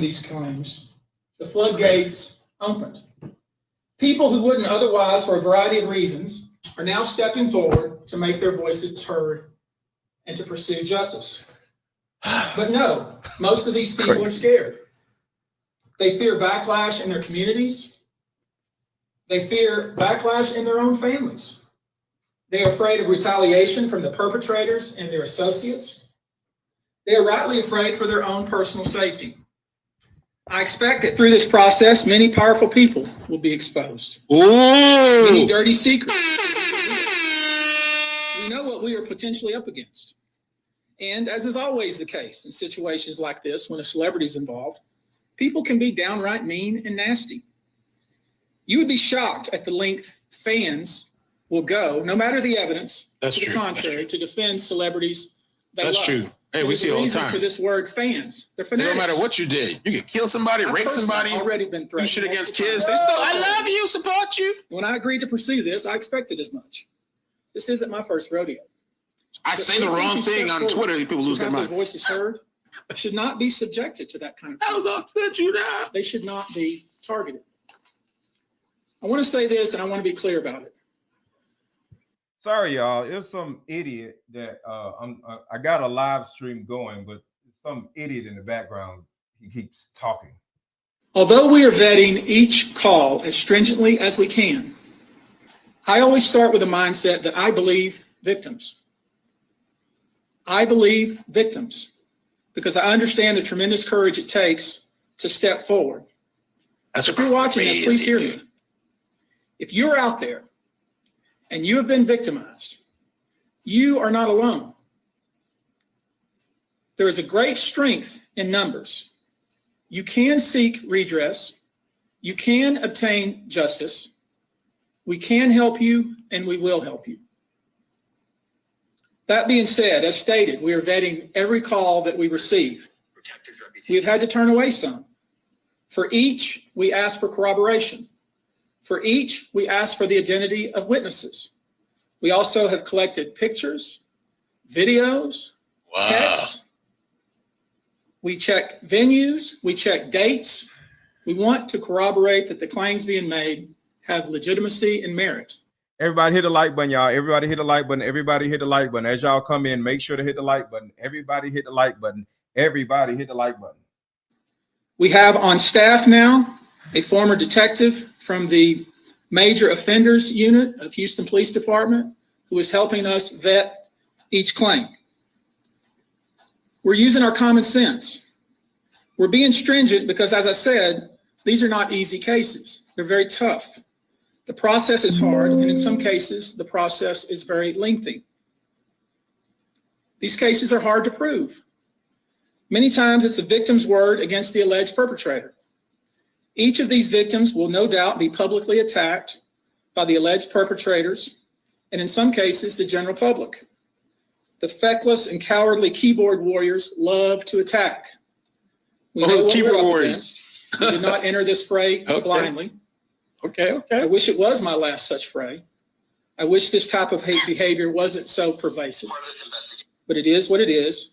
these claims, the floodgates opened. People who wouldn't otherwise, for a variety of reasons, are now stepping forward to make their voices heard and to pursue justice. But no, most of these people are scared. They fear backlash in their communities. They fear backlash in their own families. They are afraid of retaliation from the perpetrators and their associates. They are rightly afraid for their own personal safety. I expect that through this process, many powerful people will be exposed. Ooh. Many dirty secrets. We know what we are potentially up against. And as is always the case in situations like this, when a celebrity is involved, people can be downright mean and nasty. You would be shocked at the length fans will go, no matter the evidence, to the contrary, to defend celebrities they love. That's true. Hey, we see it all the time. For this word, fans, they're fanatics. No matter what you did, you could kill somebody, rape somebody. Already been threatened. You shit against kids. They still, I love you, support you. When I agreed to pursue this, I expected as much. This isn't my first rodeo. I say the wrong thing on Twitter, people lose their mind. Their voices heard should not be subjected to that kind of thing. How long could you not? They should not be targeted. I want to say this, and I want to be clear about it. Sorry, y'all. It's some idiot that I got a live stream going, but some idiot in the background. He keeps talking. Although we are vetting each call as stringently as we can, I always start with a mindset that I believe victims. I believe victims because I understand the tremendous courage it takes to step forward. If you're watching this, please hear me. If you're out there and you have been victimized, you are not alone. There is a great strength in numbers. You can seek redress. You can obtain justice. We can help you, and we will help you. That being said, as stated, we are vetting every call that we receive. We have had to turn away some. For each, we ask for corroboration. For each, we ask for the identity of witnesses. We also have collected pictures, videos, texts. We check venues. We check dates. We want to corroborate that the claims being made have legitimacy and merit. Everybody hit the like button, y'all. Everybody hit the like button. Everybody hit the like button. As y'all come in, make sure to hit the like button. Everybody hit the like button. Everybody hit the like button. We have on staff now a former detective from the Major Offenders Unit of Houston Police Department who is helping us vet each claim. We're using our common sense. We're being stringent because, as I said, these are not easy cases. They're very tough. The process is hard, and in some cases, the process is very lengthy. These cases are hard to prove. Many times, it's the victim's word against the alleged perpetrator. Each of these victims will no doubt be publicly attacked by the alleged perpetrators, and in some cases, the general public. The feckless and cowardly keyboard warriors love to attack. We know what we're up against. We did not enter this fray blindly. Okay. I wish it was my last such fray. I wish this type of hate behavior wasn't so pervasive. But it is what it is,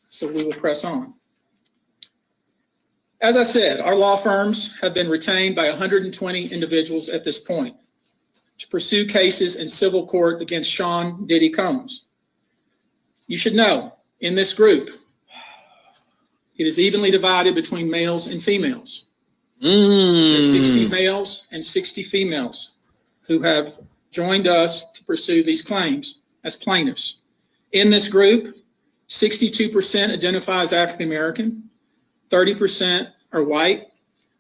so we will press on. As I said, our law firms have been retained by 120 individuals at this point to pursue cases in civil court against Sean Diddy Combs. You should know, in this group, it is evenly divided between males and females. There are 60 males and 60 females who have joined us to pursue these claims as plaintiffs. In this group, 62% identify as African American, 30% are white,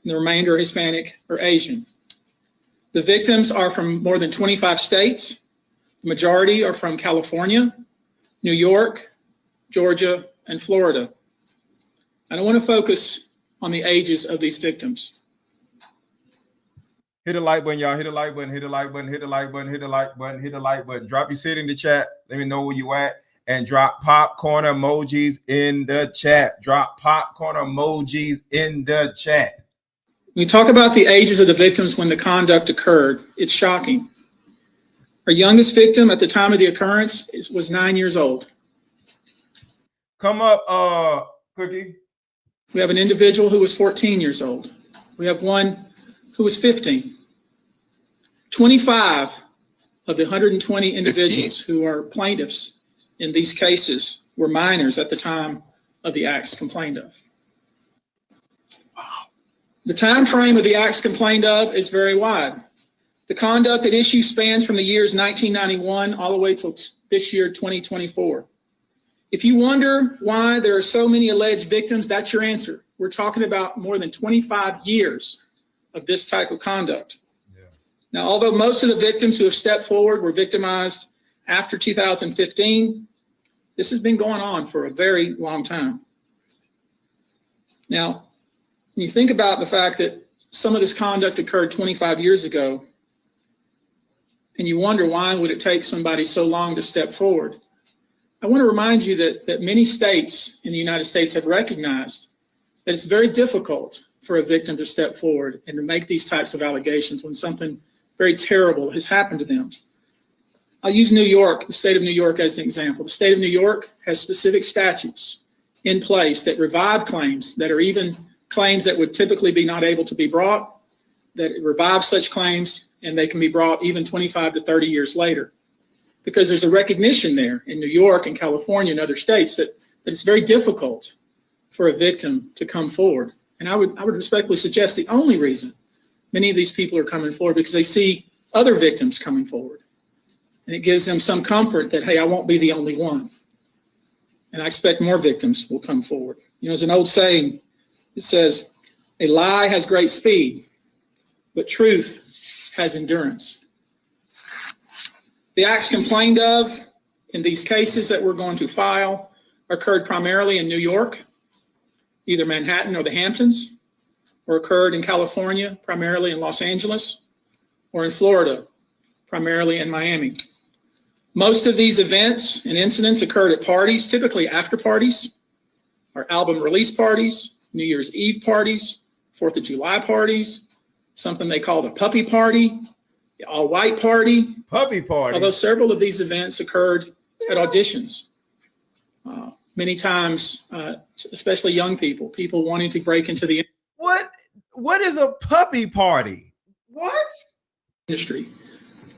and the remainder are Hispanic or Asian. The victims are from more than 25 states. The majority are from California, New York, Georgia, and Florida. I don't want to focus on the ages of these victims. Hit the like button, y'all. Hit the like button, hit the like button, hit the like button, hit the like button, hit the like button. Drop your city in the chat. Let me know where you at. And drop popcorn emojis in the chat. Drop popcorn emojis in the chat. When we talk about the ages of the victims when the conduct occurred, it's shocking. Our youngest victim at the time of the occurrence was 9 years old. Come up, Cookie. We have an individual who was 14 years old. We have one who was 15. 25 of the 120 individuals 15. who are plaintiffs in these cases were minors at the time of the acts complained of. The time frame of the acts complained of is very wide. The conduct at issue spans from the years 1991 all the way till this year, 2024. If you wonder why there are so many alleged victims, that's your answer. We're talking about more than 25 years of this type of conduct. Yeah. Now, although most of the victims who have stepped forward were victimized after 2015, this has been going on for a very long time. Now, when you think about the fact that some of this conduct occurred 25 years ago, and you wonder why would it take somebody so long to step forward, I want to remind you that many states in the United States have recognized that it's very difficult for a victim to step forward and to make these types of allegations when something very terrible has happened to them. I'll use New York, the state of New York, as an example. The state of New York has specific statutes in place that revive claims that are even claims that would typically be not able to be brought, that revive such claims, and they can be brought even 25 to 30 years later. Because there's a recognition there in New York and California and other states that it's very difficult for a victim to come forward. And I would respectfully suggest the only reason many of these people are coming forward because they see other victims coming forward. And it gives them some comfort that, hey, I won't be the only one. And I expect more victims will come forward. You know, there's an old saying, it says, a lie has great speed, but truth has endurance. The acts complained of in these cases that we're going to file occurred primarily in New York, either Manhattan or the Hamptons, or occurred in California, primarily in Los Angeles, or in Florida, primarily in Miami. Most of these events and incidents occurred at parties, typically after parties, or album release parties, New Year's Eve parties, 4th of July parties, something they called a puppy party, the all-white party. Puppy party. Although several of these events occurred at auditions. Many times, especially young people wanting to break into the What is a puppy party? What? Industry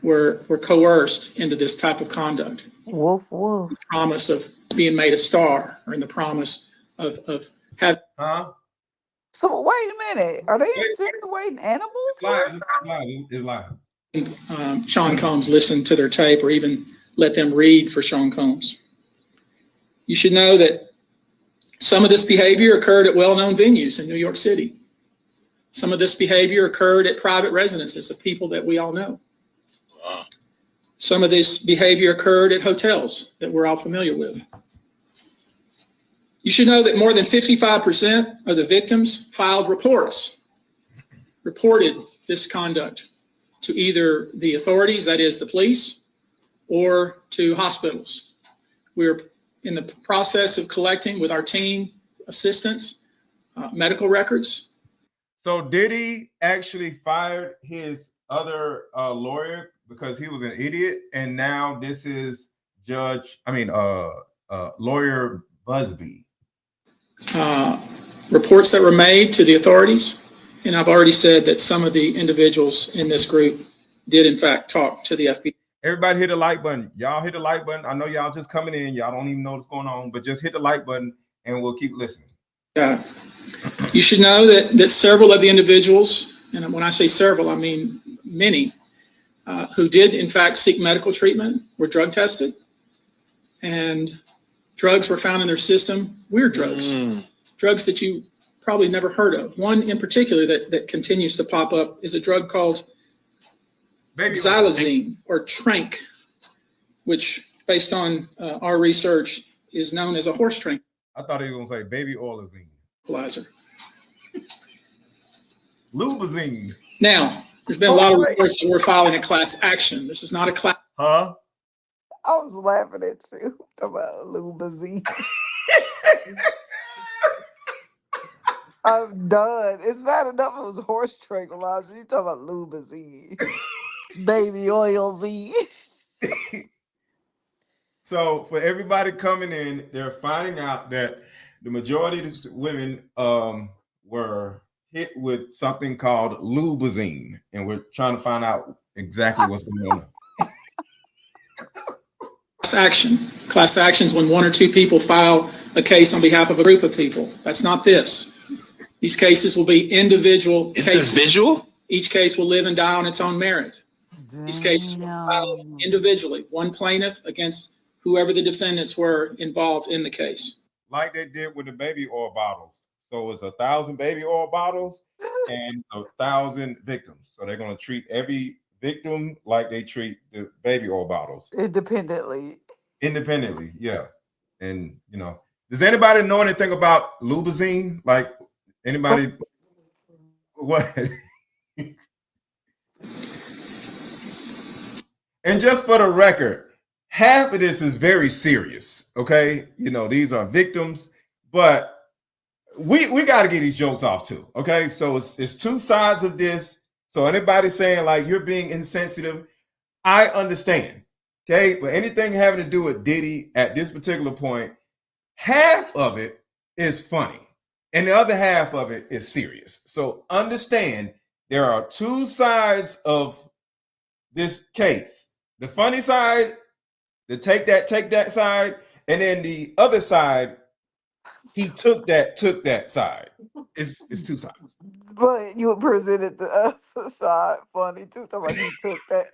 were coerced into this type of conduct. Woof, woof. The promise of being made a star, or in the promise of having. So wait a minute. Are they insinuating animals? It's live. Sean Combs listen to their tape or even let them read for Sean Combs. You should know that some of this behavior occurred at well-known venues in New York City. Some of this behavior occurred at private residences of people that we all know. Wow. Some of this behavior occurred at hotels that we're all familiar with. You should know that more than 55% of the victims filed reported this conduct to either the authorities, that is the police, or to hospitals. We're in the process of collecting with our team assistants, medical records. So Diddy actually fired his other lawyer because he was an idiot, and now this is lawyer Busby. Reports that were made to the authorities, and I've already said that some of the individuals in this group did in fact talk to the FBI. Everybody hit the like button. Y'all hit the like button. I know y'all just coming in. Y'all don't even know what's going on, but just hit the like button and we'll keep listening. You should know that several of the individuals, and when I say several, I mean many, who did in fact seek medical treatment were drug tested, and drugs were found in their system, weird drugs, drugs that you probably never heard of. One in particular that continues to pop up is a drug called xylazine or trank, which based on our research is known as a horse tranquilizer. I thought he was going to say baby oilazine. Lubazine. Now, there's been a lot of reports that we're filing a class action. This is not a class. Huh? I was laughing at you about Lubazine. I'm done. It's bad enough it was horse tranquilizer. You talking about Lubazine. Baby oil Z. So for everybody coming in, they're finding out that the majority of the women were hit with something called lubazine, and we're trying to find out exactly what's going on. Class actions when one or two people file a case on behalf of a group of people. That's not this. These cases will be individual cases. Individual? Each case will live and die on its own merit. These cases were filed individually, one plaintiff against whoever the defendants were involved in the case. Like they did with the baby oil bottles. So it's 1,000 baby oil bottles and 1,000 victims. So they're going to treat every victim like they treat the baby oil bottles. Independently, yeah. And, you know, does anybody know anything about lubazine? Like, anybody? What? And just for the record, half of this is very serious, okay? You know, these are victims, but we got to get these jokes off too, okay? So it's two sides of this. So anybody saying like you're being insensitive, I understand, okay? But anything having to do with Diddy at this particular point, half of it is funny and the other half of it is serious. So understand there are two sides of this case. The funny side, the take that side, and then the other side, he took that side. It's two sides. but you presented the other side funny too. Talking about he took that.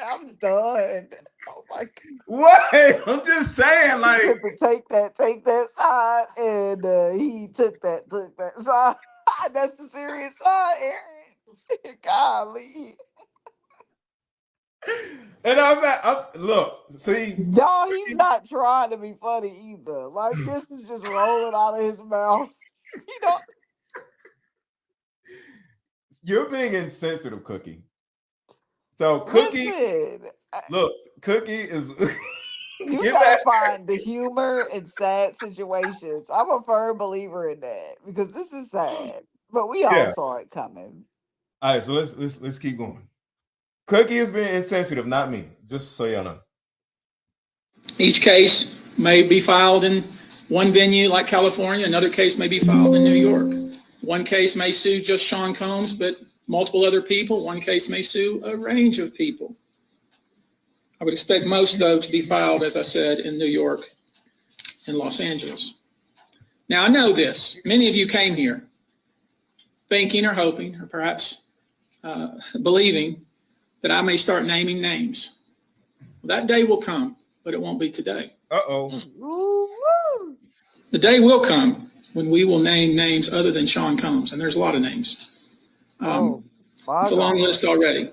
I'm done. Oh my God. What? I'm just saying, like, Take that side, and he took that side. That's the serious side, Aaron. Golly. and I'm look, see, No, he's not trying to be funny either. Like, this is just rolling out of his mouth. You know, you're being insensitive, Cookie. So Cookie, listen, look, Cookie is you get gotta back. find the humor in sad situations. I'm a firm believer in that because this is sad, but we all Yeah. saw it coming. All right, so let's keep going. Cookie is being insensitive, not me. Just so y'all know. Each case may be filed in one venue like California. Another case may be filed in New York. One case may sue just Sean Combs, but multiple other people. One case may sue a range of people. I would expect most, though, to be filed, as I said, in New York and Los Angeles. Now, I know this. Many of you came here thinking or hoping or perhaps believing that I may start naming names. Well, that day will come, but it won't be today. Woo-woo. The day will come when we will name names other than Sean Combs, and there's a lot of names. It's a long list already.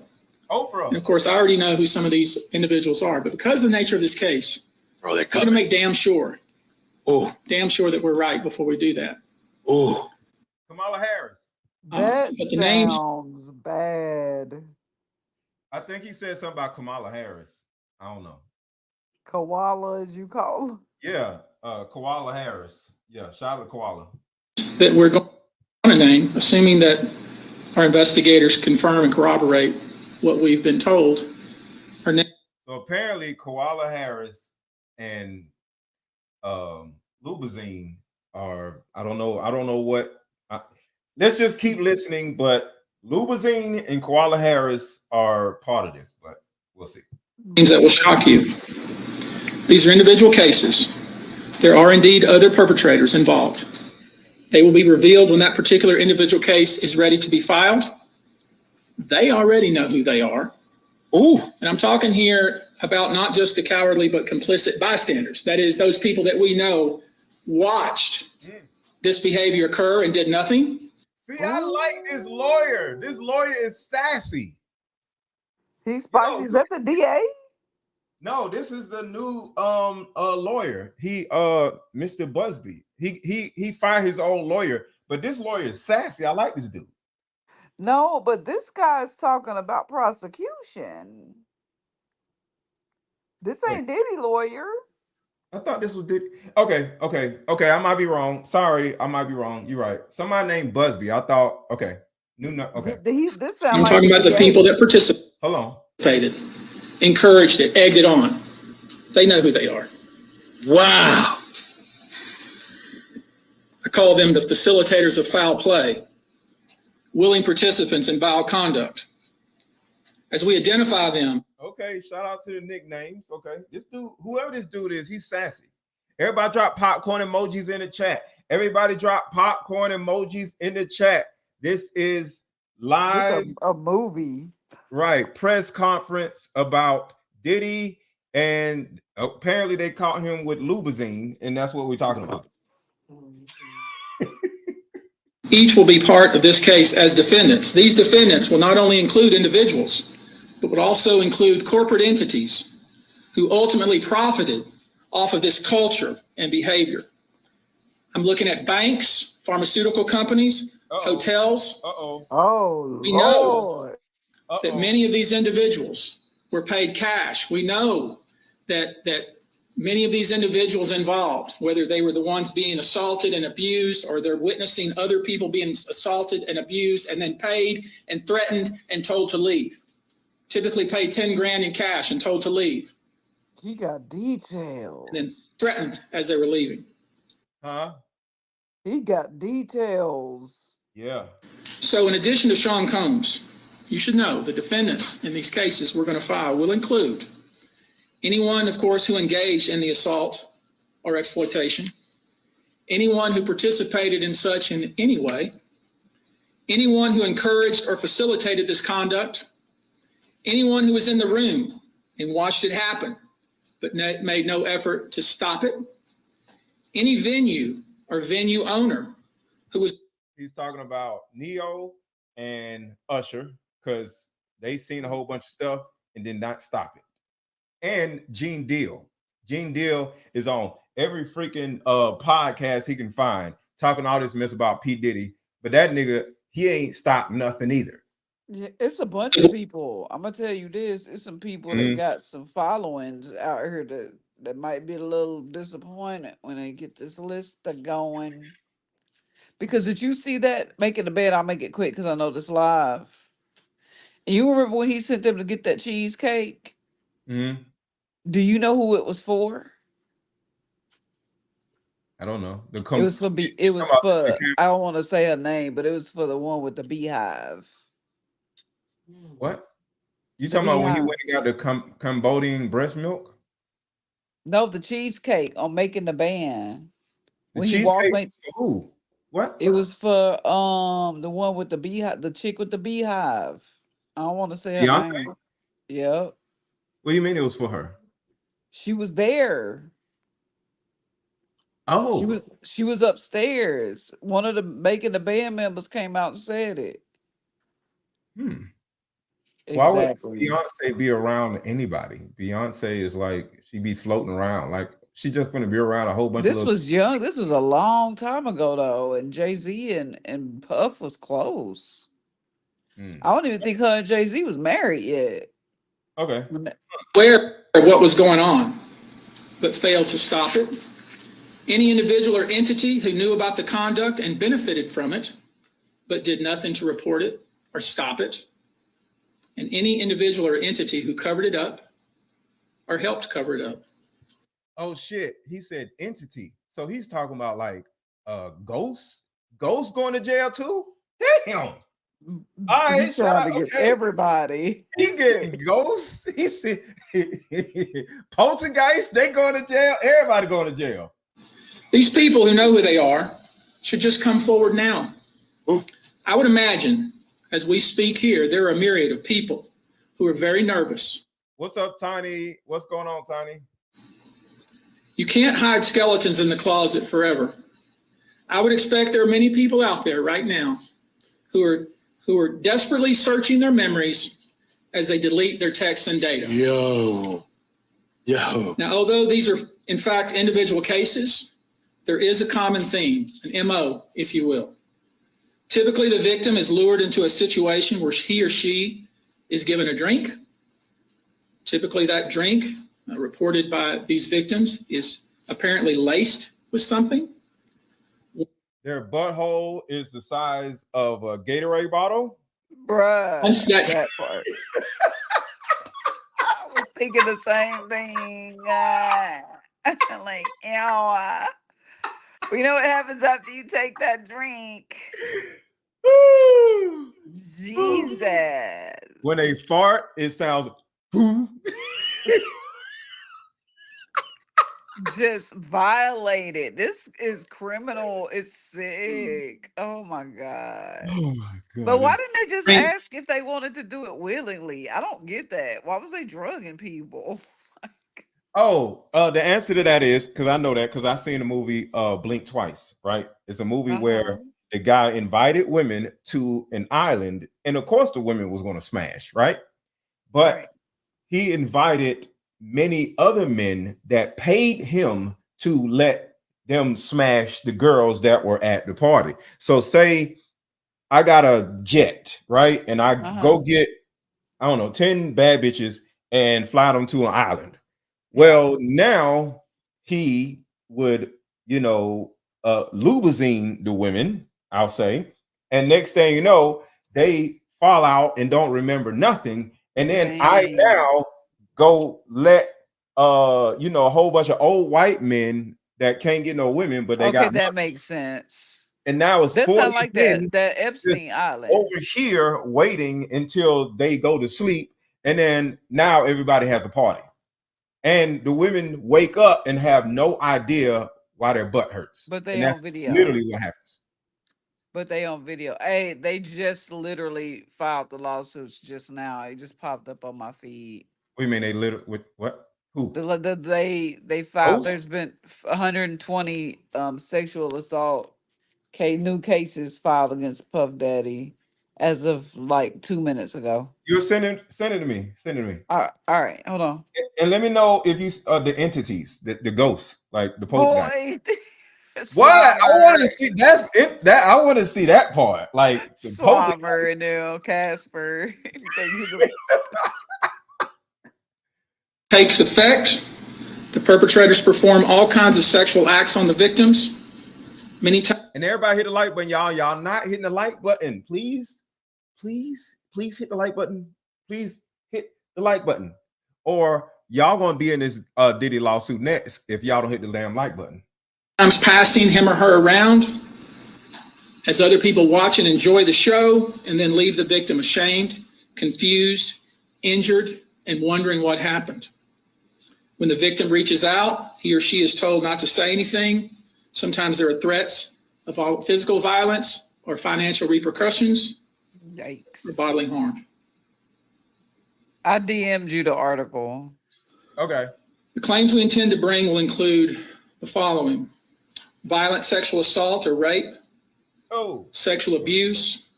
Oprah. And of course, I already know who some of these individuals are, but because of the nature of this case, Bro, I'm going to make damn sure that we're right before we do that. Oh, Kamala Harris. That but the names sounds bad. I think he said something about Kamala Harris. I don't know. Koala, as you call him. Yeah, Koala Harris. Yeah, shout out to Koala. that we're going to name, assuming that our investigators confirm and corroborate what we've been told, are named. So apparently, Koala Harris and lubazine are, I don't know what. Let's just keep listening, but lubazine and Koala Harris are part of this, but we'll see. Names that will shock you. These are individual cases. There are indeed other perpetrators involved. They will be revealed when that particular individual case is ready to be filed. They already know who they are. And I'm talking here about not just the cowardly but complicit bystanders. That is, those people that we know watched this behavior occur and did nothing. See, I like this lawyer. This lawyer is sassy. He's spicy. Is that the DA? No, this is the new lawyer. He Mr. Busby. He fired his old lawyer, but this lawyer is sassy. I like this dude. No, but this guy's talking about prosecution. This ain't Diddy lawyer. I thought this was Diddy. Okay. I might be wrong. Sorry, I might be wrong. You're right. Somebody named Busby. I thought. Okay. Okay. This I'm sounds talking like about the people that Hold on. participated, encouraged it, egged it on. They know who they are. wow. I call them the facilitators of foul play, willing participants in vile conduct. As we identify them. Okay, shout out to the nicknames. Okay, this dude, whoever this dude is, he's sassy. Everybody drop popcorn emojis in the chat. Everybody drop popcorn emojis in the chat. This is live a movie. Right, press conference about Diddy, and apparently they caught him with lubazine, and that's what we're talking about. Each will be part of this case as defendants. These defendants will not only include individuals, but would also include corporate entities who ultimately profited off of this culture and behavior. I'm looking at banks, pharmaceutical companies, hotels. Oh, we know that many of these individuals were paid cash. We know that many of these individuals involved, whether they were the ones being assaulted and abused, or they're witnessing other people being assaulted and abused and then paid and threatened and told to leave. Typically paid 10 grand in cash and told to leave. He got details. And then threatened as they were leaving. Huh? He got details. Yeah. So in addition to Sean Combs, you should know the defendants in these cases we're going to file will include anyone, of course, who engaged in the assault or exploitation, anyone who participated in such in any way, anyone who encouraged or facilitated this conduct, anyone who was in the room and watched it happen but made no effort to stop it, any venue or venue owner who was... He's talking about Neo and Usher, because they seen a whole bunch of stuff and did not stop it. And Gene Deal. Gene Deal is on every freaking podcast he can find, talking all this mess about P. Diddy, but that nigga, he ain't stopped nothing either. Yeah, it's a bunch of people. I'm gonna tell you this: it's some people that got some followings out here that might be a little disappointed when they get this list going. Because did you see that? Making the bed, I'll make it quick because I know this live. And you remember when he sent them to get that cheesecake? Mm-hmm. Do you know who it was for? I don't know. It was for I don't want to say her name, but it was for the one with the beehive. What? You talking about when he went and got the Cambodian breast milk? No, the cheesecake on Making the Band. The cheesecake was for who? What? It was for the one with the beehive, the chick with the beehive. I don't want to say her Beyonce? name. Yep. What do you mean it was for her? She was there. Oh. She was upstairs. One of the Making the Band members came out and said it. Exactly. Why would Beyonce be around anybody? Beyonce is like, she be floating around. Like, she just gonna be around a whole bunch of This was young. This was a long time ago though. And Jay-Z and Puff was close. I don't even think her and Jay-Z was married yet. Okay. Aware of what was going on, but failed to stop it. Any individual or entity who knew about the conduct and benefited from it, but did nothing to report it or stop it. And any individual or entity who covered it up or helped cover it up. Oh shit, he said entity. So he's talking about like ghosts? Ghosts going to jail too? Damn. All right, trying to get everybody. He getting ghosts. He said poltergeist, they going to jail. Everybody going to jail. These people who know who they are should just come forward now. I would imagine, as we speak here, there are a myriad of people who are very nervous. What's up, Tiny? What's going on, Tiny? You can't hide skeletons in the closet forever. I would expect there are many people out there right now who are desperately searching their memories as they delete their texts and data. Yo. Now, although these are, in fact, individual cases, there is a common theme, an MO, if you will. Typically, the victim is lured into a situation where he or she is given a drink. Typically, that drink, reported by these victims, is apparently laced with something. Their butthole is the size of a Gatorade bottle. Bruh, that part. I was thinking the same thing. Like, ew. You know what happens after you take that drink? When Jesus. they fart, it sounds. Just violated. This is criminal. It's sick. Oh my God. Oh my But god! why didn't they just Drink. ask if they wanted to do it willingly? I don't get that. Why was they drugging people? The answer to that is because I know that because I seen the movie Blink Twice, right? It's a movie Uh-huh. where the guy invited women to an island, and of course the women was going to smash, right? Right. But he invited many other men that paid him to let them smash the girls that were at the party. So say I got a jet, right? And I Uh-huh. go get, I don't know, 10 bad bitches and fly them to an island. Yeah. Well, now he would, you know, lubazine the women, I'll say. And next thing you know, they fall out and don't remember nothing. And then I Dang. now go let a whole bunch of old white men that can't get no women, but they Okay, got money. that makes sense. And now it's That 40 sound like men that just Epstein Island. over here waiting until they go to sleep. And then now everybody has a party. And the women wake up and have no idea why their butt hurts. But And they on that's video. literally what happens. But they on video. Hey, they just literally filed the lawsuits just now. It just popped up on my feed. What do you mean they literally with what? Who? They filed. Those? There's been 120 sexual assault new cases filed against Puff Daddy as of like 2 minutes ago. You're send it to me. Send it to me. All right, hold on. And let me know if you the entities, the ghosts, like the Pope guy. Boy, What? I want to Swabber, see that's it. That I want to see that part. Like the Pope. Swabber, and Casper. Takes effect. The perpetrators perform all kinds of sexual acts on the victims. Many times. And everybody hit the like button, y'all. Y'all not hitting the like button. Please, please, please hit the like button. Please hit the like button. Or y'all gonna be in this Diddy lawsuit next if y'all don't hit the damn like button. Times passing him or her around as other people watch and enjoy the show and then leave the victim ashamed, confused, injured, and wondering what happened. When the victim reaches out, he or she is told not to say anything. Sometimes there are threats of physical violence or financial repercussions Yikes. or bodily harm. I DM'd you the article. Okay. The claims we intend to bring will include the following: violent sexual assault or rape, sexual abuse,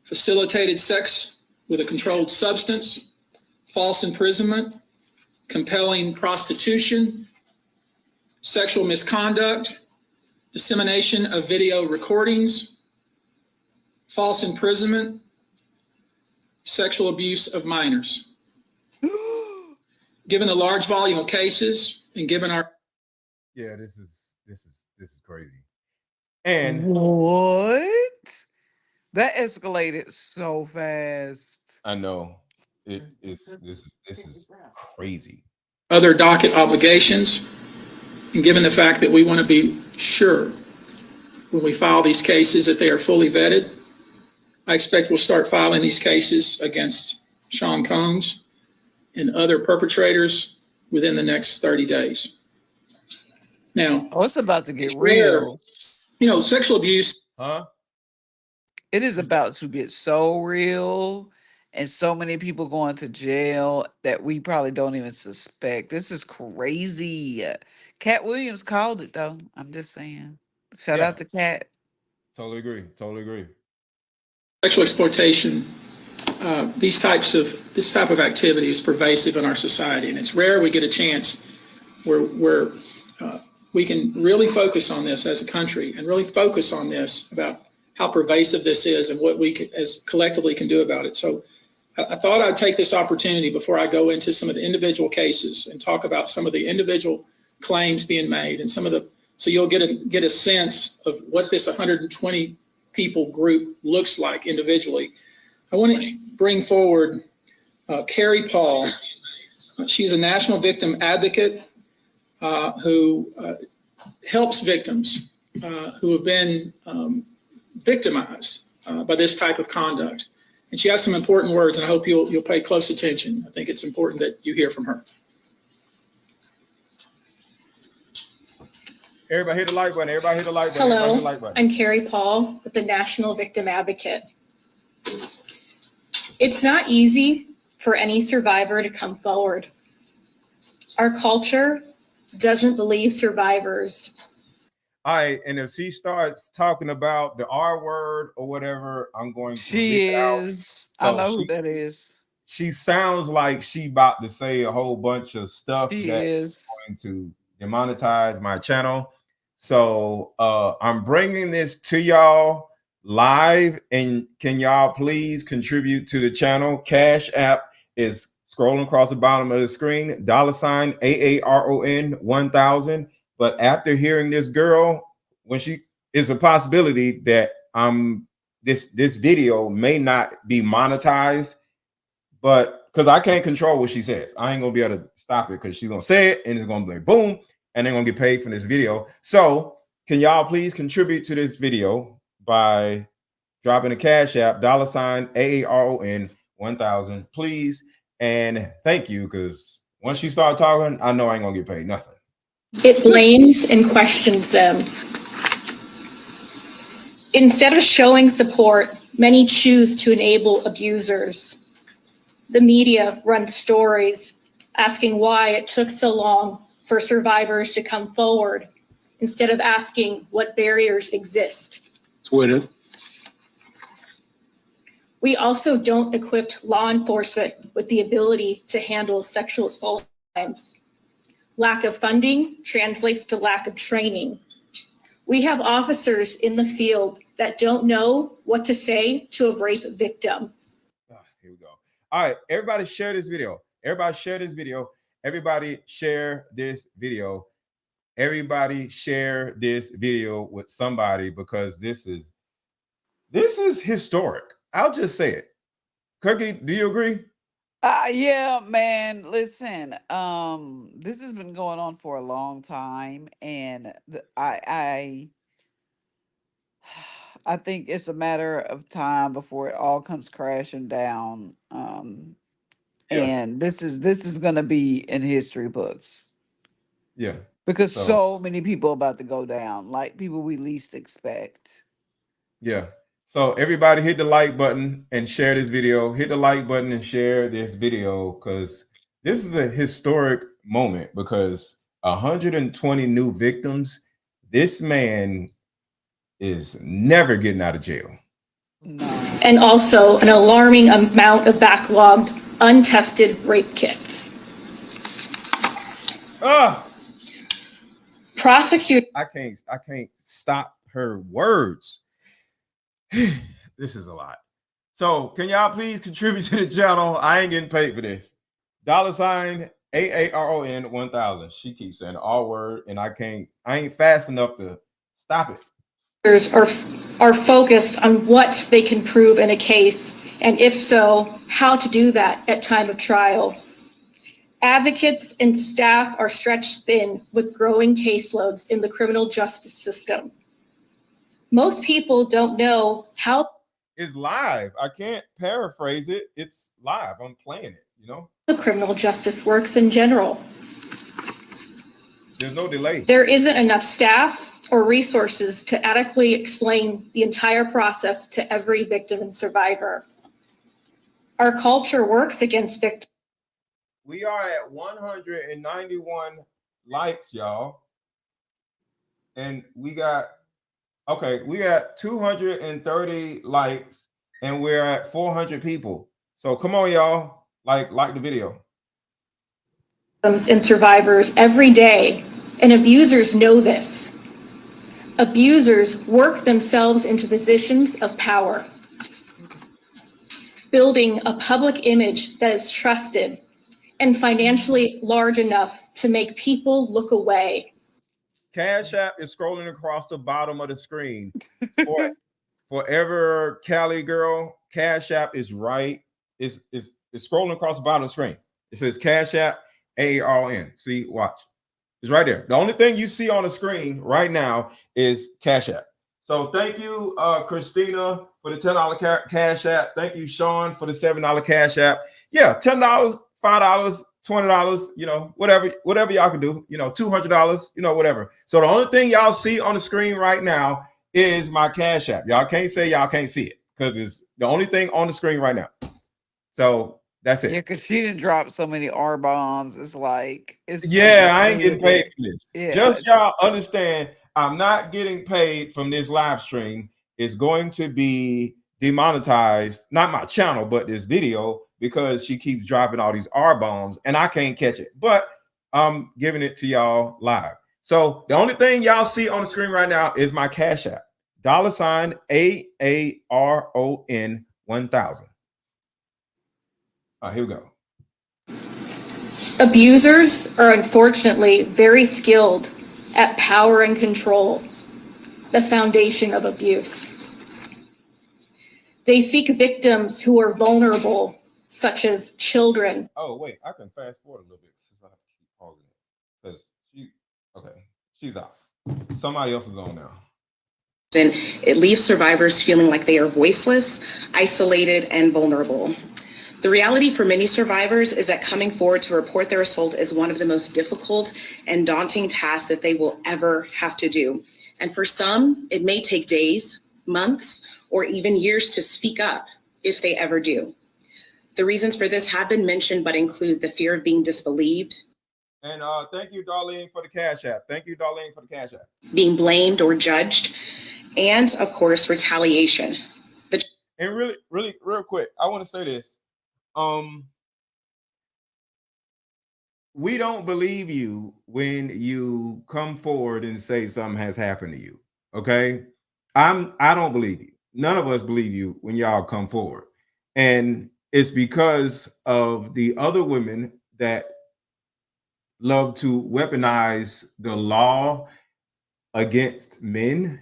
facilitated sex with a controlled substance, false imprisonment, compelling prostitution, sexual misconduct, dissemination of video recordings, false imprisonment, sexual abuse of minors. Given the large volume of cases and given our this is crazy. And what? That escalated so fast. I know this is crazy. other docket obligations, and given the fact that we want to be sure when we file these cases that they are fully vetted, I expect we'll start filing these cases against Sean Combs and other perpetrators within the next 30 days. Now, it's about to get real. real. Sexual abuse. It is about to get so real, and so many people going to jail that we probably don't even suspect. This is crazy. Cat Williams called it though. I'm just saying. Shout out to Cat. Totally agree. Sexual exploitation. This type of activity is pervasive in our society, and it's rare we get a chance where we can really focus on this as a country and really focus on this about how pervasive this is and what we as collectively can do about it. So I thought I'd take this opportunity before I go into some of the individual cases and talk about some of the individual claims being made and so you'll get a sense of what this 120 people group looks like individually. I want to bring forward Carrie Paul. She's a national victim advocate who helps victims who have been victimized by this type of conduct. And she has some important words, and I hope you'll pay close attention. I think it's important that you hear from her. Everybody hit the like button. Everybody hit the like button. Hello, Everybody hit the like button. I'm Carrie Paul with the National Victim Advocate. It's not easy for any survivor to come forward. Our culture doesn't believe survivors. All right, and if she starts talking about the R word or whatever, I'm going to She leave it out. is. I know who that is. She sounds like she about to say a whole bunch of stuff She that is going to demonetize my channel. So I'm bringing this to y'all live, and can y'all please contribute to the channel? Cash App is scrolling across the bottom of the screen, $ AARON 1000. But after hearing this girl, when she is a possibility that this video may not be monetized, but because I can't control what she says, I ain't gonna be able to stop it because she's gonna say it and it's gonna be boom, and they're gonna get paid for this video. So can y'all please contribute to this video by dropping a Cash App, $ AARON 1000, please, and thank you, because once she start talking, I know I ain't gonna get paid nothing. It blames and questions them. Instead of showing support, many choose to enable abusers. The media runs stories asking why it took so long for survivors to come forward, instead of asking what barriers exist. Twitter. We also don't equip law enforcement with the ability to handle sexual assault crimes. Lack of funding translates to lack of training. We have officers in the field that don't know what to say to a rape victim. Here we go. All right, everybody share this video. Everybody share this video. Everybody share this video. Everybody share this video with somebody, because this is historic. I'll just say it. Cookie, do you agree? yeah, man. Listen, this has been going on for a long time, and I think it's a matter of time before it all comes crashing down. Yeah. And this is gonna be in history books. Yeah. Because so many people about to go down, like people we least expect. Yeah. So everybody hit the like button and share this video. Hit the like button and share this video, because this is a historic moment, because 120 new victims. This man is never getting out of jail. No. And also an alarming amount of backlogged, untested rape kits. Prosecutor. I can't stop her words. This is a lot. So can y'all please contribute to the channel? I ain't getting paid for this. $ AARON 1000. She keeps saying the R word, and I ain't fast enough to stop it. Are focused on what they can prove in a case, and if so, how to do that at time of trial. Advocates and staff are stretched thin with growing caseloads in the criminal justice system. Most people don't know how it's live. I can't paraphrase it. It's live. I'm playing it, you know? the criminal justice works in general. There's no delay. There isn't enough staff or resources to adequately explain the entire process to every victim and survivor. Our culture works against victims. We are at 191 likes, y'all. And we got 230 likes, and we're at 400 people. So come on, y'all. Like the video. And survivors every day, and abusers know this. Abusers work themselves into positions of power, building a public image that is trusted and financially large enough to make people look away. Cash App is scrolling across the bottom of the screen. Forever Cali girl, Cash App is right. It's scrolling across the bottom of the screen. It says Cash App AARN. See, watch. It's right there. The only thing you see on the screen right now is Cash App. So thank you, Christina, for the $10 Cash App. Thank you, Sean, for the $7 Cash App. Yeah, $10, $5, $20, you know, whatever y'all can do, you know, $200, you know, whatever. So the only thing y'all see on the screen right now is my Cash App. Y'all can't say y'all can't see it because it's the only thing on the screen right now. So that's it. Yeah, because she didn't drop so many R bombs. It's like it's Yeah, super I ain't getting smooth paid there. for this. Yeah, Just y'all understand, I'm not getting paid from this live stream. It's going to be demonetized, not my channel, but this video, because she keeps dropping all these R bombs and I can't catch it. But I'm giving it to y'all live. So the only thing y'all see on the screen right now is my Cash App. $AARON 1000. Here we go. Abusers are unfortunately very skilled at power and control, the foundation of abuse. They seek victims who are vulnerable, such as children. Oh, wait, I can fast forward a little bit since I have to keep pausing it. Because she's out. Somebody else is on now. And it leaves survivors feeling like they are voiceless, isolated, and vulnerable. The reality for many survivors is that coming forward to report their assault is one of the most difficult and daunting tasks that they will ever have to do. And for some, it may take days, months, or even years to speak up if they ever do. The reasons for this have been mentioned, but include the fear of being disbelieved. And thank you, Darlene, for the Cash App. Thank you, Darlene, for the Cash App. Being blamed or judged, and of course, retaliation. And really, real quick, I want to say this. We don't believe you when you come forward and say something has happened to you. Okay. I don't believe you. None of us believe you when y'all come forward. And it's because of the other women that love to weaponize the law against men,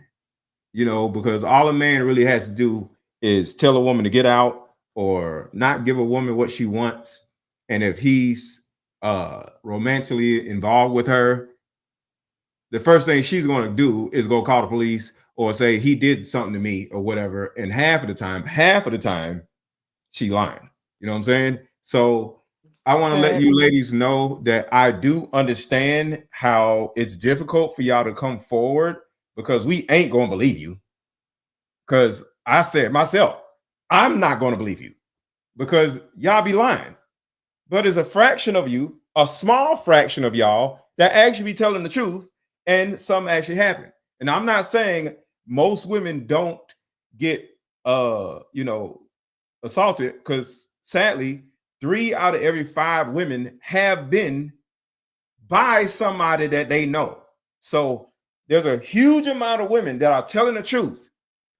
you know, because all a man really has to do is tell a woman to get out or not give a woman what she wants. And if he's romantically involved with her, the first thing she's going to do is go call the police or say he did something to me or whatever. And half of the time, she lying. You know what I'm saying? So I want to let you ladies know that I do understand how it's difficult for y'all to come forward because we ain't going to believe you. Because I said myself, I'm not going to believe you because y'all be lying. But there's a fraction of you, a small fraction of y'all that actually be telling the truth, and some actually happen. And I'm not saying most women don't get assaulted, because sadly 3 out of every 5 women have been by somebody that they know. So there's a huge amount of women that are telling the truth,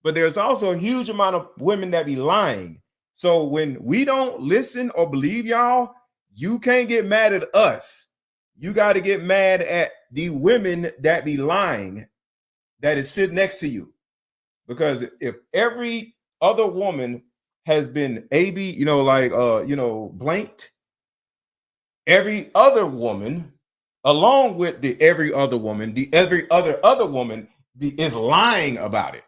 but there's also a huge amount of women that be lying. So when we don't listen or believe y'all, you can't get mad at us. You got to get mad at the women that be lying, that is sitting next to you. Because if every other woman has been blanked, every other woman, along with the every other woman is lying about it.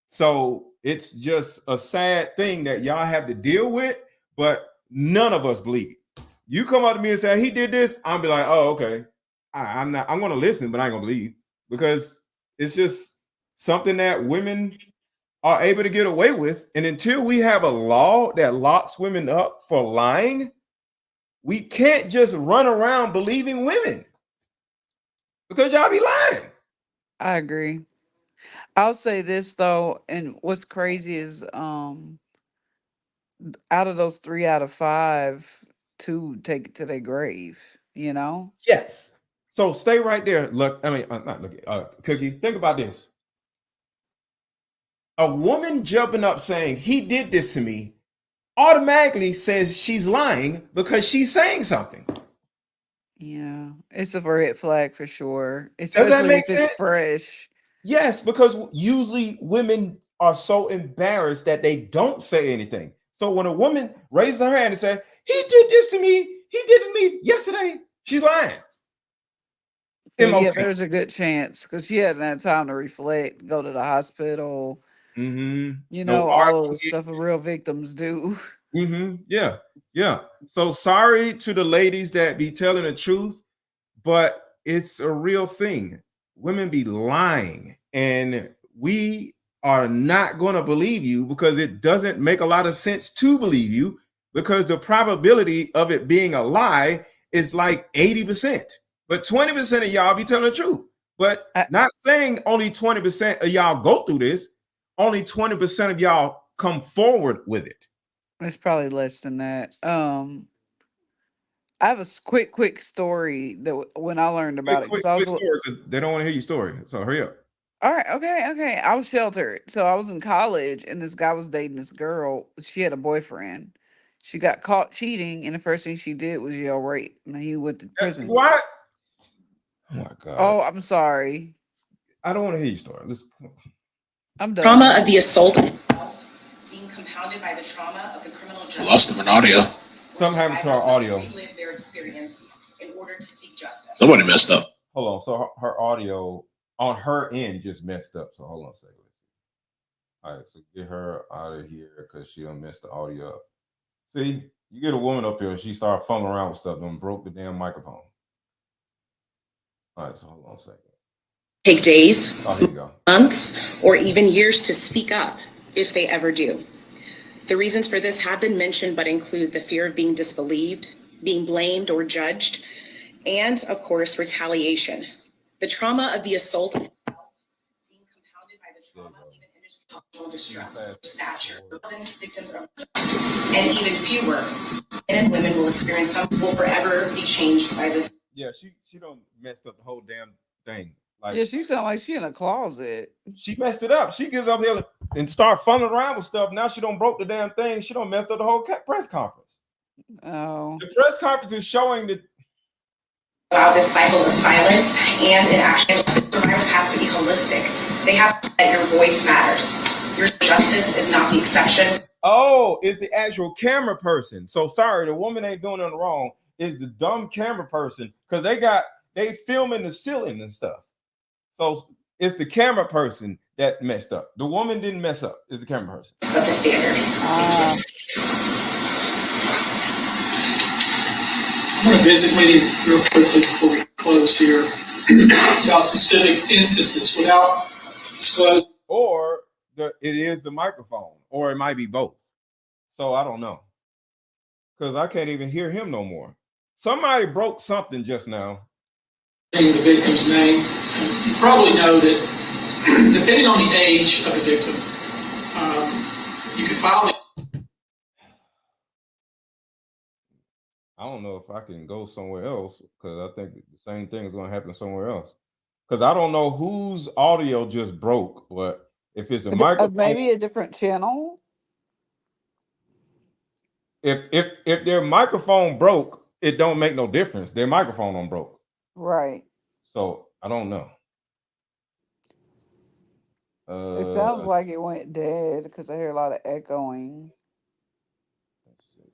So it's just a sad thing that y'all have to deal with, but none of us believe it. You come up to me and say he did this, I'll be like, oh, okay. I'm going to listen, but I ain't going to believe, because it's just something that women are able to get away with. And until we have a law that locks women up for lying, we can't just run around believing women, because y'all be lying. I agree. I'll say this though, and what's crazy is out of those 3 out of 5, 2 take it to their grave, you know? Yes. So stay right there. Look, not look, Cookie, think about this. A woman jumping up saying he did this to me automatically says she's lying because she's saying something. Yeah, it's a red flag for sure, Does that especially make if it's sense? fresh. Yes, because usually women are so embarrassed that they don't say anything. So when a woman raises her hand and says, he did this to me, he did it to me yesterday, she's lying. Well, yeah, emotion. there's a good chance because she hasn't had time to reflect, go to the hospital, No all of the arguing. stuff that real victims do. Yeah, yeah. So sorry to the ladies that be telling the truth, but it's a real thing. Women be lying, and we are not going to believe you because it doesn't make a lot of sense to believe you because the probability of it being a lie is like 80%. But 20% of y'all be telling the truth. But I, not saying only 20% of y'all go through this, only 20% of y'all come forward with it. it's probably less than that. I have a quick story that when I learned Quick, about it quick, because I was quick story, 'cause they don't want to hear your story. So hurry up. all right, okay. I was sheltered, so I was in college, and this guy was dating this girl. She had a boyfriend. She got caught cheating, and the first thing she did was yell rape, and he went to prison. What? Oh my God. Oh, I'm sorry. I don't want to hear your story. Let's, I'm Trauma done. of the assault itself being compounded by the trauma of the criminal justice Lost them in audio. process, where something happened to our survivors must audio. relive their experience in order to seek justice. Somebody messed up. Hold on. So her audio on her end just messed up. So hold on a second. All right. So get her out of here because she'll mess the audio up. See, you get a woman up here, she started fumbling around with stuff and broke the damn microphone. All right. So hold on a second. Take days, Oh, here you go. months, or even years to speak up if they ever do. The reasons for this have been mentioned, but include the fear of being disbelieved, being blamed or judged, and of course, retaliation. The trauma of the assault itself being compounded by the trauma of even emotional distress, stature, victims of and even fewer men and women will experience some will forever be changed by this. Yeah, she don't messed up the whole damn thing. Like Yeah, she sound like she in a closet. she messed it up. She gets up here and start fumbling around with stuff. Now she don't broke the damn thing. She don't messed up the whole press conference. Oh, The press conference is showing that About this cycle of silence and inaction, survivors has to be holistic. They have to that your voice matters. Your justice is not the exception. oh, it's the actual camera person. So sorry, the woman ain't doing nothing wrong. It's the dumb camera person because they filming the ceiling and stuff. So it's the camera person that messed up. The woman didn't mess up. It's the camera person. Of the standard. ah, I want to visit with you real quickly before we close here about specific instances without disclosing. Or it is the microphone, or it might be both. So I don't know because I can't even hear him no more. Somebody broke something just now. The victim's name. You probably know that depending on the age of the victim, you can file. I don't know if I can go somewhere else because I think the same thing is going to happen somewhere else. Because I don't know whose audio just broke, but if it's a microphone, maybe a different channel. if their microphone broke, it don't make no difference. Their microphone on broke, Right. so I don't know. It sounds like it went dead because I hear a lot of echoing. Let's see.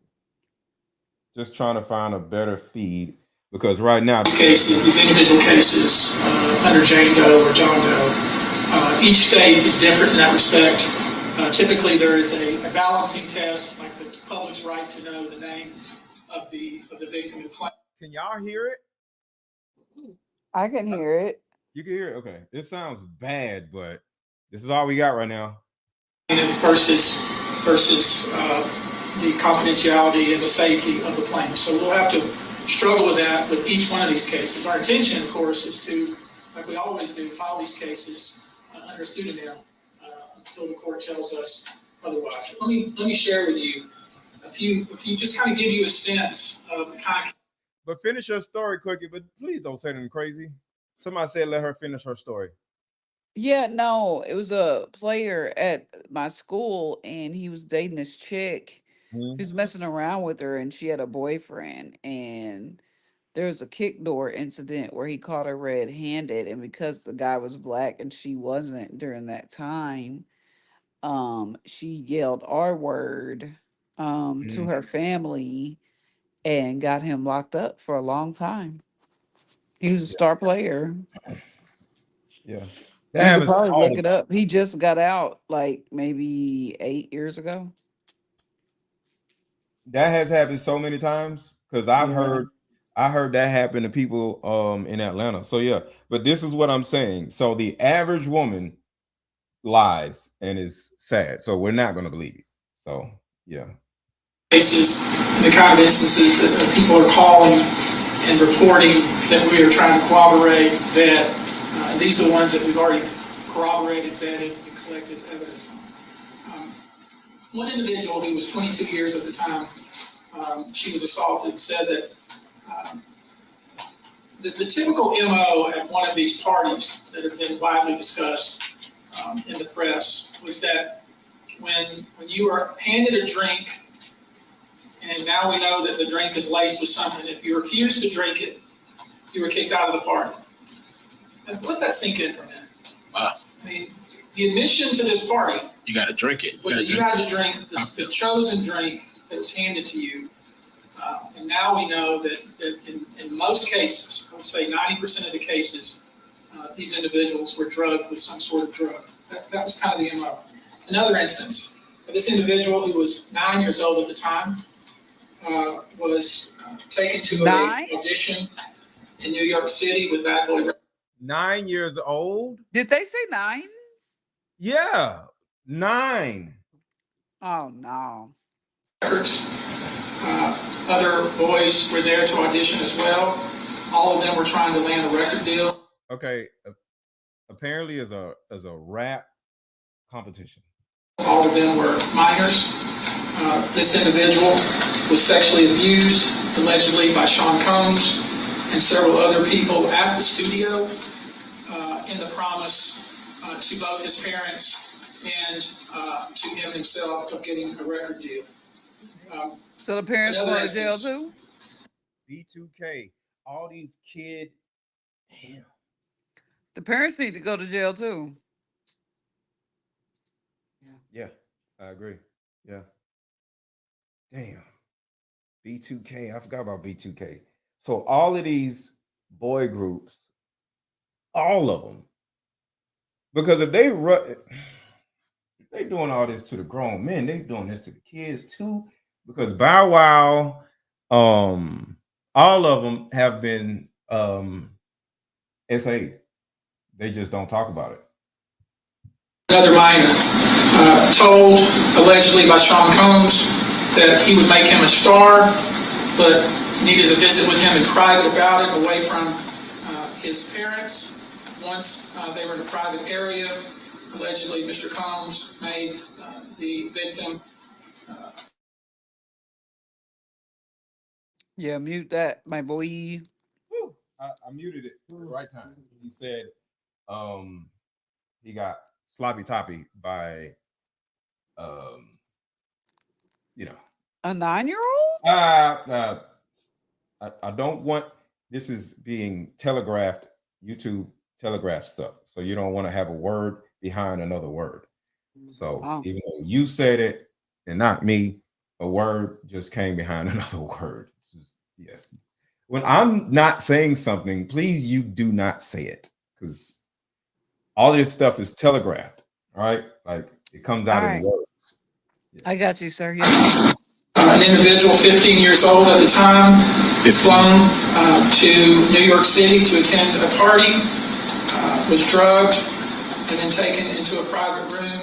Just trying to find a better feed because right now These cases, these individual cases under Jane Doe or John Doe, each state is different in that respect. Typically, there is a balancing test, like the public's right to know the name of the victim who claims. can y'all hear it? I can hear it. You can hear it. Okay, it sounds bad, but this is all we got right now. Versus the confidentiality and the safety of the plaintiff. So we'll have to struggle with that with each one of these cases. Our intention, of course, is to, like we always do, file these cases under pseudonym until the court tells us otherwise. Let me share with you a few, just kind of give you a sense of the kind of. But finish your story quickly, but please don't say anything crazy. Somebody said let her finish her story. Yeah, no, it was a player at my school, and he was dating this chick. He was messing around with her, and she had a boyfriend. And there was a kick door incident where he caught her red-handed, and because the guy was black and she wasn't during that time, she yelled R word to her family and got him locked up for a long time. He was a star player. Yeah. You That could happens probably all look the it up. He just got out like maybe 8 years ago. That has happened so many times because I've Yeah. heard that happen to people in Atlanta. So yeah, but this is what I'm saying. So the average woman lies and is sad. So we're not going to believe you. So yeah. Cases, the kind of instances that people are calling and reporting that we are trying to corroborate that these are the ones that we've already corroborated, vetted, and collected evidence on. One individual who was 22 years at the time she was assaulted said that um, the typical MO at one of these parties that have been widely discussed in the press was that when you are handed a drink, and now we know that the drink is laced with something, if you refuse to drink it, you were kicked out of the party. And let that sink in for a minute. Wow. I mean, the admission to this party You got to drink it. was that you had to drink the chosen drink that was handed to you. And now we know that in most cases, I would say 90% of the cases, these individuals were drugged with some sort of drug. That was kind of the MO. Another instance, this individual who was 9 years old at the time was taken to an audition in New York City with Bad Boy. 9 years old? Did they say 9? Yeah, 9. Oh no. Records. Other boys were there to audition as well. All of them were trying to land a record deal. Okay, apparently is a rap competition. All of them were minors. This individual was sexually abused, allegedly by Sean Combs and several other people at the studio in the promise to both his parents and to him himself of getting a record deal. So the parents going to jail too? B2K, all these kids, damn. The parents need to go to jail too. Yeah, I agree. Yeah. Damn. B2K, I forgot about B2K. So all of these boy groups, all of them, because if they doing all this to the grown men, they doing this to the kids too. Because Bow Wow, all of them have been SA. They just don't talk about it. Another minor told allegedly by Sean Combs that he would make him a star, but needed to visit with him in private about it, away from his parents. Once they were in a private area, allegedly Mr. Combs made the victim. Yeah, mute that, my boy. Woo, I muted it at the right time. He said he got sloppy toppy by you know, a 9-year-old. I don't want this is being telegraphed. YouTube telegraph stuff, so you don't want to have a word behind another word. So even though you said it and not me, a word just came behind another word. Just, yes. When I'm not saying something, please you do not say it, because all this stuff is telegraphed. All right, like it comes out in words. Yeah. I got you, sir. Yeah. An individual 15 years old at the time, flown to New York City to attend a party, was drugged, and then taken into a private room.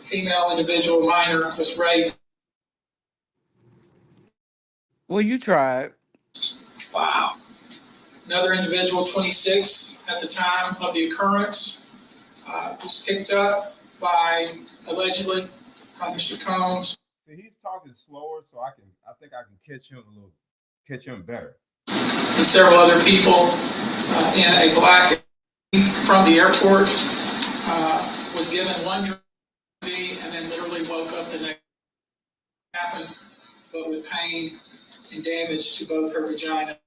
Female individual minor was raped. Well, you tried. Wow. Another individual, 26 at the time of the occurrence, was picked up by, allegedly, by Mr. Combs. See, he's talking slower, so I think I can catch him better. And several other people in a black from the airport was given one drug and then literally woke up the next day. Happened, but with pain and damage to both her vagina,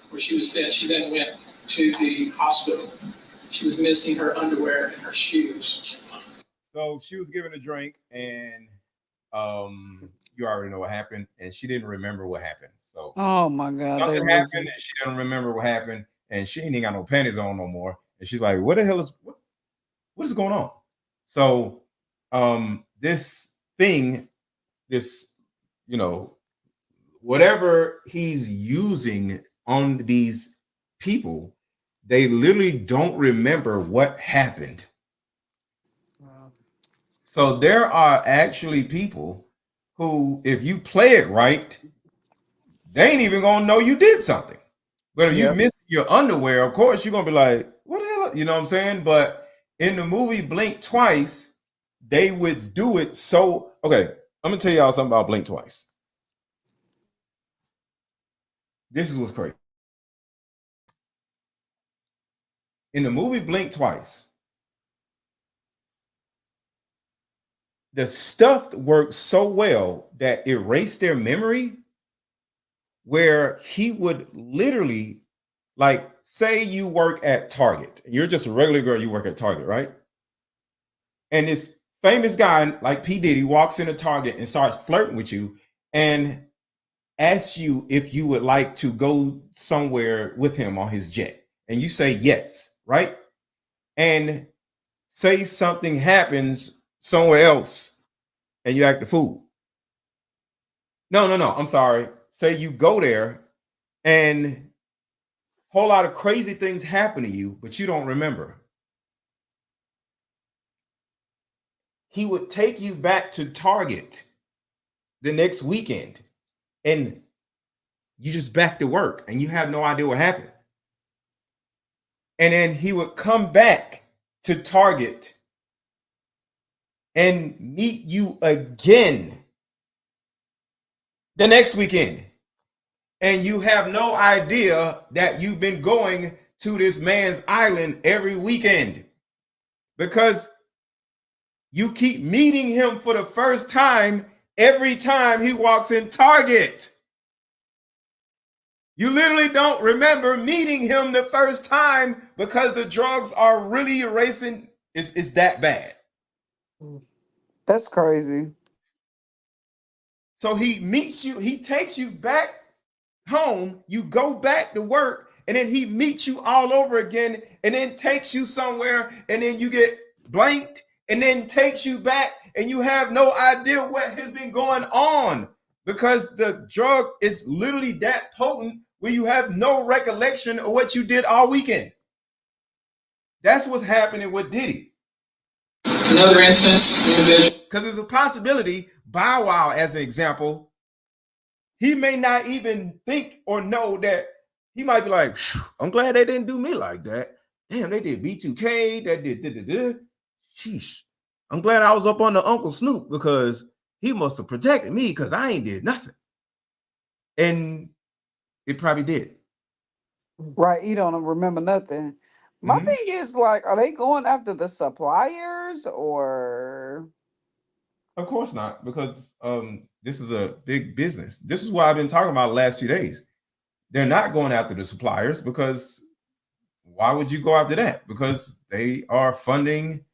where she was dead. She then went to the hospital. She was missing her underwear and her shoes. So she was given a drink, and you already know what happened, and she didn't remember what happened. So Oh my God, they something happened, losing. and she doesn't remember what happened, and she ain't got no panties on no more. And she's like, "What the hell is what is going on?" So, this thing, this you know, whatever he's using on these people, they literally don't remember what happened. So there are actually people who, if you play it right, they ain't even gonna know you did something. But if you Yep. miss your underwear, of course you're gonna be like, "What the hell?" You know what I'm saying? But in the movie Blink Twice, they would do it so. Okay, I'm gonna tell y'all something about Blink Twice. This is what's crazy. In the movie Blink Twice, the stuff worked so well that erased their memory, where he would literally, like, say you work at Target, you're just a regular girl, you work at Target, right? And this famous guy like P. Diddy walks into Target and starts flirting with you and asks you if you would like to go somewhere with him on his jet. And you say yes, right? And say something happens somewhere else and you act a fool. No, I'm sorry. Say you go there and a whole lot of crazy things happen to you, but you don't remember. He would take you back to Target the next weekend and you just back to work and you have no idea what happened. And then he would come back to Target and meet you again the next weekend. And you have no idea that you've been going to this man's island every weekend because you keep meeting him for the first time every time he walks in Target. You literally don't remember meeting him the first time because the drugs are really erasing. It's that bad. That's crazy. So he meets you, he takes you back home, you go back to work, and then he meets you all over again, and then takes you somewhere, and then you get blanked, and then takes you back, and you have no idea what has been going on because the drug is literally that potent where you have no recollection of what you did all weekend. That's what's happening with Diddy. Another instance, individual. Because there's a possibility, Bow Wow, as an example, he may not even think or know that he might be like, I'm glad they didn't do me like that. Damn, they did B2K, that did. Sheesh. I'm glad I was up on the Uncle Snoop because he must have protected me because I ain't did nothing. And it probably did. Right. You don't remember nothing. My Mhm. thing is like, are they going after the suppliers or Of course not, because this is a big business. This is what I've been talking about the last few days. They're not going after the suppliers because why would you go after that? Because they are funding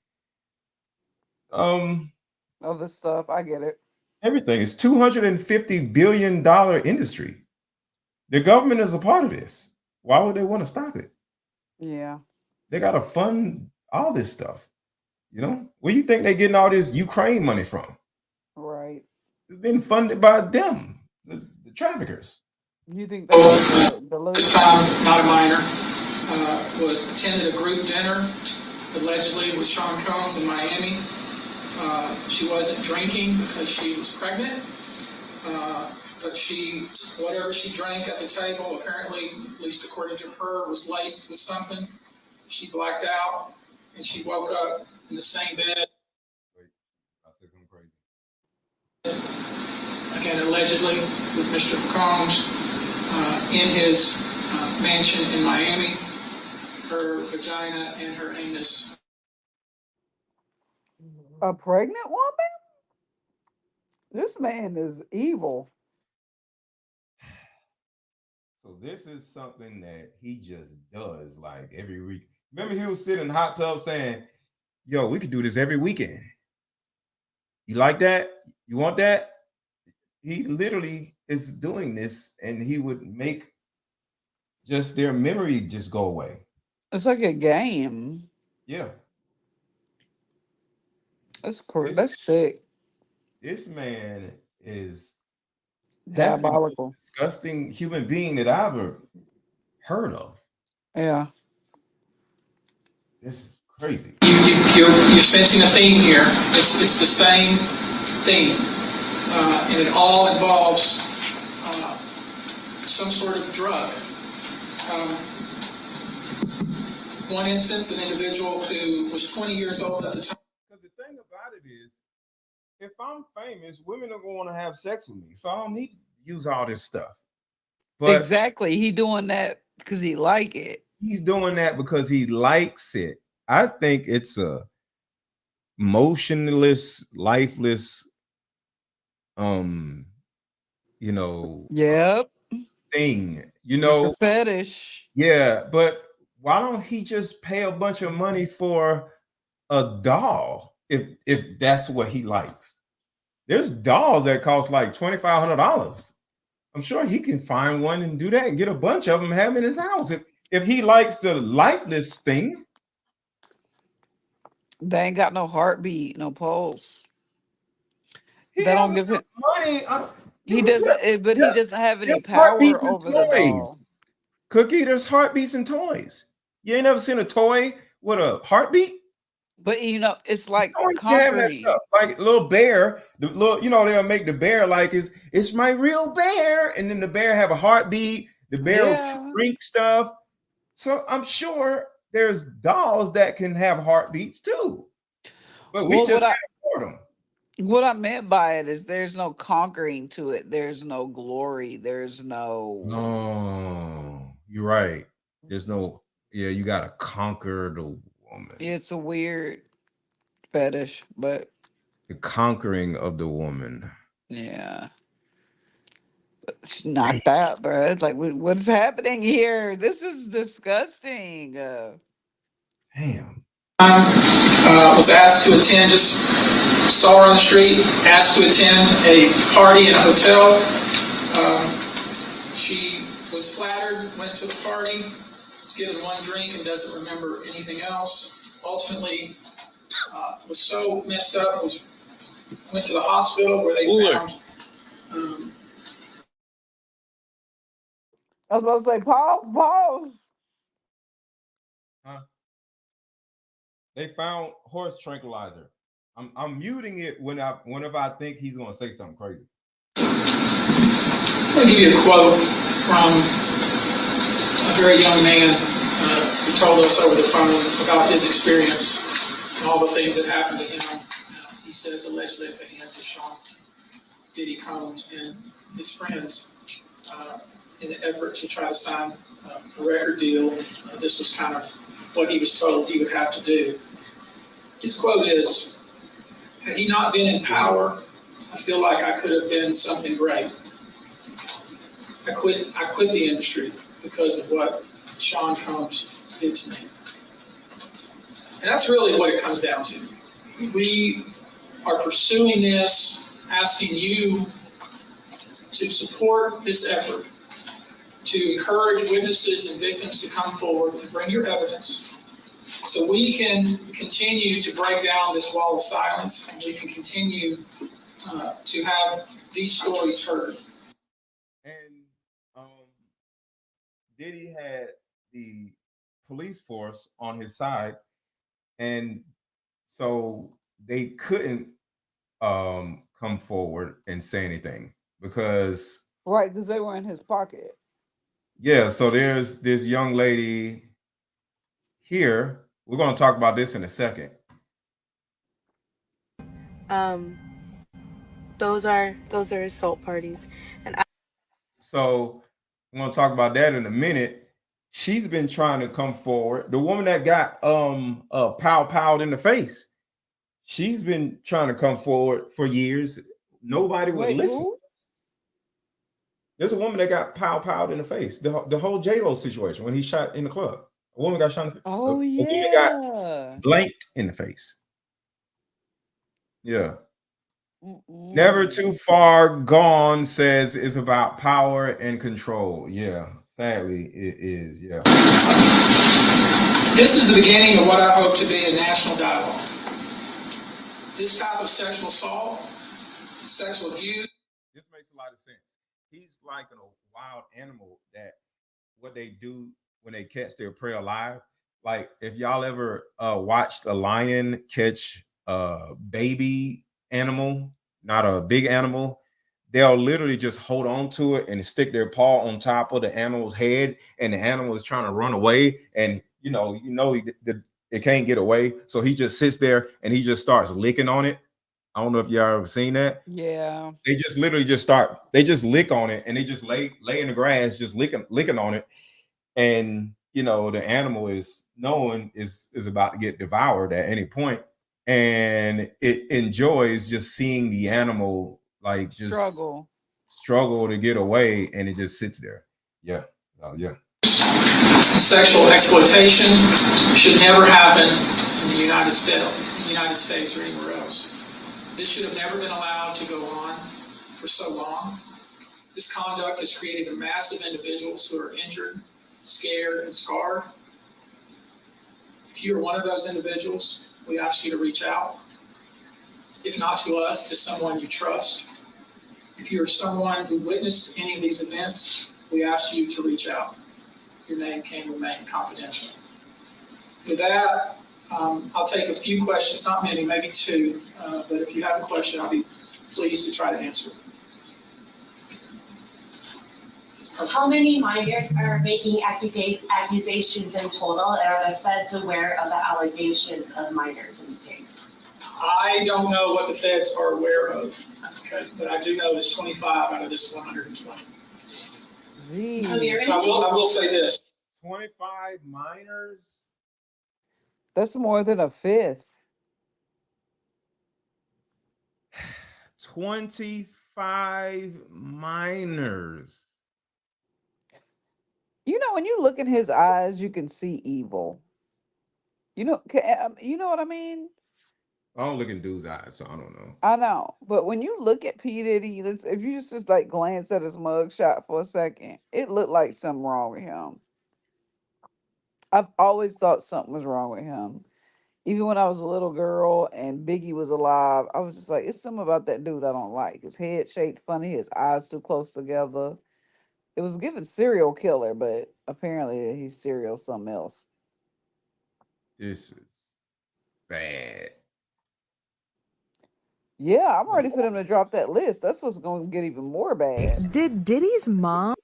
other stuff? I get it. everything. It's $250 billion industry. The government is a part of this. Why would they want to stop it? Yeah. They got to fund all this stuff. You know, where you think they're getting all this Ukraine money from? Right. It's been funded by them, the traffickers. You think they like the This loot? time, not a minor, was attended a group dinner allegedly with Sean Combs in Miami. She wasn't drinking because she was pregnant, but whatever she drank at the table, apparently, at least according to her, was laced with something. She blacked out and she woke up in the same bed. Wait, I said something crazy. Again, allegedly with Mr. Combs in his mansion in Miami. Her vagina and her anus. A pregnant woman? This man is evil. So this is something that he just does like every week. Remember, he was sitting in the hot tub saying, "Yo, we could do this every weekend." You like that? You want that? He literally is doing this, and he would make just their memory just go away. It's like a game. Yeah. That's cool. This, That's sick. this man has to be the most Diabolical. disgusting human being that I ever heard of. Yeah. This is crazy. You're sensing a theme here. It's the same theme, and it all involves some sort of drug. One instance, an individual who was 20 years old at the time. Because the thing about it is, if I'm famous, women are going to want to have sex with me, so I don't need to use all this stuff. But Exactly. He doing that because he like it. he's doing that because he likes it. I think it's a motionless, lifeless, Yep. thing. It's a fetish. Yeah, but why don't he just pay a bunch of money for a doll if that's what he likes? There's dolls that cost like $2,500. I'm sure he can find one and do that and get a bunch of them and have them in his house. If he likes the lifeless thing, They ain't got no heartbeat, no pulse. he They don't has give him. money. He doesn't. But he Yes, doesn't have any there's heartbeats power and over the toys. doll. Cookie, there's heartbeats and toys. You ain't never seen a toy with a heartbeat? But it's like Toys can have that conquering. stuff. Like a little bear, the little, they'll make the bear like it's my real bear, and then the bear have a heartbeat. The bear will drink stuff. So I'm sure there's dolls that can have heartbeats too, but we just can't afford them. What I meant by it is there's no conquering to it. There's no glory. There's no. No, you're right. There's no. Yeah, you gotta conquer the woman. It's a weird fetish, but The conquering of the woman. yeah. She's knocked out, bro. It's like, what's happening here? This is disgusting. Damn. Was asked to attend, just saw her on the street, asked to attend a party in a hotel. She was flattered, went to the party, was given one drink and doesn't remember anything else. Ultimately, was so messed up, went to the hospital where they found. I was about to say, pause. Huh? They found horse tranquilizer. I'm muting it whenever I think he's gonna say something crazy. I'm going to give you a quote from a very young man who told us over the phone about his experience and all the things that happened to him. He says allegedly at the hands of Sean Diddy Combs and his friends in the effort to try to sign a record deal. This was kind of what he was told he would have to do. His quote is, "Had he not been in power, I feel like I could have been something great. I quit the industry because of what Sean Combs did to me." And that's really what it comes down to. We are pursuing this, asking you to support this effort, to encourage witnesses and victims to come forward and bring your evidence so we can continue to break down this wall of silence and we can continue to have these stories heard. And Diddy had the police force on his side, and so they couldn't come forward and say anything because because they were in his pocket. Yeah, so there's this young lady here. We're going to talk about this in a second. Those are assault parties, and so we're going to talk about that in a minute. She's been trying to come forward. The woman that got powed in the face, she's been trying to come forward for years. Nobody would listen. Who? There's a woman that got powed in the face. The whole J-Lo situation when he shot in the club. A woman got shot in the face. Oh, a woman yeah. got blanked in the face. Yeah. Never Too Far Gone says it's about power and control. Yeah, sadly it is. Yeah. This is the beginning of what I hope to be a national dialogue. This type of sexual assault, sexual abuse. This makes a lot of sense. He's like a wild animal that what they do when they catch their prey alive. Like if y'all ever watched a lion catch a baby animal, not a big animal, they'll literally just hold on to it and stick their paw on top of the animal's head, and the animal is trying to run away, and it can't get away, so he just sits there and he just starts licking on it. I don't know if y'all ever seen that. Yeah. They just literally they just lick on it, and they just lay in the grass, just licking on it, and the animal is knowing is about to get devoured at any point, and it enjoys just seeing the animal like just struggle to get away, and it just sits there. Yeah. Yeah. Sexual exploitation should never happen in the United States or anywhere else. This should have never been allowed to go on for so long. This conduct has created a mass of individuals who are injured, scared, and scarred. If you are one of those individuals, we ask you to reach out. If not to us, to someone you trust. If you are someone who witnessed any of these events, we ask you to reach out. Your name can remain confidential. With that, I'll take a few questions, not many, maybe two, but if you have a question, I'll be pleased to try to answer. How many minors are making accusations in total, and are the feds aware of the allegations of minors in the case? I don't know what the feds are aware of, okay, but I do know it's 25 out of this 120. I will say this. 25 minors? That's more than a fifth. 25 minors. When you look in his eyes, you can see evil. You know what I mean? I don't look in dude's eyes, so I don't know. I know, but when you look at P. Diddy, if you just like glance at his mugshot for a second, it looked like something wrong with him. I've always thought something was wrong with him. Even when I was a little girl and Biggie was alive, I was just like, it's something about that dude I don't like. His head shaped funny, his eyes too close together. It was given serial killer, but apparently he's serial something else. This is bad. Yeah, I'm ready for them to drop that list. That's what's going to get even more bad. Did Diddy's mom?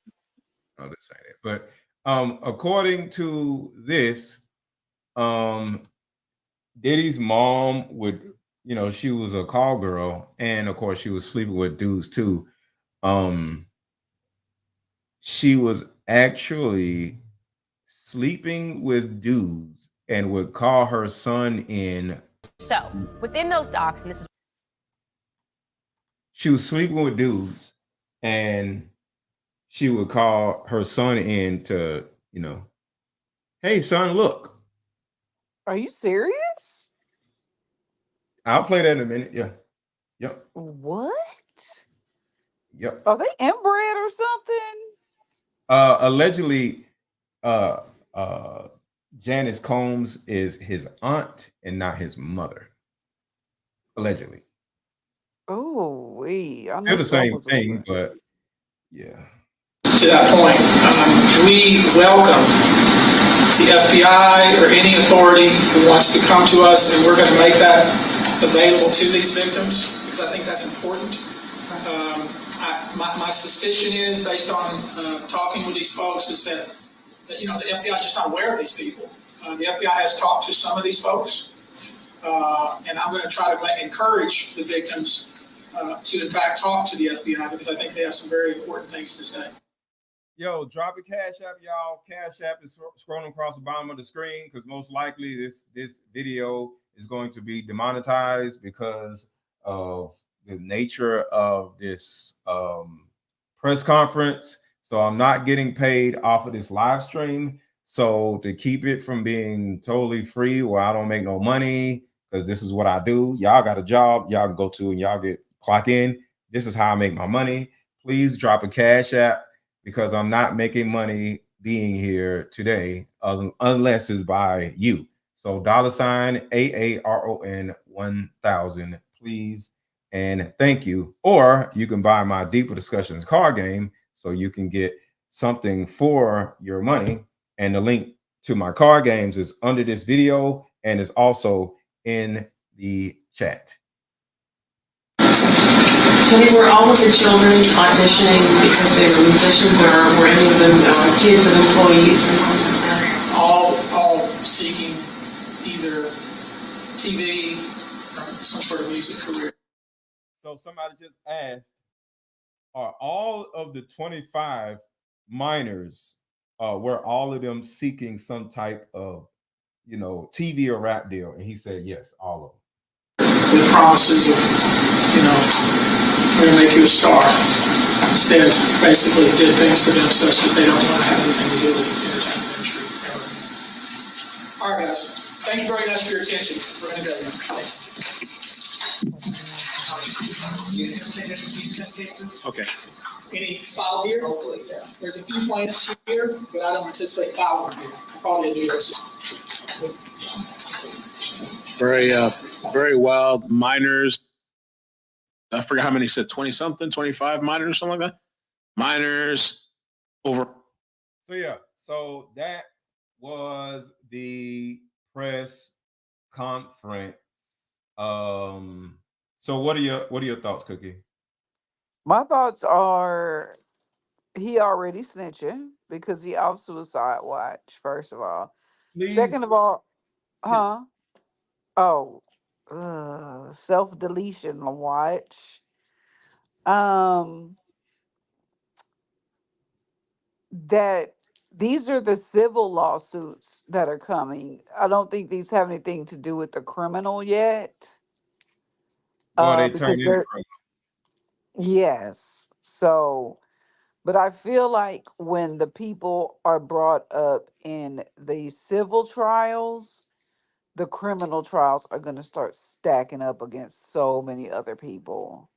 Oh, this ain't it. But according to this, Diddy's mom would, she was a call girl, and of course she was sleeping with dudes too. She was actually sleeping with dudes and would call her son in. So within those docs, and this is. She was sleeping with dudes, and she would call her son in to, hey son, look. Are you serious? I'll play that in a minute. Yeah. Yep. What? Yep. Are they inbred or something? Allegedly, Janice Combs is his aunt and not his mother. Allegedly. Oh, still the same thing, but yeah. To that point, we welcome the FBI or any authority who wants to come to us, and we're going to make that available to these victims because I think that's important. My suspicion is, based on talking with these folks, is that the FBI is just not aware of these people. The FBI has talked to some of these folks, and I'm going to try to encourage the victims to, in fact, talk to the FBI because I think they have some very important things to say. Yo, drop a Cash App, y'all. Cash App is scrolling across the bottom of the screen because most likely this video is going to be demonetized because of the nature of this press conference. So I'm not getting paid off of this live stream. So to keep it from being totally free where I don't make no money, because this is what I do, y'all got a job y'all can go to and y'all get clock in. This is how I make my money. Please drop a cash app because I'm not making money being here today unless it's by you. So $ AARON 1000, please. And thank you. Or you can buy my Deeper Discussions card game so you can get something for your money. And the link to my card games is under this video and is also in the chat. Tony, were all of your children auditioning because they were musicians, or were any of them kids of employees? All seeking either TV or some sort of music career. So somebody just asked, are all of the 25 minors, were all of them seeking some type of, TV or rap deal? And he said, yes, all of them. The promises of, we're going to make you a star. Instead, basically did things to them such that they don't want to have anything to do with the entertainment industry ever. All right, guys. Thank you very much for your attention. We're going to go now. Okay. Any file here? There's a few plaintiffs here, but I don't anticipate filing here. Probably a year or so. Very wild minors. I forgot how many said 20 something, 25 minors or something like that. Minors over. So yeah, so that was the press conference. So what are your thoughts, Cookie? My thoughts are he already snitching because he off suicide watch, first of all. Please. Second of all, self-deletion watch. That these are the civil lawsuits that are coming. I don't think these have anything to do with the criminal yet. Well, they Because turned into they're yes. So, but I feel like when the people are brought up in the civil trials, the criminal trials are going to start stacking up against so many other people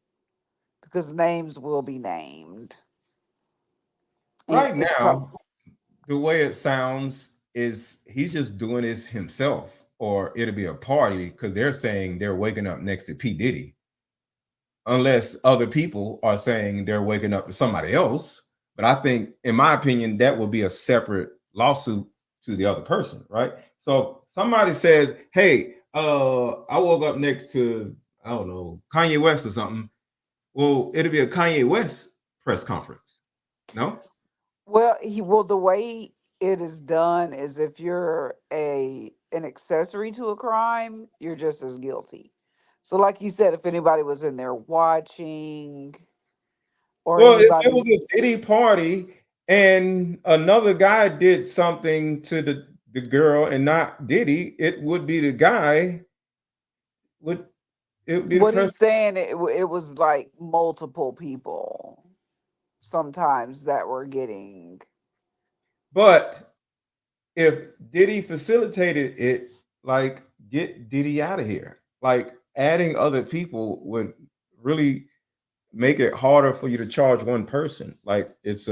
because names will be named. And right now. The way it sounds is he's just doing this himself, or it'll be a party because they're saying they're waking up next to P. Diddy. Unless other people are saying they're waking up to somebody else. But I think, in my opinion, that will be a separate lawsuit to the other person, right? So somebody says, hey, I woke up next to, I don't know, Kanye West or something. Well, it'll be a Kanye West press conference. No? Well, the way it is done is if you're an accessory to a crime, you're just as guilty. So, like you said, if anybody was in there watching, or Well, if it anybody, was a Diddy party and another guy did something to the girl and not Diddy, it would be the guy. It would be the what person. he's saying, it was like multiple people sometimes that were getting. But if Diddy facilitated it, like, get Diddy out of here. Like, adding other people would really make it harder for you to charge one person. Like, it's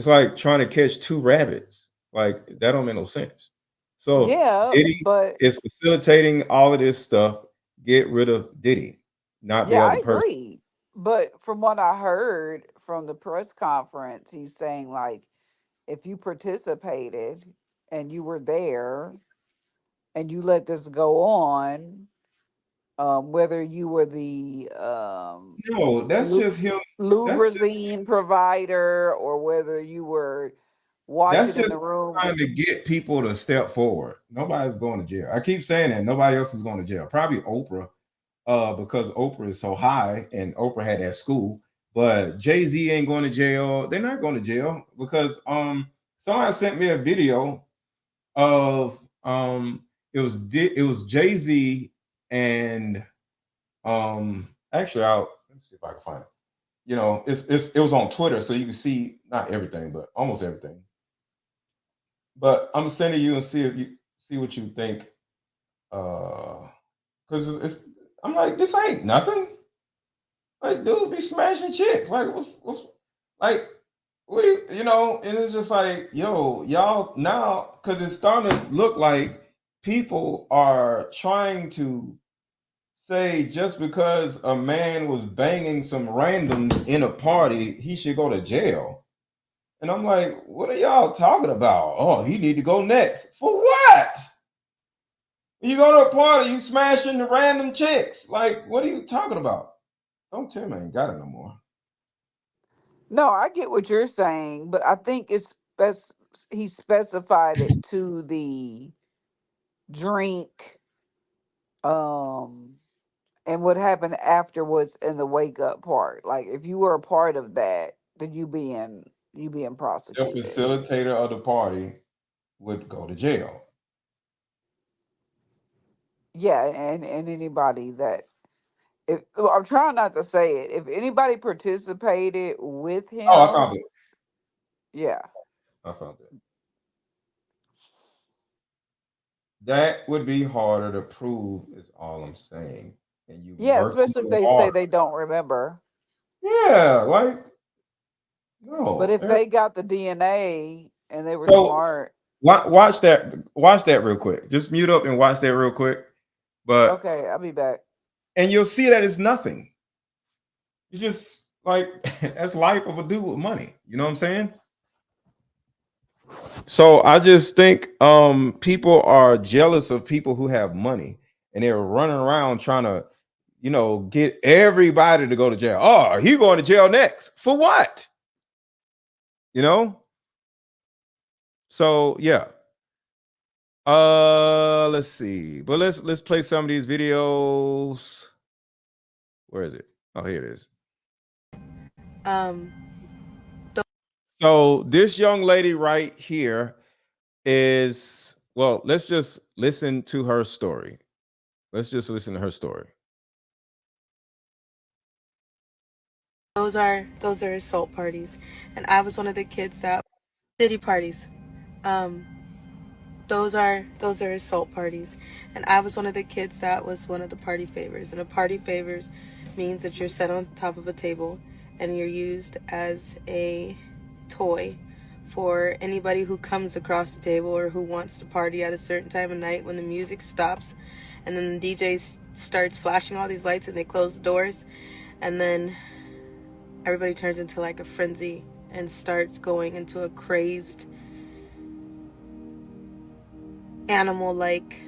like trying to catch two rabbits. Like, that don't make no sense. So Yeah, Diddy but is facilitating all of this stuff. Get rid of Diddy, not the yeah, I other person. agree. But from what I heard from the press conference, he's saying like if you participated and you were there and you let this go on, whether you were the No, that's just him. That's just lubrazine provider or whether you were that's watching in just the room. trying to get people to step forward. Nobody's going to jail. I keep saying that. Nobody else is going to jail. Probably Oprah, because Oprah is so high and Oprah had that school. But Jay-Z ain't going to jail. They're not going to jail because somebody sent me a video of it was Jay-Z and actually let's see if I can find it. It was on Twitter, so you can see not everything, but almost everything. But I'm sending you and see if you see what you think. Because I'm like, this ain't nothing. Like dudes be smashing chicks. Like what's like what do you know? And it's just like, yo, y'all now, because it's starting to look like people are trying to say just because a man was banging some randoms in a party, he should go to jail. And I'm like, what are y'all talking about? Oh, he need to go next. For what? You go to a party, you smashing the random chicks. Like, what are you talking about? Don't tell me I ain't got it no more. No, I get what you're saying, but I think he specified it to the drink, um, and what happened afterwards in the wake up part. Like if you were a part of that, then you being The prosecuted. facilitator of the party would go to jail. Yeah, and anybody that if well, I'm trying not to say it, if anybody participated with Oh, I found him, it. yeah. I found it. That would be harder to prove, is all I'm saying. And you Yeah, murky especially if the they say water. they don't remember. Yeah, like But no. if they got the DNA and they were So smart, watch that. Watch that real quick. Just mute up and watch that real quick. But okay, I'll be back. and you'll see that it's nothing. It's just like that's life of a dude with money. You know what I'm saying? So I just think people are jealous of people who have money and they're running around trying to, get everybody to go to jail. Oh, he going to jail next. For what? You know? So yeah. Let's see. But let's play some of these videos. Where is it? Oh, here it is. Um, So this young lady right here is, well, let's just listen to her story. Let's just listen to her story. those are assault parties, and I was one of the kids that Diddy parties. Um, those are assault parties, and I was one of the kids that was one of the party favors. And a party favors means that you're set on top of a table and you're used as a toy for anybody who comes across the table or who wants to party at a certain time of night when the music stops and then the DJ starts flashing all these lights and they close the doors, and then everybody turns into like a frenzy and starts going into a crazed animal like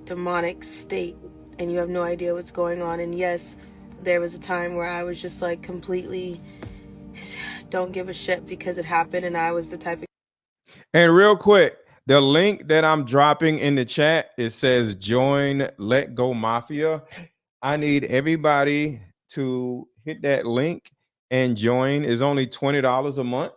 demonic state, and you have no idea what's going on. And yes, there was a time where I was just like completely don't give a shit because it happened, and I was the type of. And real quick, the link that I'm dropping in the chat, it says join Let Go Mafia. I need everybody to hit that link and join. Is only $20 a month.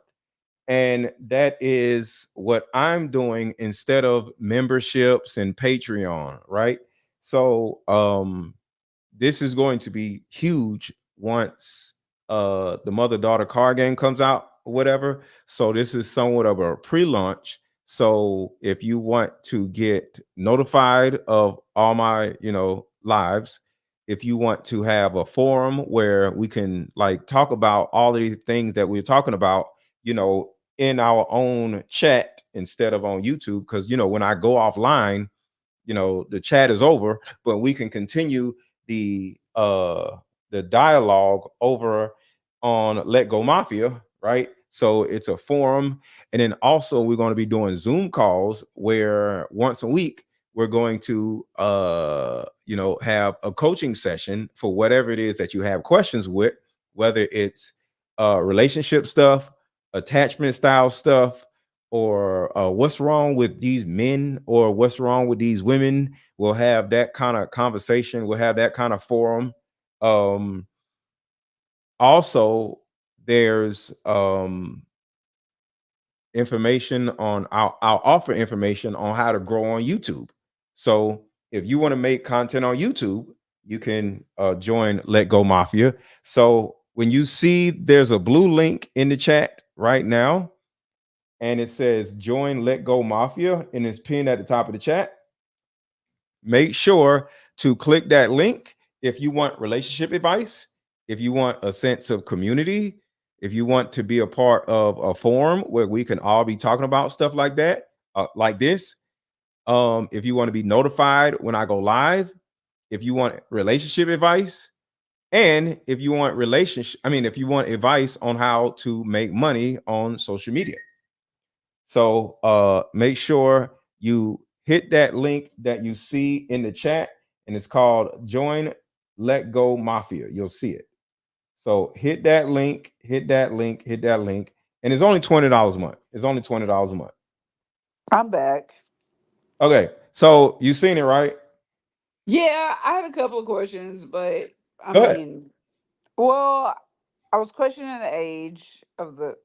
And that is what I'm doing instead of memberships and Patreon, right? So this is going to be huge once the mother-daughter card game comes out or whatever. So this is somewhat of a pre-launch. So if you want to get notified of all my lives, if you want to have a forum where we can like talk about all of these things that we're talking about, in our own chat instead of on YouTube, because when I go offline, the chat is over, but we can continue the dialogue over on Let Go Mafia, right? So it's a forum, and then also we're going to be doing Zoom calls where once a week we're going to have a coaching session for whatever it is that you have questions with, whether it's relationship stuff, attachment style stuff, or what's wrong with these men, or what's wrong with these women. We'll have that kind of conversation. We'll have that kind of forum. Also, there's information on, I'll offer information on how to grow on YouTube. So if you want to make content on YouTube, you can join Let Go Mafia. So when you see there's a blue link in the chat right now, and it says join Let Go Mafia, and it's pinned at the top of the chat. Make sure to click that link if you want relationship advice. if you want a sense of community, if you want to be a part of a forum where we can all be talking about stuff like that, like this, if you want to be notified when I go live, if you want relationship advice, and if you want if you want advice on how to make money on social media. So make sure you hit that link that you see in the chat, and it's called Join Let Go Mafia. You'll see it. So hit that link, hit that link, hit that link. And it's only $20 a month. It's only $20 a month. I'm back. Okay. So you seen it, right? Yeah, I had a couple of questions, but I Go ahead. mean, well, I was questioning the age of the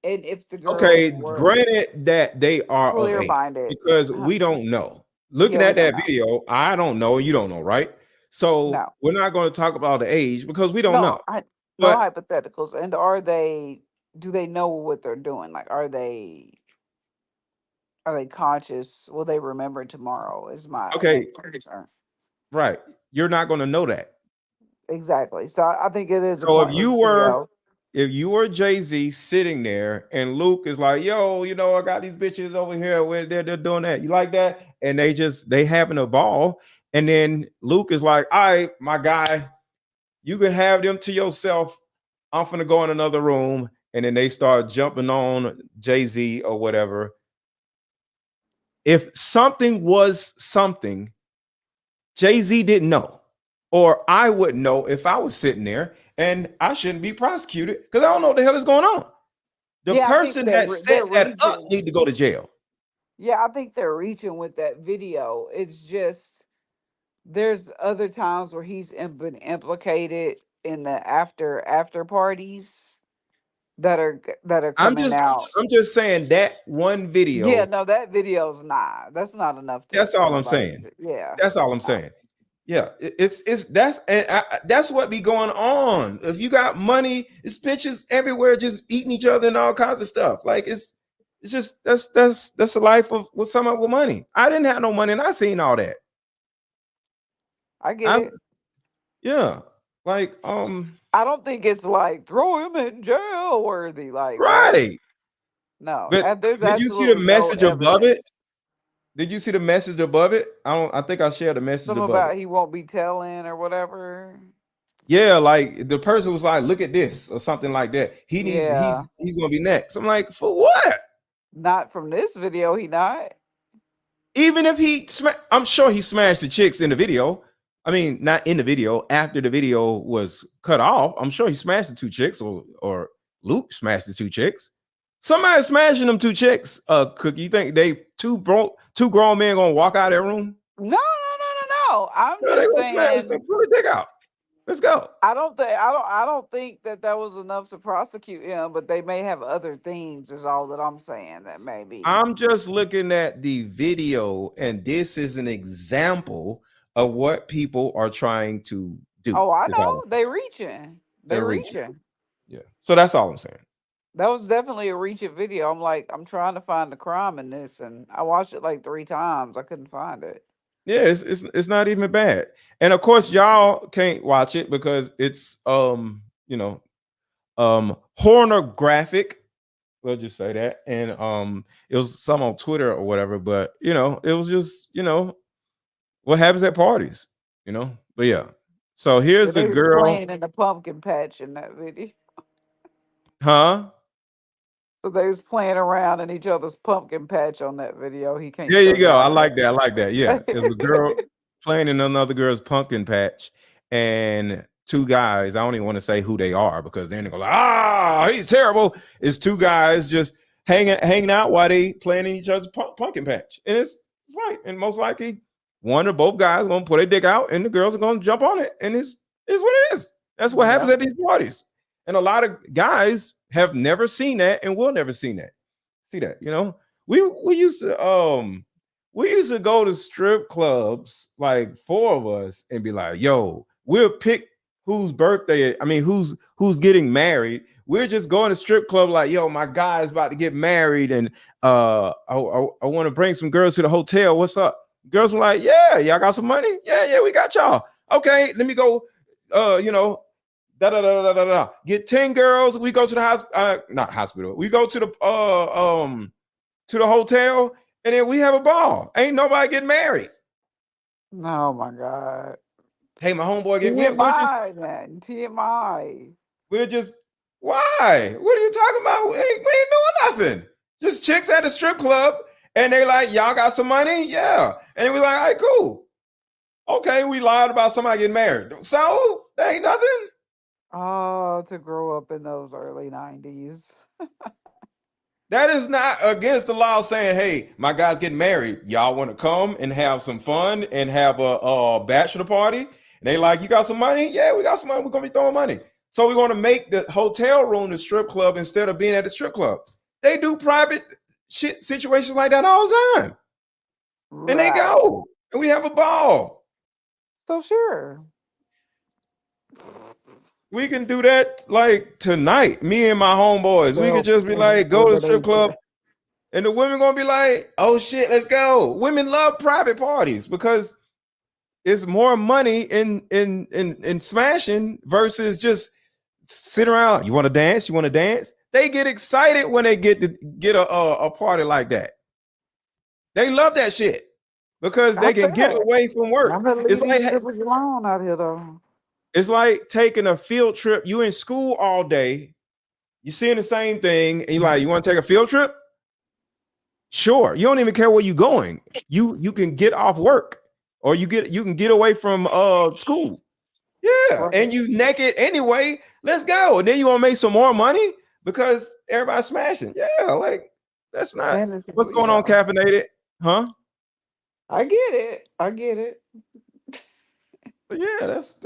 and if the girls Okay. were Granted that they are of clear age, minded. because we don't know. Yeah, Looking we at don't that know. video, I don't know, you don't know, right? So No. we're not going to talk about the age because we don't know. No, no But hypotheticals. And do they know what they're doing? Like are they conscious? Will they remember tomorrow? Is my okay, next concern. right. You're not going to know that. Exactly. So I think it is a So pointless video. if you were Jay-Z sitting there and Luke is like, yo, I got these bitches over here where they're doing that. You like that? And they having a ball. And then Luke is like, all right, my guy, you can have them to yourself. I'm finna go in another room. And then they start jumping on Jay-Z or whatever. If something was something, Jay-Z didn't know. Or I wouldn't know if I was sitting there, and I shouldn't be prosecuted because I don't know what the hell is going on. The Yeah, I think person that they're set that up reaching. need to go to jail. Yeah, I think they're reaching with that video. It's just there's other times where he's been implicated in the after parties that are I'm coming just out. I'm just saying that one Yeah, video. no, that video's not. That's not enough That's for all I'm nobody. saying. Yeah, That's all I'm no. saying. Yeah, that's what be going on. If you got money, it's bitches everywhere just eating each other and all kinds of stuff. Like it's just that's the life of with someone with money. I didn't have no money and I seen all that. I get I it. yeah, like I don't think it's like throw him in jail worthy. Like what? right. No, But there's did you see the absolutely no message above it? evidence. Did you see the message above it? I think I shared the message Something above it. about he won't be telling or whatever. Yeah, like the person was like, "Look at this" or something like that. Yeah, He's gonna be next. I'm like, for what? not from this video. He not. Even if I'm sure he smashed the chicks in the video. I mean, not in the video. After the video was cut off, I'm sure he smashed the two chicks, or Luke smashed the two chicks. Somebody smashing them two chicks. Cookie, you think they two grown men gonna walk out of their room? No. I'm No, they just gonna smash saying. them. Pull the dick out. Let's go. I don't think that was enough to prosecute him, but they may have other things. Is all that I'm saying. That may be. I'm just looking at the video, and this is an example of what people are trying to do. Oh, I Is all know they reaching. They they're reaching. reaching. Yeah. So that's all I'm saying. That was definitely a reaching video. I'm trying to find the crime in this, and I watched it like 3 times. I couldn't find it. Yeah, it's not even bad. And of course, y'all can't watch it because it's pornographic. We'll just say that. And it was some on Twitter or whatever, but it was just, what happens at parties, But yeah. So Yeah, here's the they was girl. playing in the pumpkin patch in that video. Huh? So they was playing around in each other's pumpkin patch on that video. He can't There you show go. I y'all like that. I like that. Yeah. that. It was a girl playing in another girl's pumpkin patch, and two guys. I don't even want to say who they are because then they go like, he's terrible. It's two guys just hanging out while they playing in each other's pumpkin patch. And it's right. And most likely one or both guys are gonna put their dick out and the girls are gonna jump on it. And it's what it is. That's what happens Yeah. at these parties. And a lot of guys have never seen that and will never see that. We used to go to strip clubs, like 4 of us, and be like, yo, we'll pick whose birthday, who's getting married. We're just going to strip club like, yo, my guy's about to get married, and I want to bring some girls to the hotel. What's up? Girls were like, yeah, y'all got some money? Yeah, we got y'all. Okay, let me go Da da da da da da. Get 10 girls. We go to the hospital. Not hospital. We go to the hotel, and then we have a ball. Ain't nobody getting married. Oh my God. Hey, my homeboy get TMI, man. TMI. we're just why? What are you talking about? We ain't doing nothing. Just chicks at the strip club, and they like, y'all got some money? Yeah. And we like, all right, cool. Okay, we lied about somebody getting married. So that ain't nothing. Oh, to grow up in those early 90s. That is not against the law saying, hey, my guy's getting married. Y'all want to come and have some fun and have a bachelor party? And they like, you got some money? Yeah, we got some money. We're going to be throwing money. So we're going to make the hotel room the strip club instead of being at the strip club. They do private shit situations like that all the time. Right. And they go. And we have a ball. So sure. We can do that like tonight. Me and my homeboys. We could just be like, go to the strip club. And the women gonna be like, oh shit, let's go. Women love private parties because it's more money in smashing versus just sit around. You want to dance? You want to dance? They get excited when they get a party like that. They love that shit because they can get away from work. It's like alone out here though. It's like taking a field trip. You in school all day, you seeing the same thing, and you're like, you want to take a field trip? Sure. You don't even care where you're going. You can get off work, or you can get away from school. Yeah, right. And you naked anyway. Let's go. And then you want to make some more money because everybody's smashing. Yeah, like that's not what's going on. Caffeinated, huh? I get it. But yeah, that's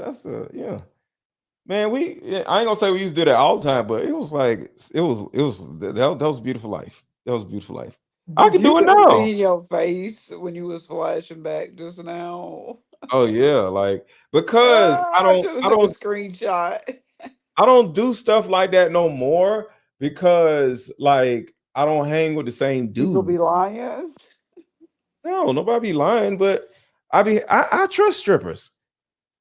yeah. Man, I ain't gonna say we used to do that all the time, but it was like that was a beautiful life. That was a beautiful life. I can do it now. See your face when you was flashing back just now. Oh yeah, like because I don't screenshot. I don't do stuff like that no more because like I don't hang with the same dude. People be lying. No, nobody be lying, but I trust strippers.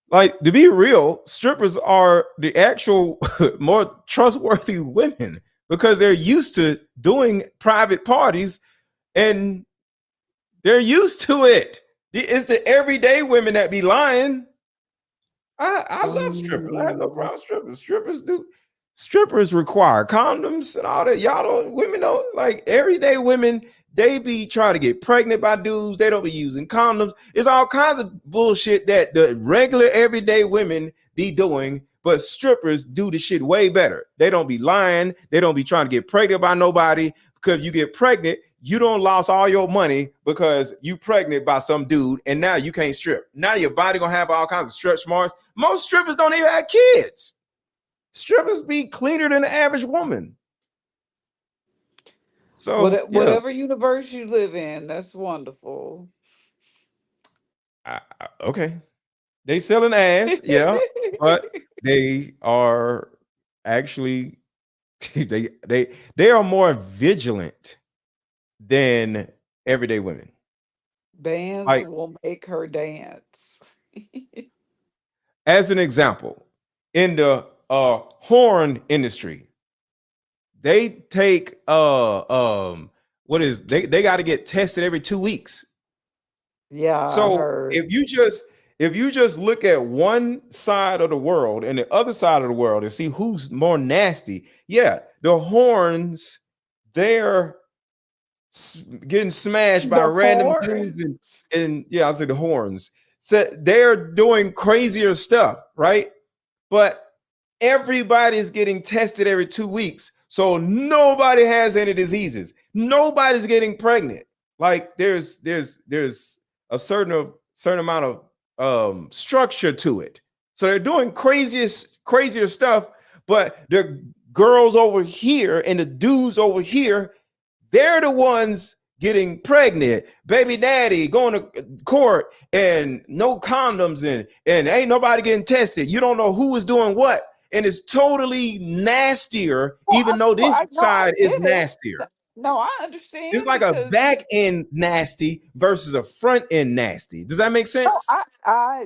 Like, to be real, strippers are the actual more trustworthy women because they're used to doing private parties and they're used to it. It's the everyday women that be lying. I love strippers. I have no problem with strippers. Strippers require condoms and all that. Women don't like everyday women. They be trying to get pregnant by dudes. They don't be using condoms. It's all kinds of bullshit that the regular everyday women be doing, but strippers do the shit way better. They don't be lying. They don't be trying to get pregnant by nobody because you get pregnant, you don't lost all your money because you pregnant by some dude and now you can't strip. Now your body gonna have all kinds of stretch marks. Most strippers don't even have kids. Strippers be cleaner than the average woman. So whatever universe you live in, that's wonderful. Okay, they selling ass, yeah, but they are actually they are more vigilant than everyday women. Bands will make her dance. As an example, in the horn industry, they take they got to get tested every 2 weeks. Yeah. So if you just look at one side of the world and the other side of the world and see who's more nasty, yeah, the horns, they're getting smashed by random dudes and yeah, I say the horns. So they're doing crazier stuff, right? But everybody's getting tested every 2 weeks. So nobody has any diseases. Nobody's getting pregnant. Like there's a certain amount of structure to it. So they're doing crazier stuff, but the girls over here and the dudes over here, they're the ones getting pregnant, baby daddy going to court and no condoms and ain't nobody getting tested. You don't know who is doing what. And it's totally nastier, even though this side is nastier. No, I understand It's like a because back end nasty versus a front end nasty. Does that make no, sense? I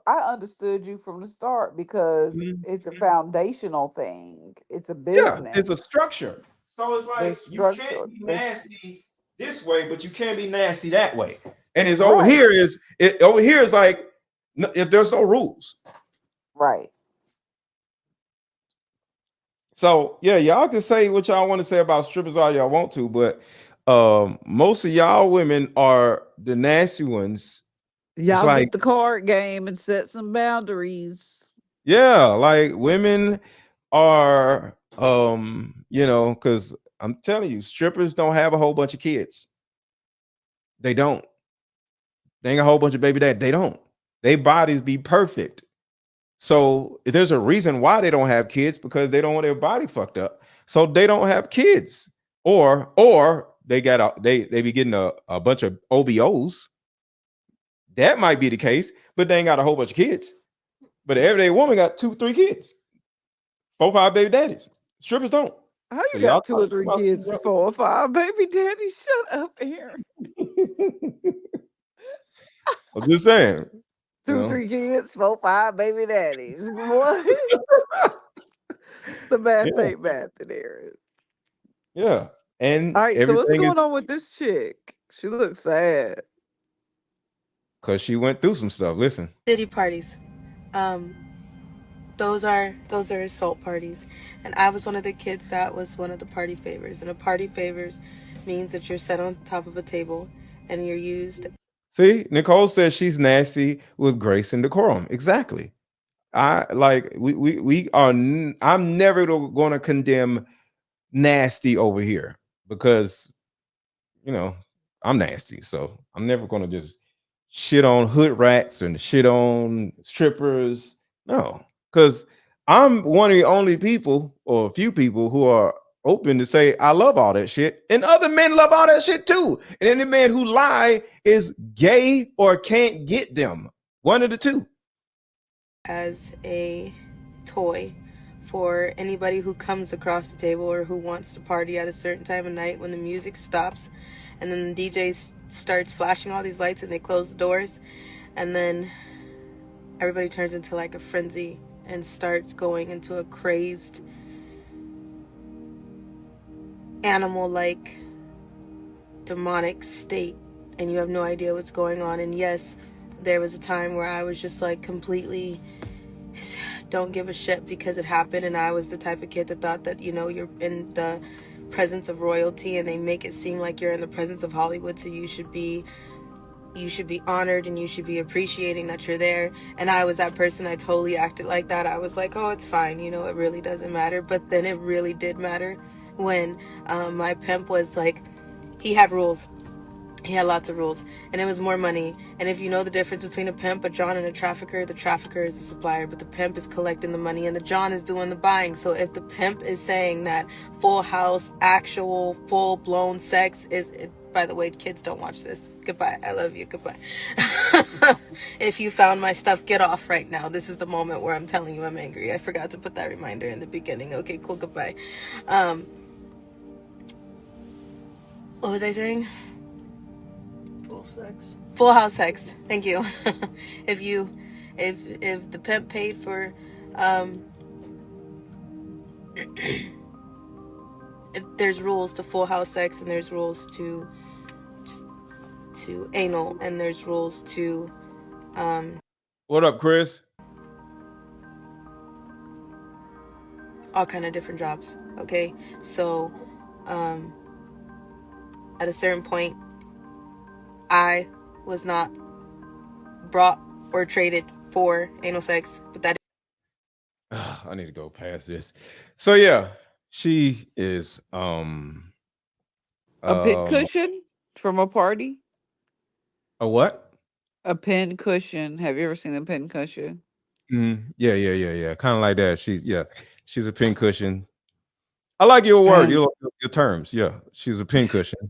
understood you from the start because Mhm. it's a foundational thing. It's a Yeah, business. it's a structure. So it's like There's you can't structure. be There's nasty this way, but you can't be nasty that way. And it's over right, here is it over here is like if there's no rules. right. So yeah, y'all can say what y'all want to say about strippers all y'all want to, but most of y'all women are the nasty ones. It's Y'all like, get the card game and set some boundaries. yeah, like women are because I'm telling you, strippers don't have a whole bunch of kids. They don't. They ain't a whole bunch of baby dad. They don't. Their bodies be perfect. So there's a reason why they don't have kids because they don't want their body fucked up. So they don't have kids. Or they got they be getting a bunch of OBOs. That might be the case, but they ain't got a whole bunch of kids. But the everyday woman got 2, 3 kids, 4, 5 baby daddies. Strippers don't. How So you y'all got two talking or three about kids and 4 or 5? Baby daddy, shut up here. I'm just saying, you Two, know. 3 kids, 4, 5 baby daddies. What? The math Yeah, ain't math in there. yeah. All And right, so what's everything is going on with this chick? She looks sad. because she went through some stuff. Listen. Diddy parties. Um, those are assault parties, and I was one of the kids that was one of the party favors. And a party favors means that you're set on top of a table and you're used. See, Nicole says she's nasty with grace and decorum. Exactly. I like we are. I'm never going to condemn nasty over here because I'm nasty, so I'm never going to just shit on hood rats and shit on strippers. No, because I'm one of the only people or a few people who are open to say I love all that shit, and other men love all that shit too. And any man who lie is gay or can't get them. One of the two. As a toy for anybody who comes across the table or who wants to party at a certain time of night when the music stops and then the DJ starts flashing all these lights and they close the doors, and then everybody turns into like a frenzy and starts going into a crazed animal like demonic state, and you have no idea what's going on. And yes, there was a time where I was just like completely don't give a shit because it happened, and I was the type of kid that thought that you're in the presence of royalty and they make it seem like you're in the presence of Hollywood, so you should be honored and you should be appreciating that you're there. And I was that person. I totally acted like that. I was like, oh, it's fine, it really doesn't matter. But then it really did matter when my pimp was like, he had rules. He had lots of rules, and it was more money. And if you know the difference between a pimp, a John, and a trafficker, the trafficker is the supplier, but the pimp is collecting the money, and the John is doing the buying. So if the pimp is saying that full house, actual, full-blown sex by the way, kids, don't watch this. Goodbye. I love you. Goodbye. If you found my stuff, get off right now. This is the moment where I'm telling you I'm angry. I forgot to put that reminder in the beginning. Okay, cool. Goodbye. What was I saying? Full house sex. Thank you. if the pimp paid for if there's rules to full house sex, and there's rules to anal, and there's rules to What up, Chris? all kind of different jobs. Okay, so at a certain point I was not brought or traded for anal sex, but that I need to go past this. So yeah, she is A pin cushion from a party? a what? A pin cushion. Have you ever seen a pin cushion? Yeah. Kind of like that. She's a pin cushion. I like your word, And your terms. Yeah, she's a pin cushion.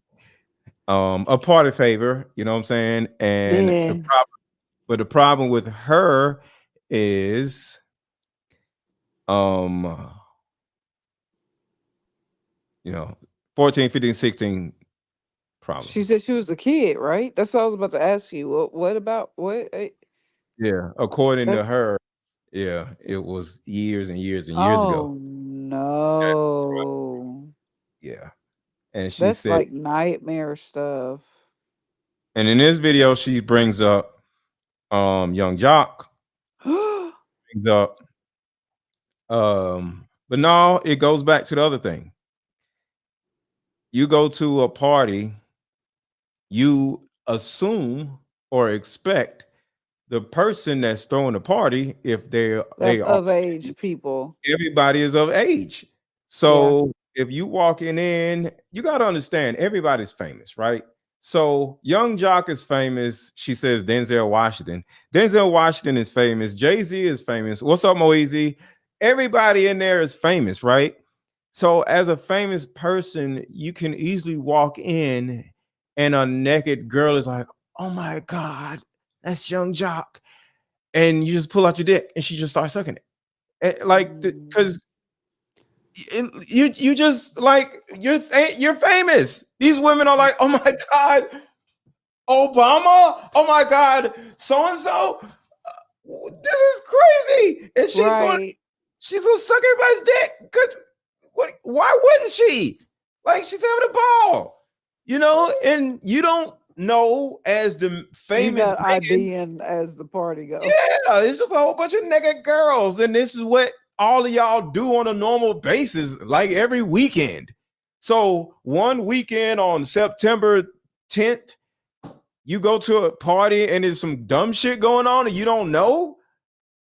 A party favor, you know what I'm saying? And yeah. the problem with her is you know, 14, 15, 16 probably. She said she was a kid, right? That's what I was about to ask you. What about what? Yeah, according to That's her, yeah, it was years and years and years ago. oh no. Yeah. And she That's said, like nightmare stuff. and in this video, she brings up Young Jock, brings up but no, it goes back to the other thing. You go to a party, you assume or expect the person that's throwing the party, if they That are, of age people. everybody is of age. Yeah. So if you walking in, you got to understand everybody's famous, right? So Young Jock is famous. She says Denzel Washington. Denzel Washington is famous. Jay-Z is famous. What's up, Moeezy? Everybody in there is famous, right? So as a famous person, you can easily walk in and a naked girl is like, oh my God, that's Young Jock. And you just pull out your dick and she just starts sucking it. Like, because you just like you're famous. These women are like, oh my God, Obama, oh my God, so and so. This is crazy, and she's Right. gonna suck everybody's dick. Because what? Why wouldn't she? Like, she's having a ball, and you don't know as the You famous got Megan. IDing as the party goes. Yeah, it's just a whole bunch of naked girls, and this is what all of y'all do on a normal basis, like every weekend. So one weekend on September 10th, you go to a party and there's some dumb shit going on and you don't know.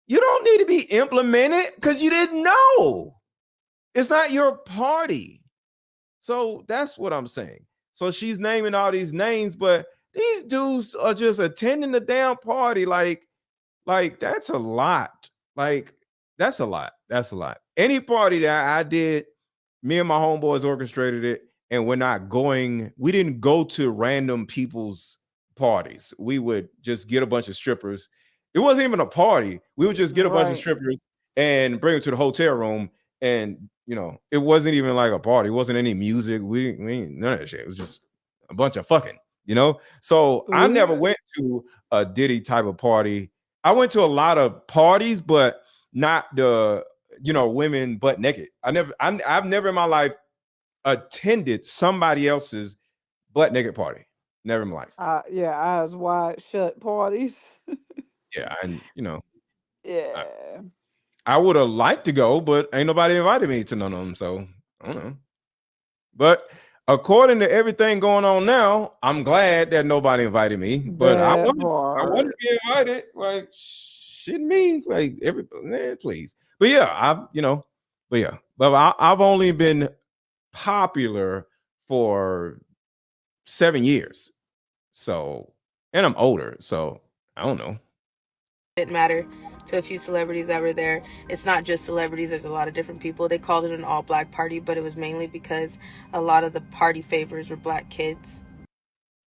You don't need to be implemented because you didn't know. It's not your party. So that's what I'm saying. So she's naming all these names, but these dudes are just attending the damn party. Like that's a lot. Like, that's a lot. That's a lot. Any party that I did, me and my homeboys orchestrated it, and we didn't go to random people's parties. We would just get a bunch of strippers. It wasn't even a party. We would just get a bunch of Right. strippers and bring them to the hotel room. And it wasn't even like a party. It wasn't any music. We none of that shit. It was just a bunch of fucking, So I never Ooh. went to a Diddy type of party. I went to a lot of parties, but not the women butt naked. I've never in my life attended somebody else's butt naked party. Never in my life. Yeah, eyes wide shut parties. Yeah, and Yeah. I would have liked to go, but ain't nobody invited me to none of them. So I don't know. But according to everything going on now, I'm glad that nobody invited me. But I That want to part. be invited. Like, shit me, like man, please. But yeah, I've only been popular for 7 years. So, and I'm older, so I don't know. Didn't matter to a few celebrities that were there. It's not just celebrities, there's a lot of different people. They called it an all black party, but it was mainly because a lot of the party favors were black kids.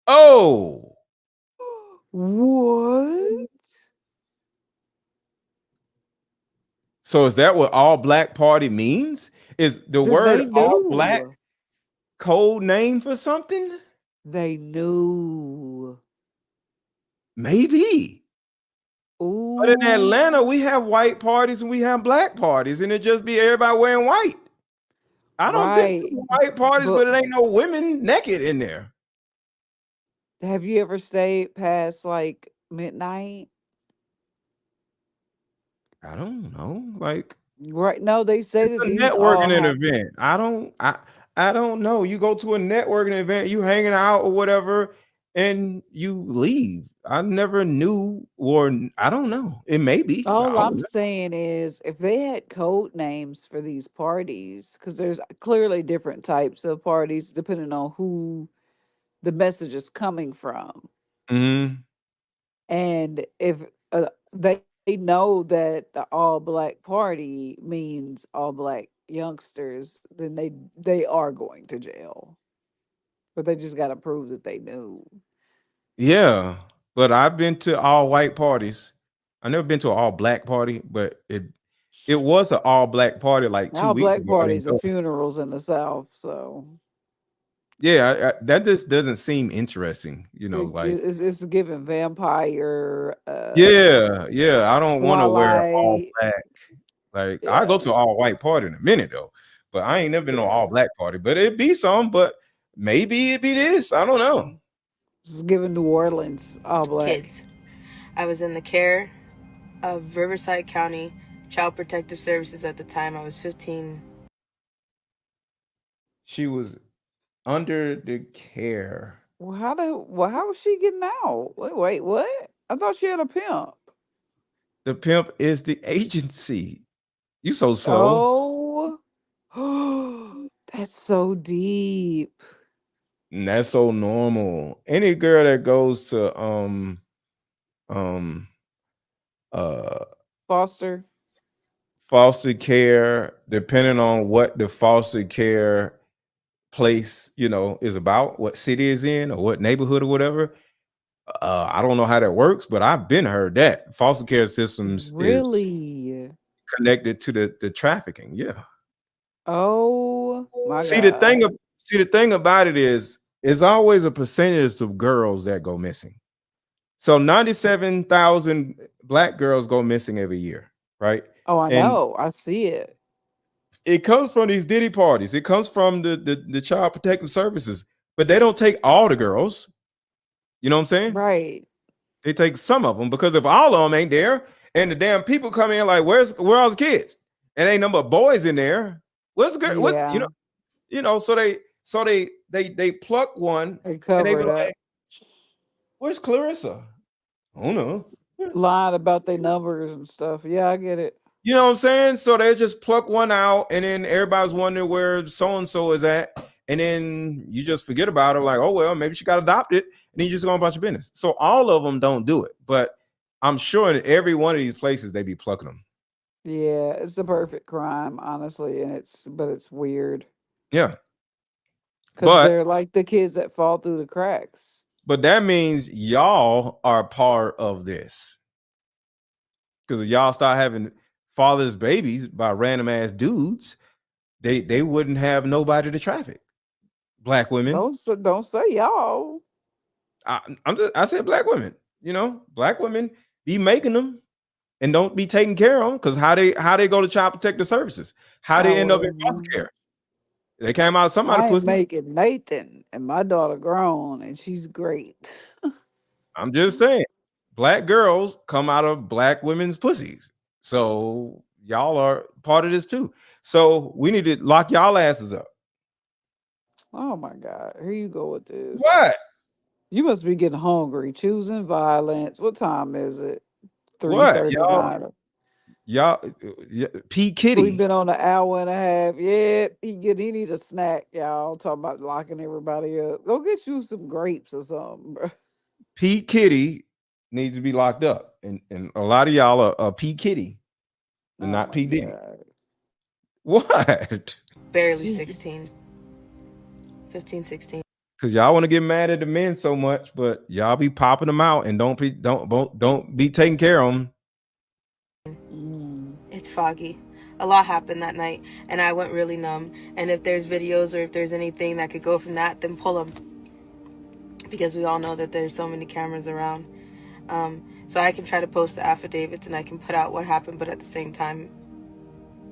Oh, What? so is that what all black party means? Is the Then word they all black knew. code name for something? They knew. Maybe. But in Atlanta, we have white parties and we have black parties, and it just be everybody wearing white. I don't been Right. to white parties, But but it ain't no women naked in there. have you ever stayed past like midnight? I don't know. Like, Right. No, they say it's that a these all networking have event. I don't know. You go to a networking event, you hanging out or whatever, and you leave. I never knew, or I don't know. It may be. all I don't I'm know. saying is if they had code names for these parties, because there's clearly different types of parties depending on who the message is coming from. Mhm. And if they know that the all black party means all black youngsters, then they are going to jail. But they just got to prove that they knew. Yeah, but I've been to all white parties. I never been to an all black party, but it was an all black party like 2 All weeks black ago. I didn't parties are go. funerals in the South, so Yeah, that just doesn't seem interesting. Like It's giving vampire. yeah. I don't want to wear all Twilight. black. Like I go Yeah, to an all white party in a minute though, but I ain't never been to an yeah. all black party. But it'd be some, but maybe it'd be this. I don't know. It's giving New Orleans all black. Kids. I was in the care of Riverside County Child Protective Services at the time. I was 15. She was under the care. How was she getting out? Wait, what? I thought she had a pimp. The pimp is the agency. You so slow. Oh, that's so deep. And that's so normal. Any girl that goes to um uh Foster. foster care, depending on what the foster care place is about, what city is in or what neighborhood or whatever. I don't know how that works, but I've been heard that foster care systems is Really? connected to the trafficking. Yeah. Oh my See the thing God. see the thing about it is it's always a percentage of girls that go missing. So 97,000 black girls go missing every year, right? Oh, I And know. I see it. it comes from these Diddy parties. It comes from the child protective services, but they don't take all the girls. You know what I'm saying? Right. They take some of them because if all of them ain't there, and the damn people come in like, where are the kids? And ain't number of boys in there. What's the girl? What's Yeah. So they pluck one They and they cover be it up. like, where's Clarissa? I don't know. Lying about their numbers and stuff. Yeah, I get it. You know what I'm saying? So they just pluck one out, and then everybody's wondering where so and so is at, and then you just forget about her. Like, oh well, maybe she got adopted, and then you just go about your business. So all of them don't do it, but I'm sure in every one of these places they be plucking them. Yeah, it's the perfect crime, honestly, and it's weird Yeah, because but they're like the kids that fall through the cracks. that means y'all are part of this because if y'all start having father's babies by random ass dudes, they wouldn't have nobody to traffic. Black women. Don't say y'all. I said black women. Black women be making them and don't be taking care of them because how they go to child protective services, how they end up in foster However, care. They came out of somebody I ain't pussy. making Nathan, and my daughter grown, and she's great. I'm just saying, black girls come out of black women's pussies. So y'all are part of this too. So we need to lock y'all asses up. Oh my God, here you go with this. What? You must be getting hungry, choosing violence. What time is it? What? 3:39. Y'all, P. We've Kitty. been on an hour and a half. Yeah, he need a snack, y'all. Talking about locking everybody up. Go get you some grapes or something, bro. P. Kitty needs to be locked up. And a lot of y'all are P. Kitty and Oh not my P. Diddy. God. What? Barely Jeez. 16. 15, 16. Because y'all want to get mad at the men so much, but y'all be popping them out and don't be taking care of them. It's foggy. A lot happened that night, and I went really numb. And if there's videos or if there's anything that could go from that, then pull them. Because we all know that there's so many cameras around. So I can try to post the affidavits and I can put out what happened, but at the same time,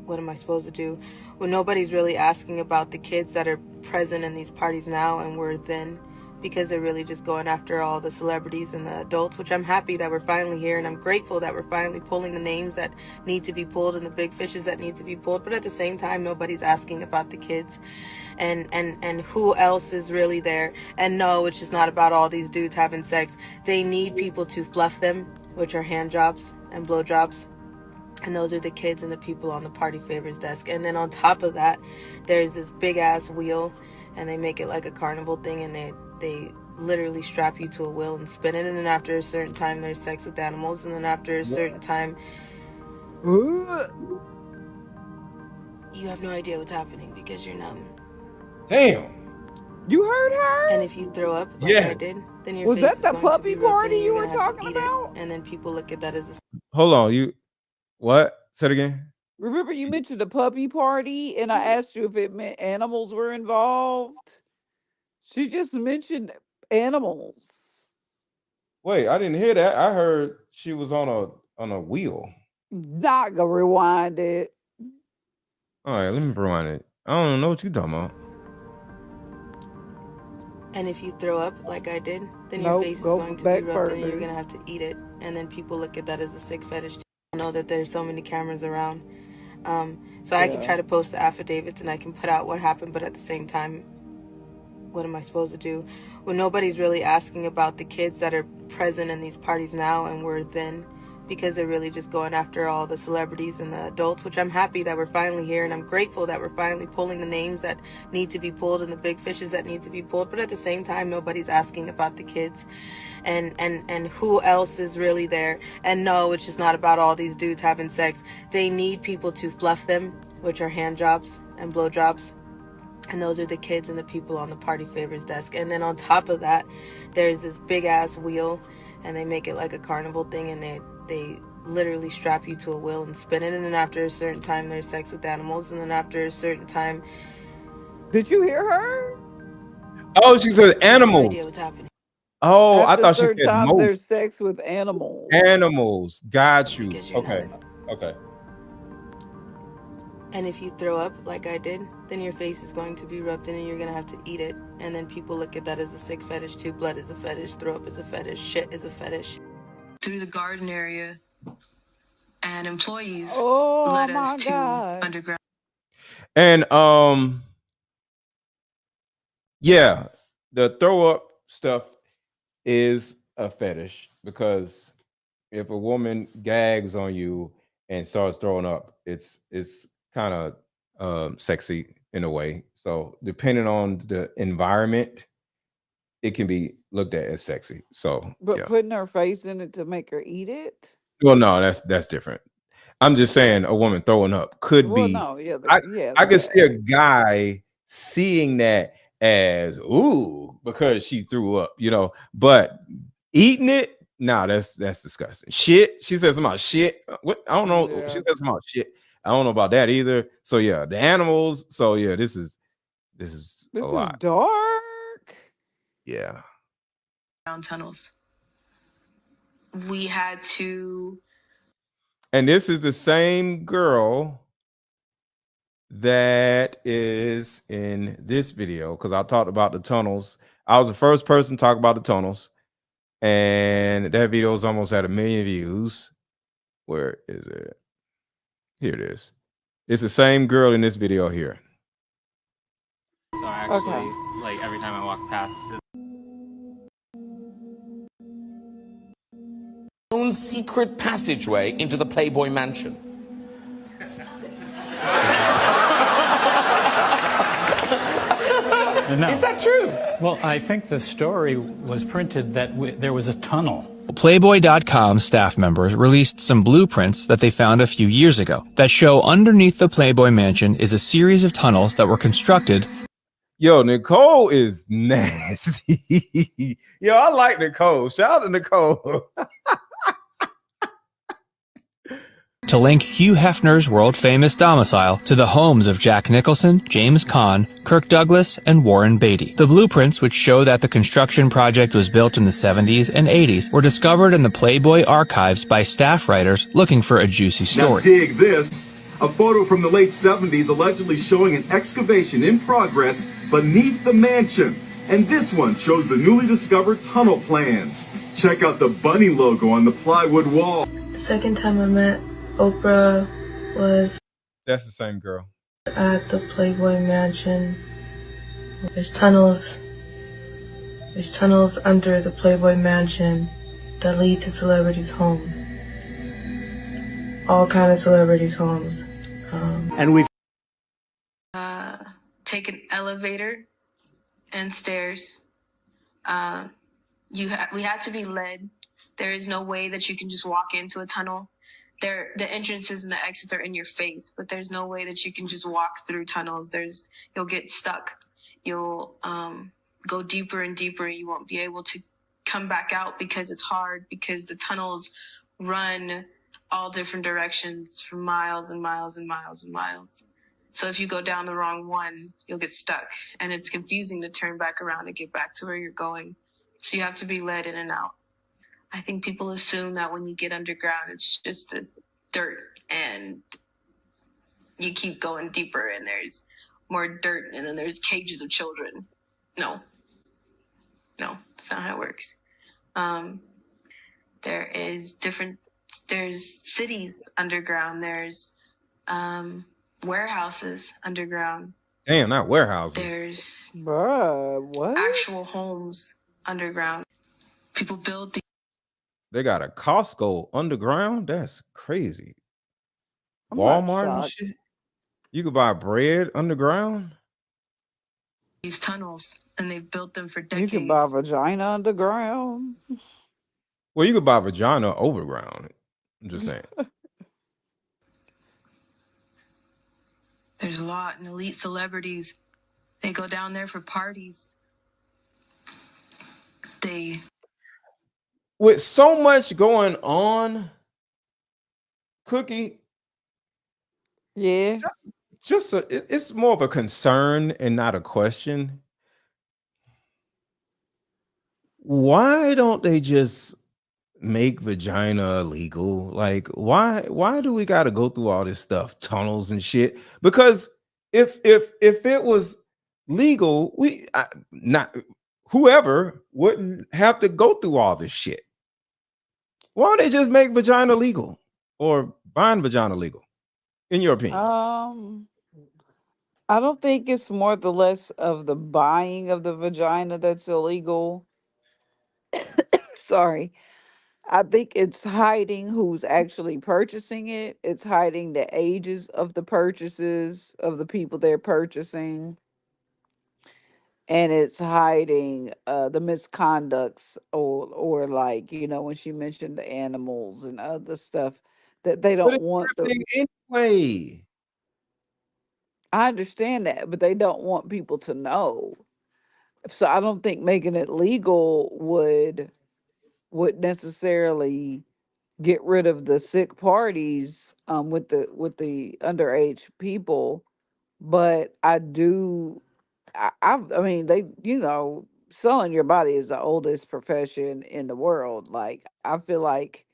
what am I supposed to do when nobody's really asking about the kids that are present in these parties now and were then, because they're really just going after all the celebrities and the adults, which I'm happy that we're finally here, and I'm grateful that we're finally pulling the names that need to be pulled and the big fishes that need to be pulled. But at the same time, nobody's asking about the kids and who else is really there. And no, it's just not about all these dudes having sex. They need people to fluff them, which are hand jobs and blow jobs. And those are the kids and the people on the party favors desk. And then on top of that, there's this big ass wheel, and they make it like a carnival thing, and they literally strap you to a wheel and spin it. And then after a certain time, there's sex with animals. And then after a certain time, you have no idea what's happening because you're numb. Damn. You heard her? And if you throw up like I did, then your Was face that is the going to puppy be red, party and you you're were gonna have to talking eat it. about? And then people look at that as a Hold on. You what? Say it again. Remember you mentioned the puppy party, and I asked you if it meant animals were involved. She just mentioned animals. Wait, I didn't hear that. I heard she was on a wheel. Not gonna rewind it. All right, let me rewind it. I don't know what you're talking about. And if you throw up like I did, then your Nope, face is go going to be back rubbed in and you're further. going to have to eat it. And then people look at that as a sick fetish. I know that there's so many cameras around. So I can Yeah. try to post the affidavits and I can put out what happened, but at the same time, what am I supposed to do when nobody's really asking about the kids that are present in these parties now and were then, because they're really just going after all the celebrities and the adults, which I'm happy that we're finally here, and I'm grateful that we're finally pulling the names that need to be pulled and the big fishes that need to be pulled. But at the same time, nobody's asking about the kids and who else is really there. And no, it's just not about all these dudes having sex. They need people to fluff them, which are hand jobs and blow jobs. And those are the kids and the people on the party favors desk. And then on top of that, there's this big ass wheel, and they make it like a carnival thing, and they literally strap you to a wheel and spin it. And then after a certain time, there's sex with animals. And then after a certain time, Did you hear her? Oh, she said I have no animals. idea what's happening. Oh, I After thought she certain said times, most there's sex with animals. animals. Got you. Because you're Okay. not. Okay. And if you throw up like I did, then your face is going to be rubbed in and you're going to have to eat it. And then people look at that as a sick fetish too. Blood is a fetish. Throw up is a fetish. Shit is a fetish. Through the garden area, and employees Oh led my us to God. underground. And yeah, the throw up stuff is a fetish because if a woman gags on you and starts throwing up, it's kind of sexy in a way. So depending on the environment, it can be looked at as sexy. So But yeah. putting her face in it to make her eat it? Well, no, that's different. I'm just saying a woman throwing up could Well, be. no, yeah, I the could see a gag. guy seeing that as ooh because she threw up, but eating it, nah, that's disgusting. Shit, she said something about shit. What I don't know. She Yeah. said something about shit. I don't know about that either. So yeah, the animals. So yeah, this is a This is lot. dark. Yeah. Tunnels. We had to. And this is the same girl that is in this video because I talked about the tunnels. I was the first person to talk about the tunnels, and that video is almost at 1 million views. Where is it? Here it is. It's the same girl in this video here. So I actually, Okay. like, every time I walk past own secret passageway into the Playboy Mansion. No. Is that true? Well, I think the story was printed that there was a tunnel. Playboy.com staff members released some blueprints that they found a few years ago that show underneath the Playboy Mansion is a series of tunnels that were constructed. Yo, Nicole is nasty. Yo, I like Nicole. Shout out to Nicole. To link Hugh Hefner's world-famous domicile to the homes of Jack Nicholson, James Caan, Kirk Douglas, and Warren Beatty. The blueprints, which show that the construction project was built in the 70s and 80s, were discovered in the Playboy archives by staff writers looking for a juicy story. Now dig this, a photo from the late 70s allegedly showing an excavation in progress beneath the mansion. And this one shows the newly discovered tunnel plans. Check out the bunny logo on the plywood wall. The second time I met Oprah was That's the same girl. at the Playboy Mansion. There's tunnels under the Playboy Mansion that lead to celebrities' homes. All kind of celebrities' homes. And we've Take an elevator and stairs. We had to be led. There is no way that you can just walk into a tunnel. The entrances and the exits are in your face, but there's no way that you can just walk through tunnels. You'll get stuck. You'll go deeper and deeper, and you won't be able to come back out because it's hard, because the tunnels run all different directions for miles and miles and miles and miles. So if you go down the wrong one, you'll get stuck, and it's confusing to turn back around and get back to where you're going. So you have to be led in and out. I think people assume that when you get underground, it's just this dirt and you keep going deeper and there's more dirt and then there's cages of children. No, that's not how it works. There's cities underground. There's warehouses underground. Damn, not warehouses. There's what? actual homes underground. People build these. They got a Costco underground. That's crazy. I'm not Walmart and shocked. shit. You could buy bread underground. These tunnels, and they've built them for You decades. can buy vagina underground. Well, you could buy vagina overground. I'm just saying. There's a lot, and elite celebrities, they go down there for parties. With so much going on, Cookie. Yeah. It's more of a concern and not a question. Why don't they just make vagina illegal? Like, why do we got to go through all this stuff, tunnels and shit? Because if it was legal, whoever wouldn't have to go through all this shit. Why don't they just make vagina legal or buying vagina legal? In your opinion? I don't think it's more the less of the buying of the vagina that's illegal. Sorry. I think it's hiding who's actually purchasing it. It's hiding the ages of the purchases of the people they're purchasing. And it's hiding the misconducts or like, when she mentioned the animals and other stuff that they But don't it's want the happening anyway. I understand that, but they don't want people to know. So I don't think making it legal would necessarily get rid of the sick parties with the underage people, but I mean they selling your body is the oldest profession in the world. Like I feel like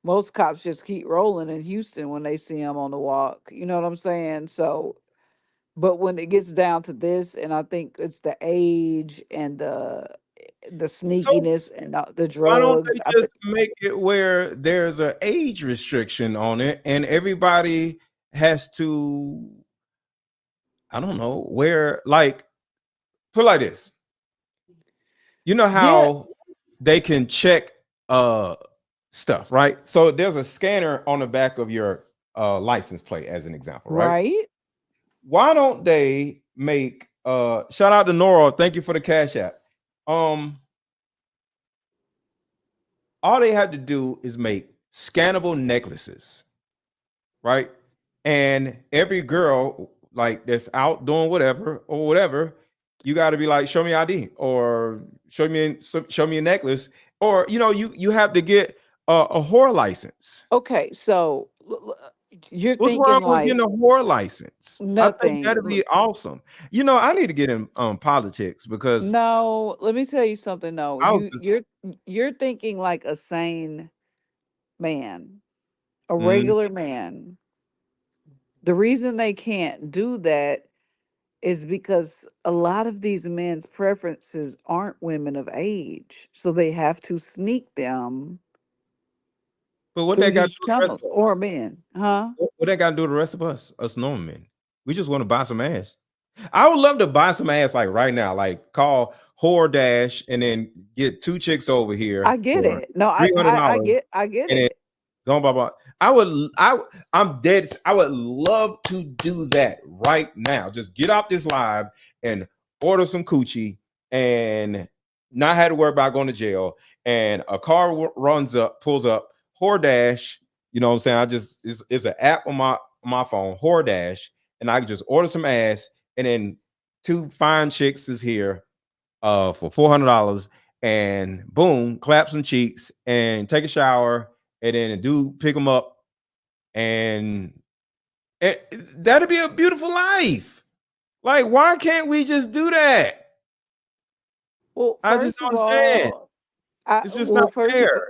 most cops just keep rolling in Houston when they see them on the walk. You know what I'm saying? So but when it gets down to this, and I think it's the age and the So sneakiness and the why don't drugs. they just make it where there's an age restriction on it and everybody has to, I don't know, where, like, put it like this. You know how they can check stuff, right? So there's a scanner on the back of your license plate, as an example, right? Right. Why don't they make shout out to Nora, thank you for the cash app. All they had to do is make scannable necklaces, right? And every girl like that's out doing whatever, you got to be like, show me ID or show me a necklace, or you have to get a whore license. Okay, so you're What's wrong thinking with getting a whore license? I think nothing. that'd be awesome. I need to get in politics because No, let me tell you something though. I was You're thinking like a sane man, a Mhm. regular man. The reason they can't do that is because a lot of these men's preferences aren't women of age. So they have to sneak them But what they through got to these do with the rest channels of us? or men, huh? What they got to do with the rest of us normal men? We just want to buy some ass. I would love to buy some ass like right now, like call Whore Dash and then get two chicks over here I get for it. No, $300 I get and then it. go blah blah. I'm dead. I would love to do that right now. Just get off this live and order some coochie and not have to worry about going to jail. And a car pulls up, Whore Dash. You know what I'm saying? It's an app on my phone, Whore Dash, and I can just order some ass, and then two fine chicks is here for $400, and boom, clap some cheeks and take a shower, and then a dude pick them up, and And that'd be a beautiful life. Like, why can't we just do that? Well, I just first don't of understand. all, It's just not fair.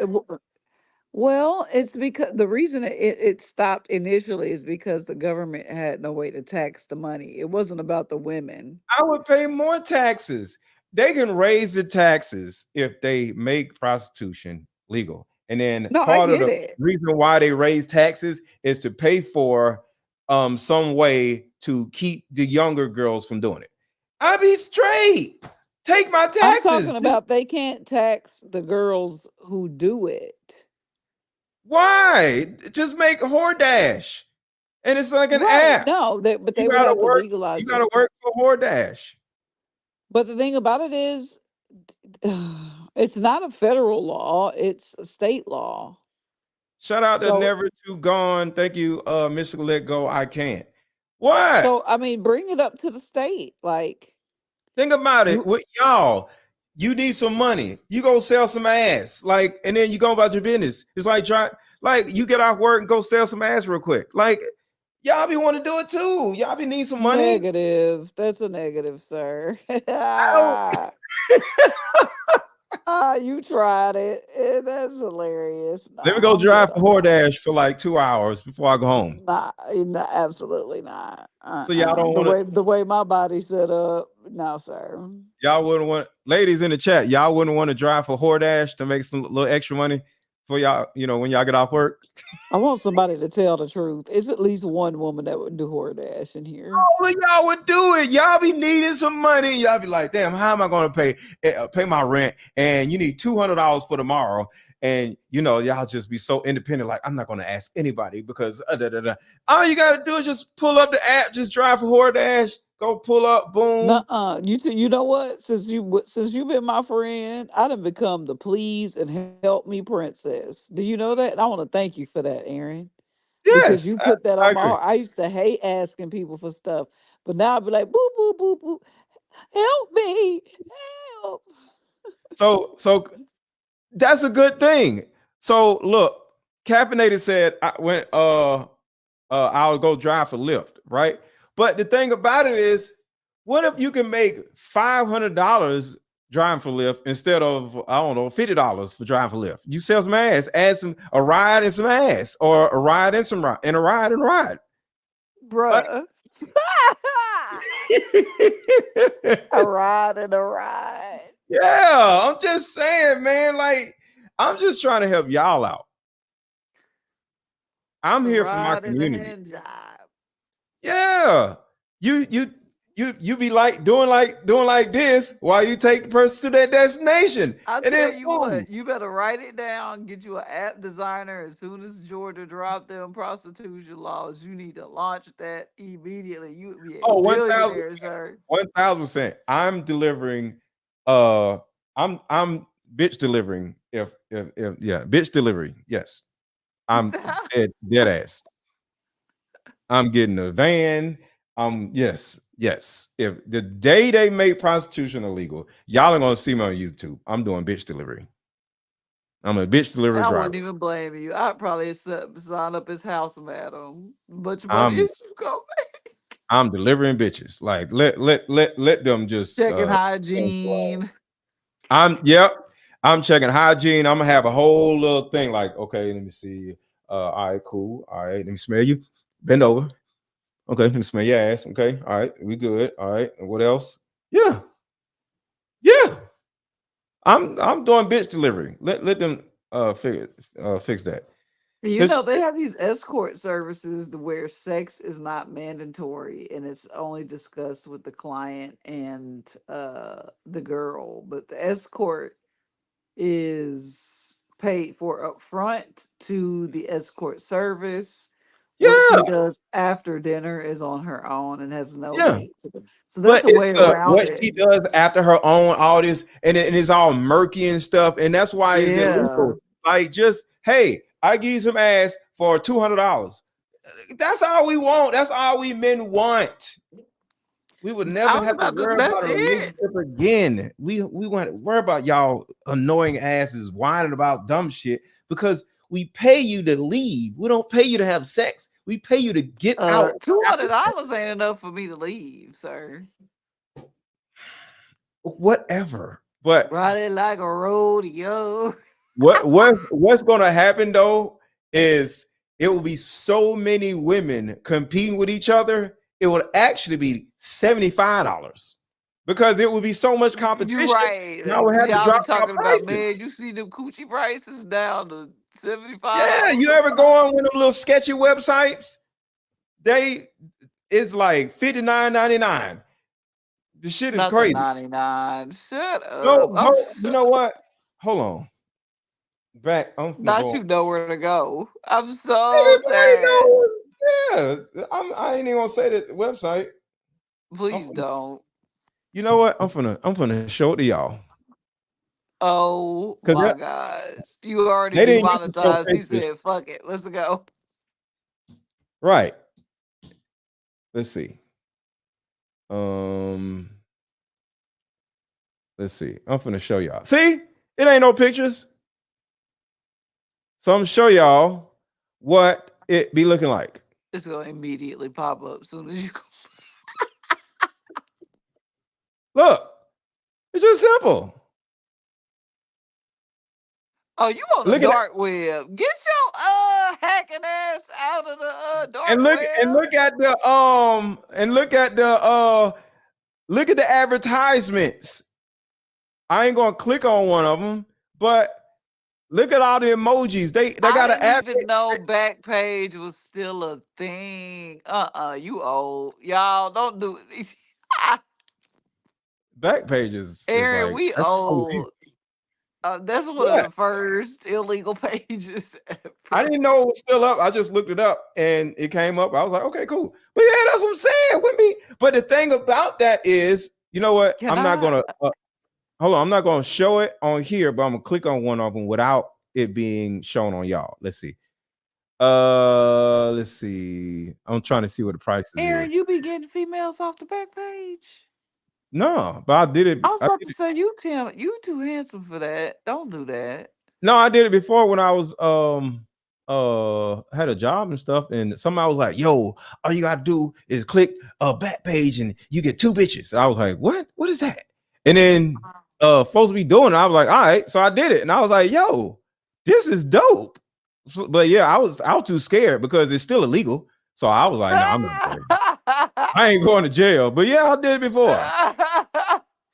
well, it's because the reason it stopped initially is because the government had no way to tax the money. It wasn't about the women. I would pay more taxes. They can raise the taxes if they make prostitution legal. And then No, I part of get the it. reason why they raise taxes is to pay for some way to keep the younger girls from doing it. I'd be straight. Take my I'm taxes. talking about they can't tax the girls who do it. Why? Just make Hordash. And it's like an Right. app. No, but You they would gotta have to work. You legalize gotta it. work for Hordash. But the thing about it is, it's not a federal law, it's a state law. Shout out to So Never Too Gone. Thank you, Mr. Let Go. I can't. What? so I mean, bring it up to the state. Like Think about it. you With y'all, you need some money. You go sell some ass. Like, and then you go about your business. It's like you get off work and go sell some ass real quick. Like, y'all be want to do it too. Y'all be need some money. negative. That's a negative, sir. I don't. You tried it. That's hilarious. Let me Nah, go I'm good drive for on that. Hordash for like 2 hours before I go home. Nah, absolutely not. So y'all don't The want to. way my body's set up, no, sir. Y'all wouldn't want, ladies in the chat, y'all wouldn't want to drive for Hordash to make some little extra money for y'all, when y'all get off work. I want somebody to tell the truth. It's at least one woman that would do Hordash in here. All of y'all would do it. Y'all be needing some money. Y'all be like, damn, how am I going to pay my rent? And you need $200 for tomorrow. And y'all just be so independent. Like, I'm not going to ask anybody because all you got to do is just pull up the app, just drive for Hordash, go pull up, boom. Nuh-uh. You know what? Since you've been my friend, I done become the please and help me princess. Do you know that? And I want to thank you for that, Aaron, because Yes, you put that I on my agree. heart. I used to hate asking people for stuff, but now I'll be like, boo, boo, boo, boo, help me, help. So that's a good thing. So look, Caffeinated said I'll go drive for Lyft, right? But the thing about it is, what if you can make $500 driving for Lyft instead of, I don't know, $50 for driving for Lyft? You sell some ass, add a ride and some ass, or a ride and some ride, and a ride and ride. Like, Bruh. A ride and a ride. yeah, I'm just saying, man. Like, I'm just trying to help y'all out. I'm A here for my ride and a community. hand job. Yeah. You be like doing like this while you take the person to their destination. I'll And then tell you boom. what, you better write it down, get you an app designer. As soon as Georgia dropped them prostitution laws, you need to launch that immediately. You would be a Oh, 1,000%. billionaire, sir. 1,000%. I'm delivering I'm bitch delivering if yeah, bitch delivery. Yes. I'm dead ass. I'm getting a van. Yes. If the day they make prostitution illegal, y'all are gonna see me on YouTube. I'm doing bitch delivery. I'm a bitch delivery I driver. wouldn't even blame you. I'd probably sign up as house madam. Much money I'm as you go. I'm delivering bitches. Like let them just Checking hygiene. I'm checking hygiene. I'm gonna have a whole little thing like, okay, let me see. All right, cool. All right, let me smell you. Bend over. Okay, let me smell your ass. Okay, all right, we good. All right, and what else? Yeah. I'm doing bitch delivery. Let them fix that. You Because know, they have these escort services where sex is not mandatory and it's only discussed with the client and the girl. But the escort is paid for upfront to the escort service. What yeah, she does after dinner is on her own and has no yeah. link to them. So that's But a it's way around what it. she does after her own, all this, and it's all murky and stuff, and that's why it's Yeah. illegal. Like, just hey, I give you some ass for $200. That's all we want. That's all we men want. We would I never was have to about to, worry that's about a it. relationship again. We want to worry about y'all annoying asses whining about dumb shit because We pay you to leave. We don't pay you to have sex. We pay you to get out. $200 ain't enough for me to leave, sir. Whatever. But Ride it like a rodeo. what's gonna happen though is it will be so many women competing with each other. It would actually be $75 because it would be so much competition. You right. And I would have to Y'all be drop our talking about, prices. man, you see them coochie prices down to $75. Yeah, you ever go on one of them little sketchy websites? It's like $59.99. The shit is Not the crazy. 99. Shut up. So, you know what? Hold on. Back. I'm finna Not go. you know where to go. I'm so Everybody sad. knows. Yeah, I ain't even gonna say the website. Please don't. You know what? I'm finna show it to y'all. Oh Cause my gosh. You already they didn't used to show demonetized. He pictures. said, fuck it. Let's go. Right. Let's see. Let's see. I'm finna show y'all. See, it ain't no pictures. So I'm gonna show y'all what it be looking like. It's gonna immediately pop up as soon as you go. Look, it's just simple. Oh, you on the Look at that. dark web. Get your hacking ass out of the dark And web. look at the advertisements. I ain't gonna click on one of them, but look at all the emojis. They got an I app. didn't even know Backpage was still a thing. You old. Y'all don't do it. Back pages is Aaron, like we that's so easy. old. That's one of What? the first illegal pages ever. I didn't know it was still up. I just looked it up and it came up. I was like, okay, cool. But yeah, that's what I'm saying with me. But the thing about that is, you know what? I'm not gonna hold on. I'm not gonna show it on here, but I'm gonna click on one of them without it being shown on y'all. Let's see. Let's see. I'm trying to see what the prices Aaron, is. you be getting females off the Backpage? No, but I did it. I was about to say you too handsome for that. Don't do that. No, I did it before when I was had a job and stuff, and somebody was like, "Yo, all you gotta do is click a back page and you get 2 bitches." And I was like, "What? What is that?" And then supposed to be doing it. I was like, "All right," so I did it, and I was like, "Yo, this is dope." But yeah, I was too scared because it's still illegal. So I was like, "No, I'm not doing it. I ain't going to jail." But yeah, I did it before.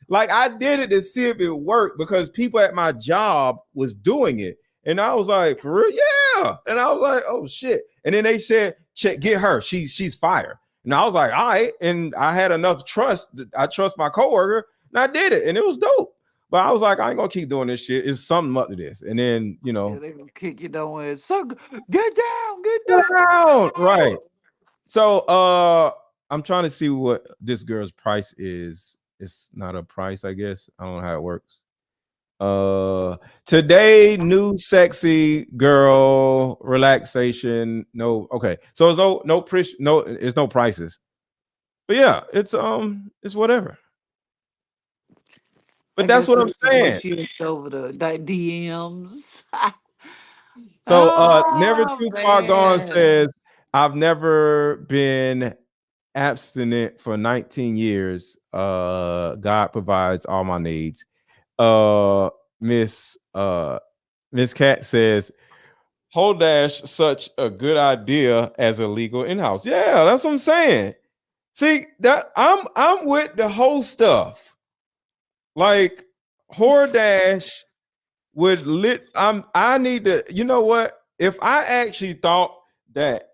Like I did it to see if it worked because people at my job was doing it. And I was like, for real? Yeah. And I was like, oh shit. And then they said, check, get her. She's fired. And I was like, all right. And I had enough trust. I trust my coworker and I did it. And it was dope. But I was like, I ain't gonna keep doing this shit. It's something up to this. And then, you know, Yeah, they gonna kick you down with so get down. Right. So I'm trying to see what this girl's price is. It's not a price, I guess. I don't know how it works. Today, new sexy girl relaxation. No, okay. So it's it's no prices. But yeah, it's whatever. But that's what I'm saying. Over the DMs. So never too far gone Man. says I've never been abstinent for 19 years. God provides all my needs. Miss Cat says whole dash such a good idea as a legal in-house. Yeah, that's what I'm saying. See, that I'm with the whole stuff. Like Horror Dash would I need to, you know what? If I actually thought that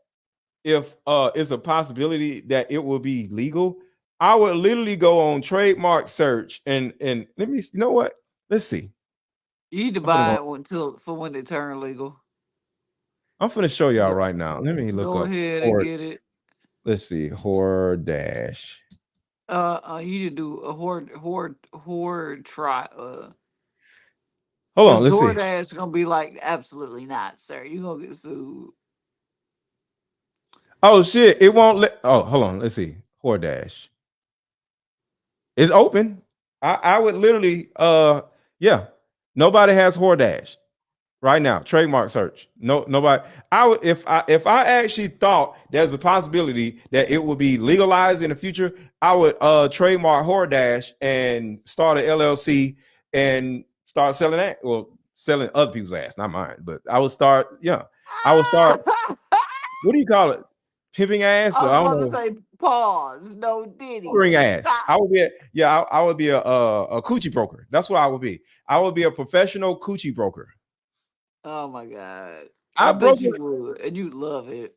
if it's a possibility that it will be legal, I would literally go on trademark search and let me, you know what? Let's see. You need to buy it for when they turn legal. I'm gonna show y'all right now. Let me look Go up. ahead and get it. Let's see. Horror Dash. You need to do a horde try. Hold on, let's see. DoorDash gonna be like, absolutely not, sir. You gonna get sued. Oh shit! It won't let. Oh, hold on. Let's see. Horror Dash. It's open. I would literally. Yeah. Nobody has Horror Dash. Right now, trademark search. No, nobody. I would if I actually thought there's a possibility that it would be legalized in the future, I would trademark Hordash and start an LLC and start selling that. Well, selling other people's ass, not mine. But I would start. Yeah, I would start. What do you call it? Pimping ass? I Or was I don't about to know. say pause. No Diddy. Hoovering ass. Stop. I would be I would be a coochie broker. That's what I would be. I would be a professional coochie broker. Oh my God. I I bet broke you would, and you'd love it.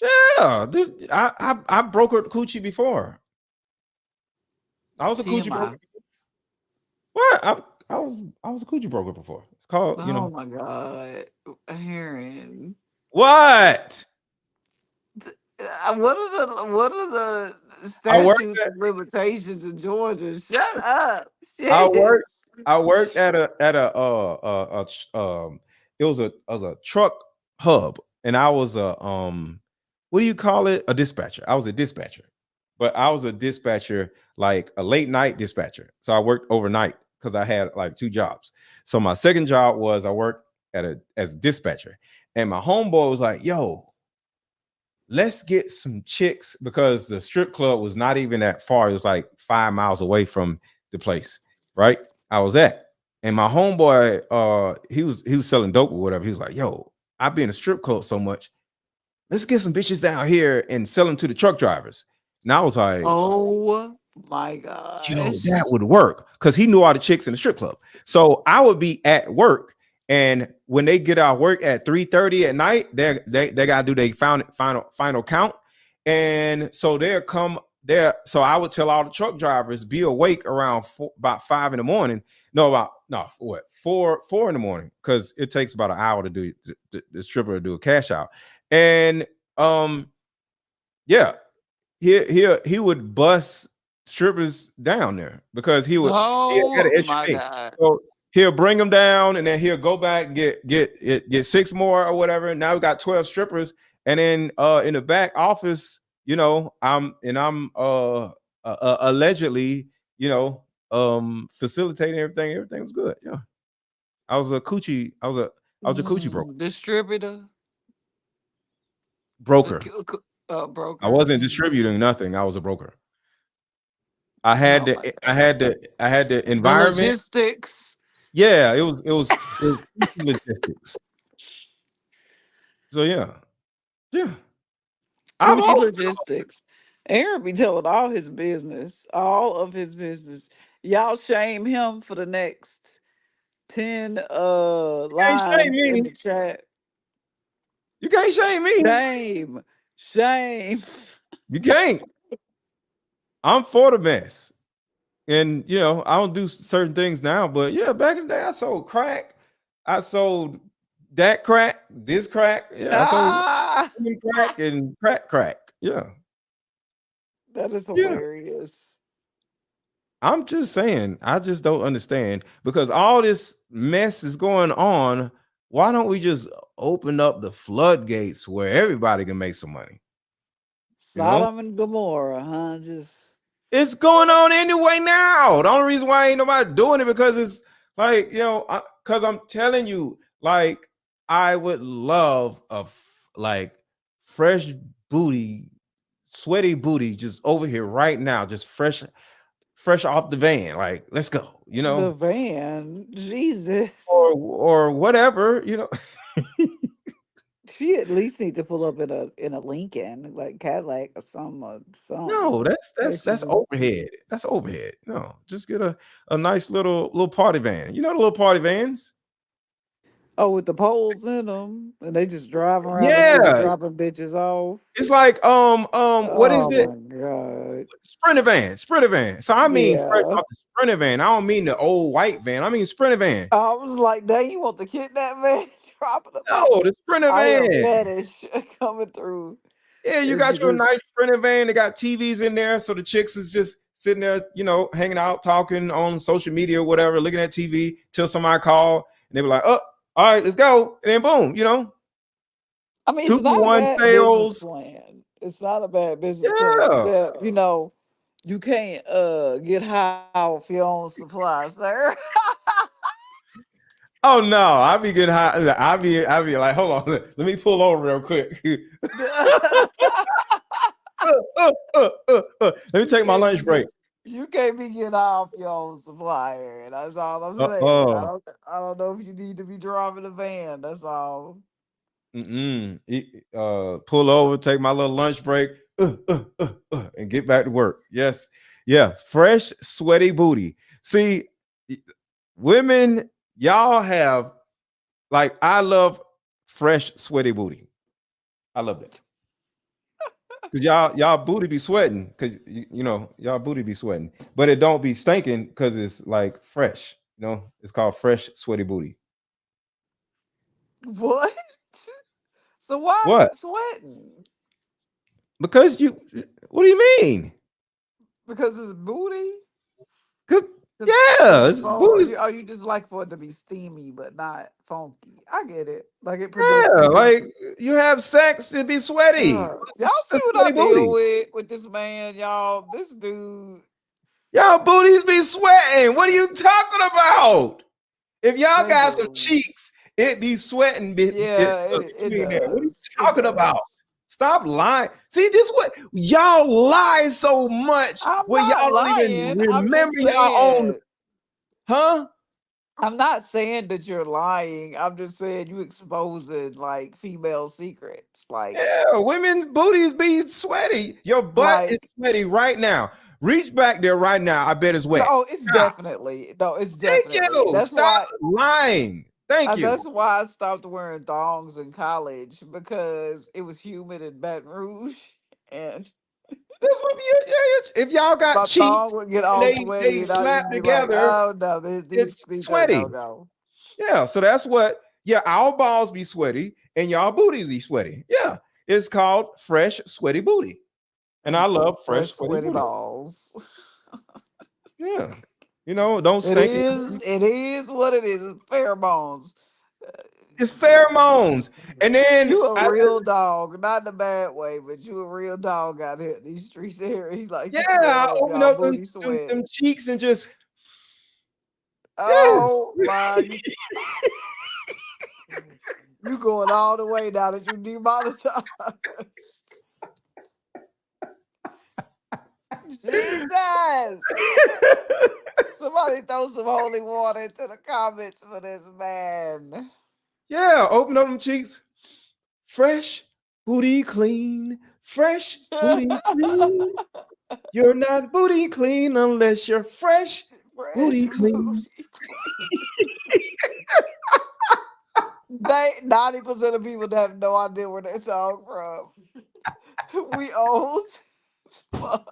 Yeah, dude, I brokered coochie before. I was a coochie broker. TMI. What? I was a coochie broker before. It's called, Oh my God. Hearing. What? What are the I worked statutes of limitations in Georgia? Shut up. I Shit. worked I worked at it was a truck hub, and I was a what do you call it? A dispatcher. I was a dispatcher. But I was a dispatcher, like a late night dispatcher. So I worked overnight because I had like 2 jobs. So my second job was I worked as a dispatcher. And my homeboy was like, yo, let's get some chicks, because the strip club was not even that far. It was like 5 miles away from the place, right? I was at. And my homeboy, he was selling dope or whatever. He was like, yo, I be in a strip club so much. Let's get some bitches down here and sell them to the truck drivers. And I was like, Oh my yo, gosh. that would work, because he knew all the chicks in the strip club. So I would be at work, and when they get out of work at 3:30 at night, they gotta do their final count. And so they'll come there. So I would tell all the truck drivers, be awake around about 5 in the morning. No, 4 in the morning, because it takes about an hour to do the stripper to do a cash out. And yeah, he would bust strippers down there, because he had an Oh extra my thing. God. So he'll bring them down, and then he'll go back and get 6 more or whatever. Now we got 12 strippers, and then in the back office, I'm allegedly, facilitating everything. Everything was good. Yeah, I was a coochie broker. Distributor. Broker. I Broker. wasn't distributing nothing. I was a broker. I had Oh the my I God. had the The environment. logistics. Yeah, it was logistics. So yeah. I've Coochie always, logistics. Aaron be telling all his business. All of his business. Y'all shame him for the next 10 you can't shame lines in me. the chat. You can't shame me. Shame. Shame. You can't. I'm for the mess. And I don't do certain things now, but yeah, back in the day, I sold crack. I sold that crack, this crack. Yeah, I sold Ah, crack and crack. Yeah. that is Yeah. hilarious. I'm just saying, I just don't understand, because all this mess is going on. Why don't we just open up the floodgates where everybody can make some money? Sodom and Gomorrah, huh? Just It's going on anyway now. The only reason why ain't nobody doing it, because it's like, because I'm telling you, like, I would love like fresh booty, sweaty booty, just over here right now, just fresh off the van. Like, let's go, the van. Jesus. or whatever. She at least need to pull up in a Lincoln, like Cadillac or No, something. that's Actually. overhead. That's overhead. No, just get a nice little party van. You know the little party vans? Oh, with the poles in them, and they just driving around the city Yeah. dropping bitches off. It's like what is Oh it? my God. Sprinter van. So I mean fresh Yeah. off the Sprinter van. I don't mean the old white van. I mean Sprinter van. I was like, dang, you want the kidnap man dropping them off? No, the Sprinter I am van. fetish coming through. Yeah, you It's got your just nice Sprinter van. They got TVs in there, so the chicks is just sitting there, hanging out, talking on social media or whatever, looking at TV till somebody call, and they be like, "Oh, all right, let's go," and then boom, I mean, it's not a 2-for-1 bad business sales. plan. It's not a bad business plan, Yeah. except you can't get high off your own supply, sir. Oh no, I'll be getting high. I'll be like, hold on, let me pull over real quick. Let me take my lunch break. You can't be getting off your own supplier. That's all I'm saying. Uh-uh. I don't know if you need to be driving a van. That's all. Pull over, take my little lunch break, and get back to work. Yes, yeah, fresh, sweaty booty. See, women, y'all have like I love fresh, sweaty booty. I love that. Cause y'all booty be sweating, cause you know y'all booty be sweating, but it don't be stinking because it's like fresh. You know, it's called fresh, sweaty booty. What? So why is What? it sweating? Because you. What do you mean? Because it's booty? Cause Cause yeah, you it's for booty. you just like for it to be steamy but not funky. I get it. Like it Yeah, produces. like you have sex, it'd be sweaty. Y'all see It's what I sweaty deal booty. with this man, y'all. This dude Y'all booties be sweating. What are you talking about? If y'all they got some do. cheeks, it be sweating Yeah, it between there. What are you does. It talking about? does. Stop lying. See, this what y'all lie so much I'm where y'all not don't even lying. I'm remember just y'all own, saying. huh? I'm not saying that you're lying. I'm just saying you exposing like female secrets. Yeah, women's booties be sweaty. Your butt is Like sweaty right now. Reach back there right now. I bet it's wet. no, it's Stop. definitely no, it's Thank definitely. you. Stop lying. Thank you. That's why I stopped wearing thongs in college because it was humid in Baton Rouge, and That's what if y'all got my cheeks thong would get and all they sweaty, and I'd slap just be like, together, "Oh no, it's these are sweaty. no go." Yeah, so that's what. Yeah, our balls be sweaty and y'all booties be sweaty. Yeah, it's called fresh, sweaty booty, and I Some love fresh, fresh sweaty sweaty booty. balls. Yeah, don't It stink it. is. It is what it is. It's pheromones. It's pheromones, and then You a real dog, not in a bad way, but you a real dog out here in these streets here. He's like, yeah, you smell I like open y'all up booty sweat. them cheeks and just yeah. Oh my, you going all the way now that you demonetized. Jesus. Somebody throw some holy water into the comments for this man. Yeah, open up them cheeks. Fresh booty clean. Fresh booty clean. You're not booty clean unless you're fresh Fresh booty booty. clean. They 90% of people have no idea where that song from. We old. Fuck.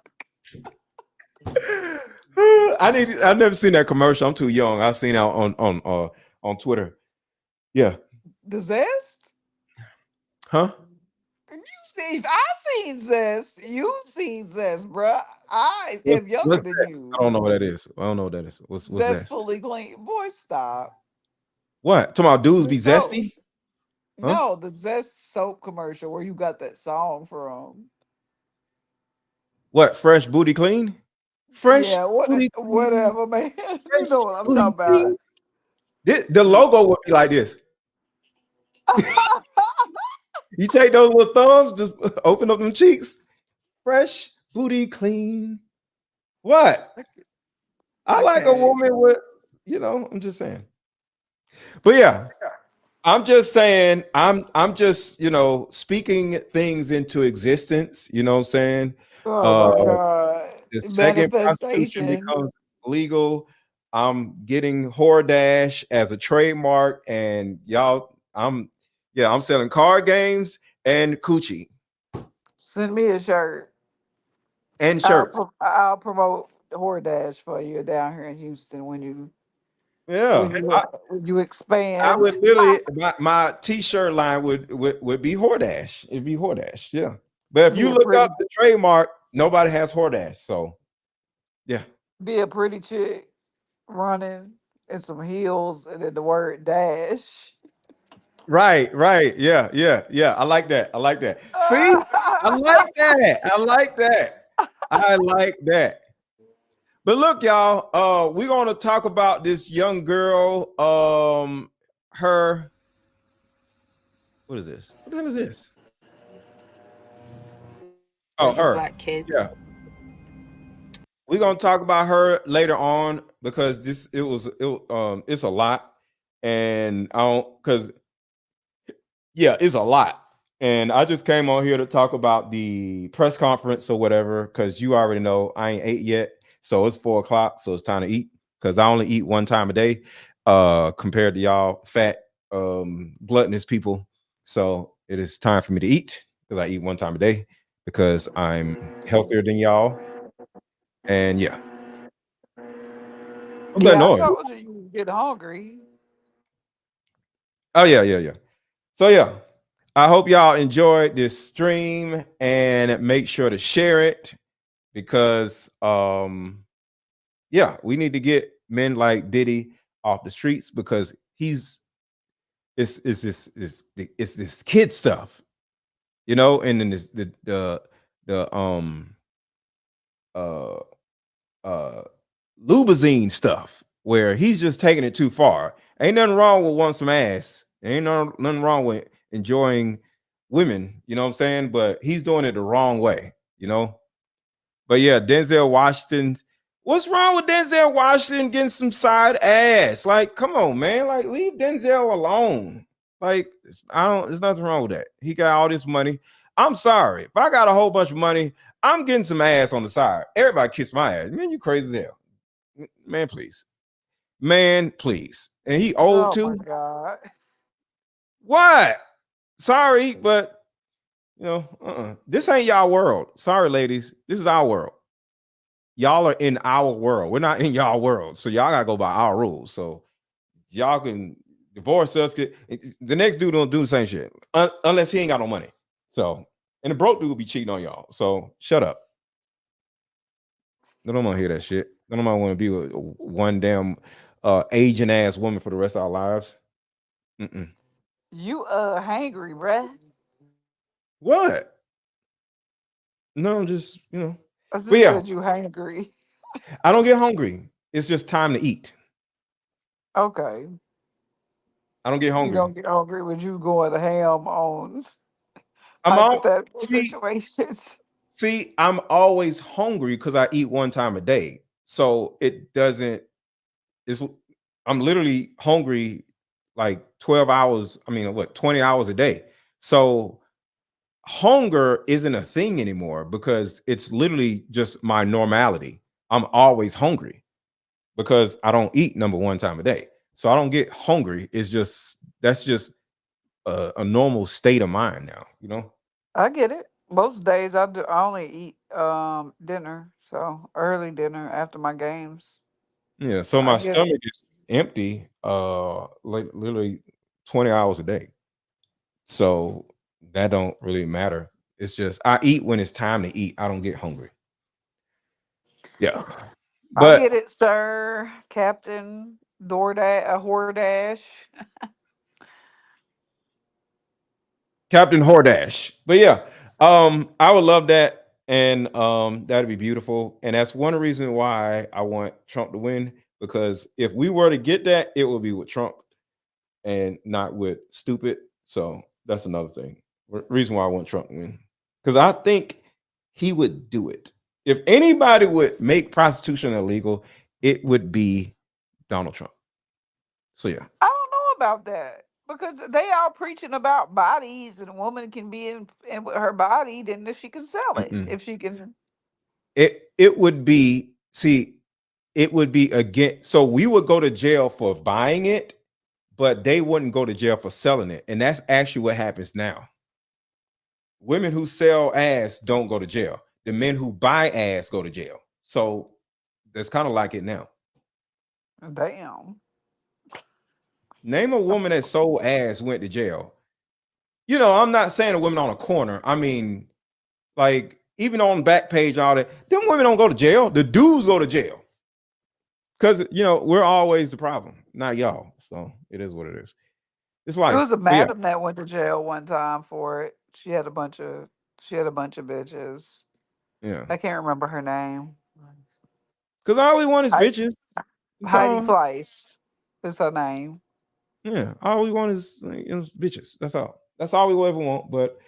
I've never seen that commercial. I'm too young. I've seen it on Twitter. Yeah. The Zest? Huh? You see, I seen Zest. You seen Zest, bruh. I am younger What's than that? I you. don't know what that is. I don't know what that is. What's that? Zestfully clean. Boy, stop. What? Talking about dudes The be soap. zesty? Huh? No, the Zest soap commercial where you got that song from. What? Fresh booty clean? Fresh Yeah, booty clean. whatever, man. You Fresh know what I'm booty talking about. clean. The logo would be like this. You take those little thumbs, just open up them cheeks. Fresh booty clean. What? I like a Okay. woman with, I'm just saying. But yeah, I'm just saying, I'm just, speaking things into existence, you know what I'm saying? Oh Uh my God. the second prostitution Manifestation. becomes legal, I'm getting Hordash as a trademark, and I'm selling card games and coochie Send me a shirt. and shirts. I'll promote Hordash for you down here in Houston when you Yeah, when you I expand. would literally my t-shirt line would be Hordash. It'd be Hordash. Yeah. But if Be you a look pretty up the trademark, nobody has Hordash. So yeah. be a pretty chick running in some heels and then the word dash. Right. Yeah. I like that. See, I like that. I like that. But look, y'all, we're gonna talk about this young girl. her. What is this? What the hell is this? Oh, For her. Black kids. Yeah. We're gonna talk about her later on because it's a lot. And I don't because yeah, it's a lot. And I just came on here to talk about the press conference or whatever, because you already know I ain't ate yet. So it's 4 o'clock, so it's time to eat. Because I only eat one time a day, compared to y'all fat gluttonous people. So it is time for me to eat because I eat one time a day because I'm healthier than y'all. And yeah. What's that Yeah, I noise? told you you get hungry. Oh yeah. So yeah, I hope y'all enjoyed this stream and make sure to share it because yeah, we need to get men like Diddy off the streets because it's this kid stuff, and then this the uh uh lubazine stuff where he's just taking it too far. Ain't nothing wrong with wanting some ass. Ain't nothing wrong with enjoying women, you know what I'm saying? But he's doing it the wrong way. But yeah, Denzel Washington. What's wrong with Denzel Washington getting some side ass? Like, come on, man. Like, leave Denzel alone. Like, there's nothing wrong with that. He got all this money. I'm sorry. If I got a whole bunch of money, I'm getting some ass on the side. Everybody kiss my ass. Man, you crazy as hell. Man, please. Man, please. And he old Oh my too. God. What? Sorry, but this ain't y'all world. Sorry, ladies. This is our world. Y'all are in our world. We're not in y'all world. So y'all gotta go by our rules. So y'all can divorce us. The next dude don't do the same shit. Unless he ain't got no money. So, and the broke dude will be cheating on y'all. So shut up. I don't want to hear that shit. I don't want to be with one damn Asian ass woman for the rest of our lives. Mm-mm. You hangry, bruh. What? No, I'm just, I But just yeah, said you hangry. I don't get hungry. It's just time to eat. Okay. I don't get You hungry. don't get hungry with you going to ham on I'm all hypothetical see, situations. see, I'm always hungry because I eat one time a day. So it doesn't, it's I'm literally hungry like 12 hours. I mean, what, 20 hours a day. So hunger isn't a thing anymore because it's literally just my normality. I'm always hungry because I don't eat number one time a day. So I don't get hungry. That's just a normal state of mind now. I get it. Most days I only eat dinner, so early dinner after my games. Yeah. So I my get it. stomach is empty, like literally 20 hours a day. So that don't really matter. It's just I eat when it's time to eat. I don't get hungry. Yeah. I But get it, sir. Captain DoorDash, Hordash. Captain Hordash. But yeah, I would love that, and that'd be beautiful. And that's one reason why I want Trump to win, because if we were to get that, it would be with Trump and not with stupid. So that's another thing. Reason why I want Trump to win. Because I think he would do it. If anybody would make prostitution illegal, it would be Donald Trump. So yeah. I don't know about that because they all preaching about bodies and a woman can be in with her body, then she can sell it Mm-mm. if she can. It would be, see, it would be again. So we would go to jail for buying it, but they wouldn't go to jail for selling it. And that's actually what happens now. Women who sell ass don't go to jail. The men who buy ass go to jail. So that's kind of like it now. Damn. Name a woman that sold ass went to jail. I'm not saying a woman on a corner. I mean, like, even on back page, all that, them women don't go to jail. The dudes go to jail. Because we're always the problem, not y'all. So it is what it is. It's It life. was a But yeah, madam that went to jail one time for it. She had a bunch of bitches. yeah. I can't remember her name. Because all we want is I, bitches. It's Heidi all. Fleiss is her name. Yeah, all we want is bitches. That's all. That's all we will ever want. But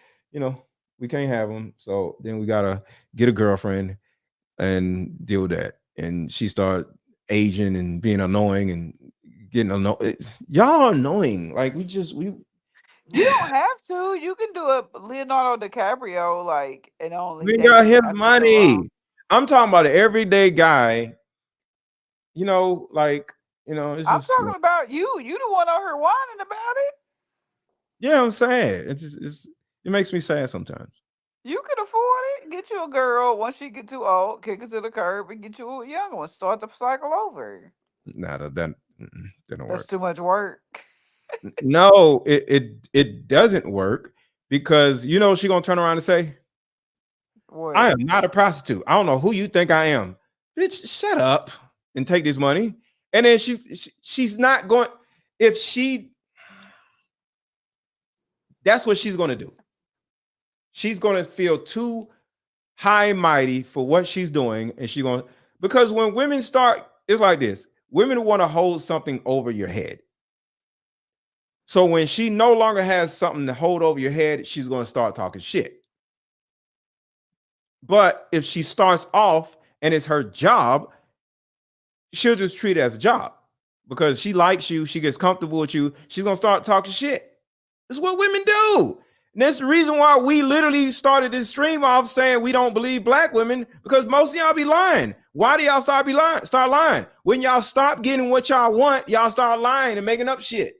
we can't have them. So then we gotta get a girlfriend and deal with that. And she started aging and being annoying and getting annoying. Y'all are annoying. Like we. You don't have to. You can do a Leonardo DiCaprio and only We got dating his after so long. money. I'm talking about an everyday guy. It's I'm just talking about you. You the one on her whining about it. yeah. I'm sad. It makes me sad sometimes. You can afford it. Get you a girl. Once she get too old, kick her to the curb and get you a young one. Start the cycle over. Nah, that didn't That's work. too much work. No, it doesn't work because she gonna turn around and say, What? I am not a prostitute. I don't know who you think I am. Bitch, shut up and take this money. And then she's not going, if she that's what she's gonna do. She's gonna feel too high and mighty for what she's doing, and she's gonna because when women start, it's like this. Women want to hold something over your head. So when she no longer has something to hold over your head, she's going to start talking shit. But if she starts off and it's her job, she'll just treat it as a job because she likes you. She gets comfortable with you. She's going to start talking shit. That's what women do. And that's the reason why we literally started this stream off saying we don't believe black women because most of y'all be lying. Why do y'all start lying? When y'all stop getting what y'all want, y'all start lying and making up shit.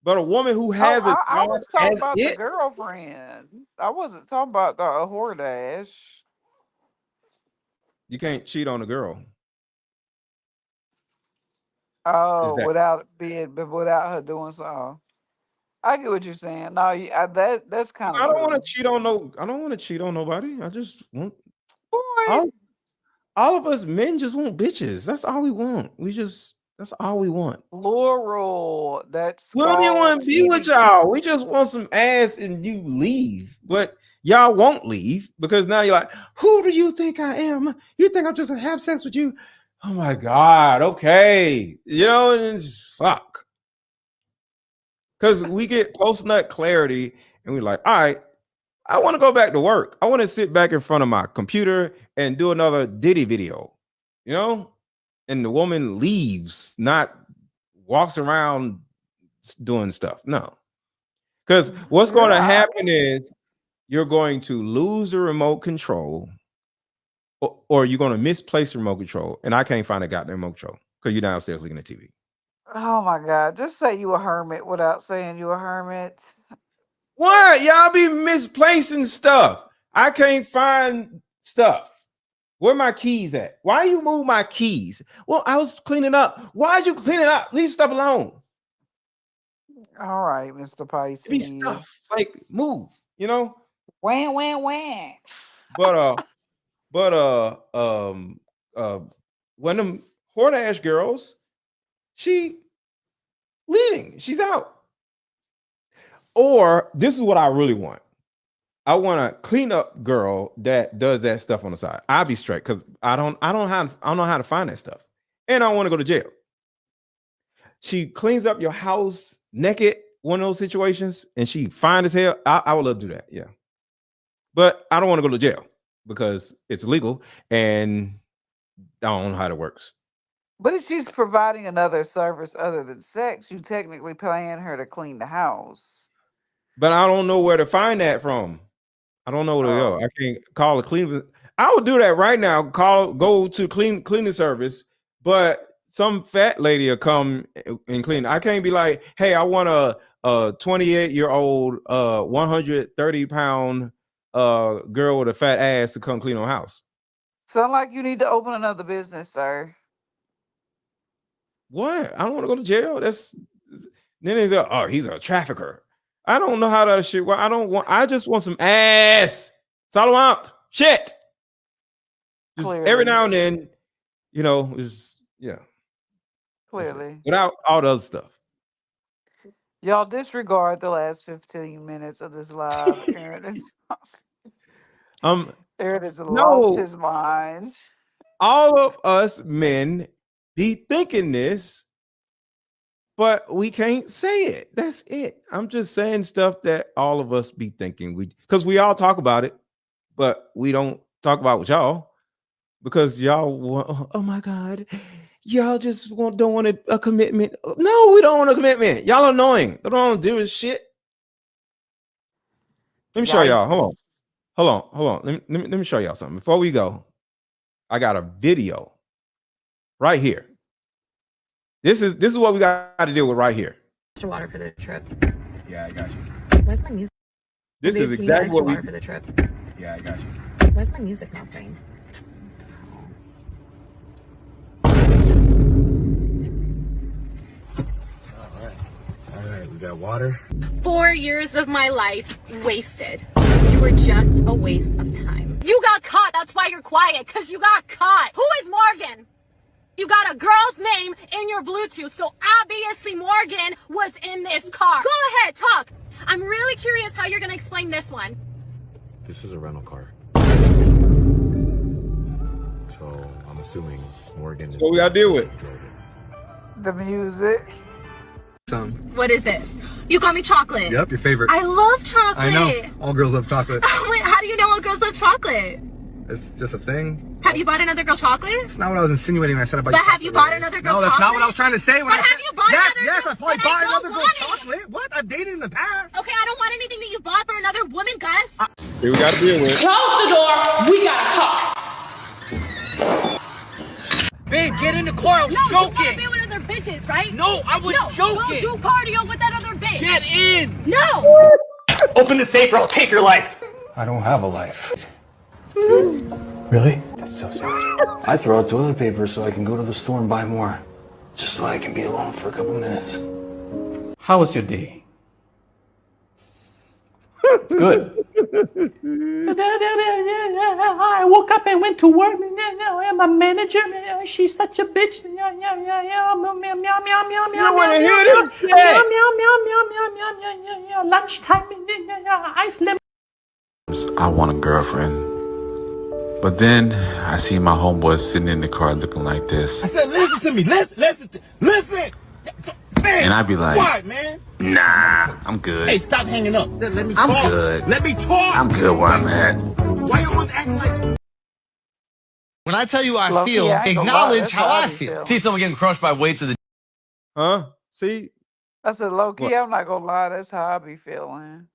But a woman who has a I job was talking as about the it, girlfriend. I wasn't talking about the Hordash. you can't cheat on a girl. Is Oh, that without her doing so. I get what you're saying. No, that's kind of I don't want to true. cheat on no. I don't want to cheat on nobody. I just want Boy, all of us men just want bitches. That's all we want. That's all we want. Laurel, that's We don't even called want to be with cheating. y'all. We just want some ass and you leave. But y'all won't leave because now you're like, who do you think I am? You think I'm just gonna have sex with you? Oh my God. Okay. And it's fuck. Because we get post nut clarity and we're like, all right, I want to go back to work. I want to sit back in front of my computer and do another Diddy video, And the woman leaves, not walks around doing stuff. No. Because what's going to Yeah, happen is you're going to lose the remote control or you're going to misplace the remote control. And I can't find a goddamn remote control because you're downstairs looking at TV. oh my God. Just say you a hermit without saying you a hermit. What? Y'all be misplacing stuff. I can't find stuff. Where my keys at? Why you move my keys? Well, I was cleaning up. Why'd you clean it up? Leave stuff alone. All right, Mr. It be stuff. Pisces. Like move, Wham, wham, wham. But one of them Hordash girls, she leaving. She's out. Or this is what I really want. I want a clean up girl that does that stuff on the side. I'll be straight because I don't know how to find that stuff. And I want to go to jail. She cleans up your house naked, one of those situations, and she fine as hell. I would love to do that, yeah. But I don't want to go to jail because it's illegal and I don't know how it works. But if she's providing another service other than sex, you technically paying her to clean the house. But I don't know where to find that from. I don't know where to go. I can't call a cleaning. I would do that right now. Go to cleaning service, but some fat lady will come and clean. I can't be like, hey, I want a 28-year-old, 130-pound girl with a fat ass to come clean our house. Sound like you need to open another business, sir. What? I don't want to go to jail. Then he's like, oh, he's a trafficker. I don't know how that shit works. I just want some ass. That's all I want. Shit. Just Clearly. every now and then, is yeah. Clearly. Without all the other stuff. Y'all disregard the last 15 minutes of this live. Aaron has lost his mind. All of us men be thinking this but we can't say it. That's it. I'm just saying stuff that all of us be thinking because we all talk about it, but we don't talk about with y'all because y'all, oh my God, y'all just don't want a commitment. No, we don't want a commitment. Y'all annoying. They don't do this shit. Let me show y'all. Hold on. Let me show y'all something. Before we go, I got a video right here. This is what we got to deal with right here. Extra water for the trip. Yeah, I got you. Why's my music? This is exactly what we. Water for the trip. Yeah, I got you. Why's my music not playing? All right, we got water. 4 years of my life wasted. You were just a waste of time. You got caught. That's why you're quiet, because you got caught. Who is Morgan? You got a girl's name in your Bluetooth, so obviously Morgan was in this car. Go ahead, talk. I'm really curious how you're going to explain this one. This is a rental car. So I'm assuming Morgan is what we gotta deal with. The music. What is it? You got me chocolate. Yep, your favorite. I love chocolate. I know. All girls love chocolate. Wait, how do you know all girls love chocolate? It's just a thing. Have you bought another girl chocolate? It's not what I was insinuating when I said about. But have you bought another girl chocolate? No, that's not what I was trying to say. But have you bought another girl? Yes, I probably Then bought I another don't girl want it. chocolate. What? I've dated in the past. Okay, I don't want anything that you bought for another woman, Gus. Here we got to deal with. Close the door. We gotta talk. Babe, get in the car. I was joking. You wanna be with other bitches, right? No, I was joking. Go do cardio with that other bitch. Get in. No. Open the safe or I'll take your life. I don't have a life. Really? That's so sad. I throw out toilet paper so I can go to the store and buy more, just so I can be alone for a couple minutes. How was your day? It's good. I woke up and went to work. And my manager, she's such a bitch. You want to hear this shit? Lunchtime, ice lemon. I want a girlfriend. But then I see my homeboy sitting in the car looking like this. I said, listen to me. Listen. Man, And I'd be like, quiet, man. Nah, I'm good. Hey, stop hanging up. Let me I'm talk. good. Let me talk. I'm good where I'm at. Why you always acting like? When I tell you I Low-key, feel, I ain't gonna lie, acknowledge that's how how I I be feel. feeling. See someone getting crushed by weights of the. Huh? See? I said, low key, What? I'm not gonna lie, that's how I be feeling.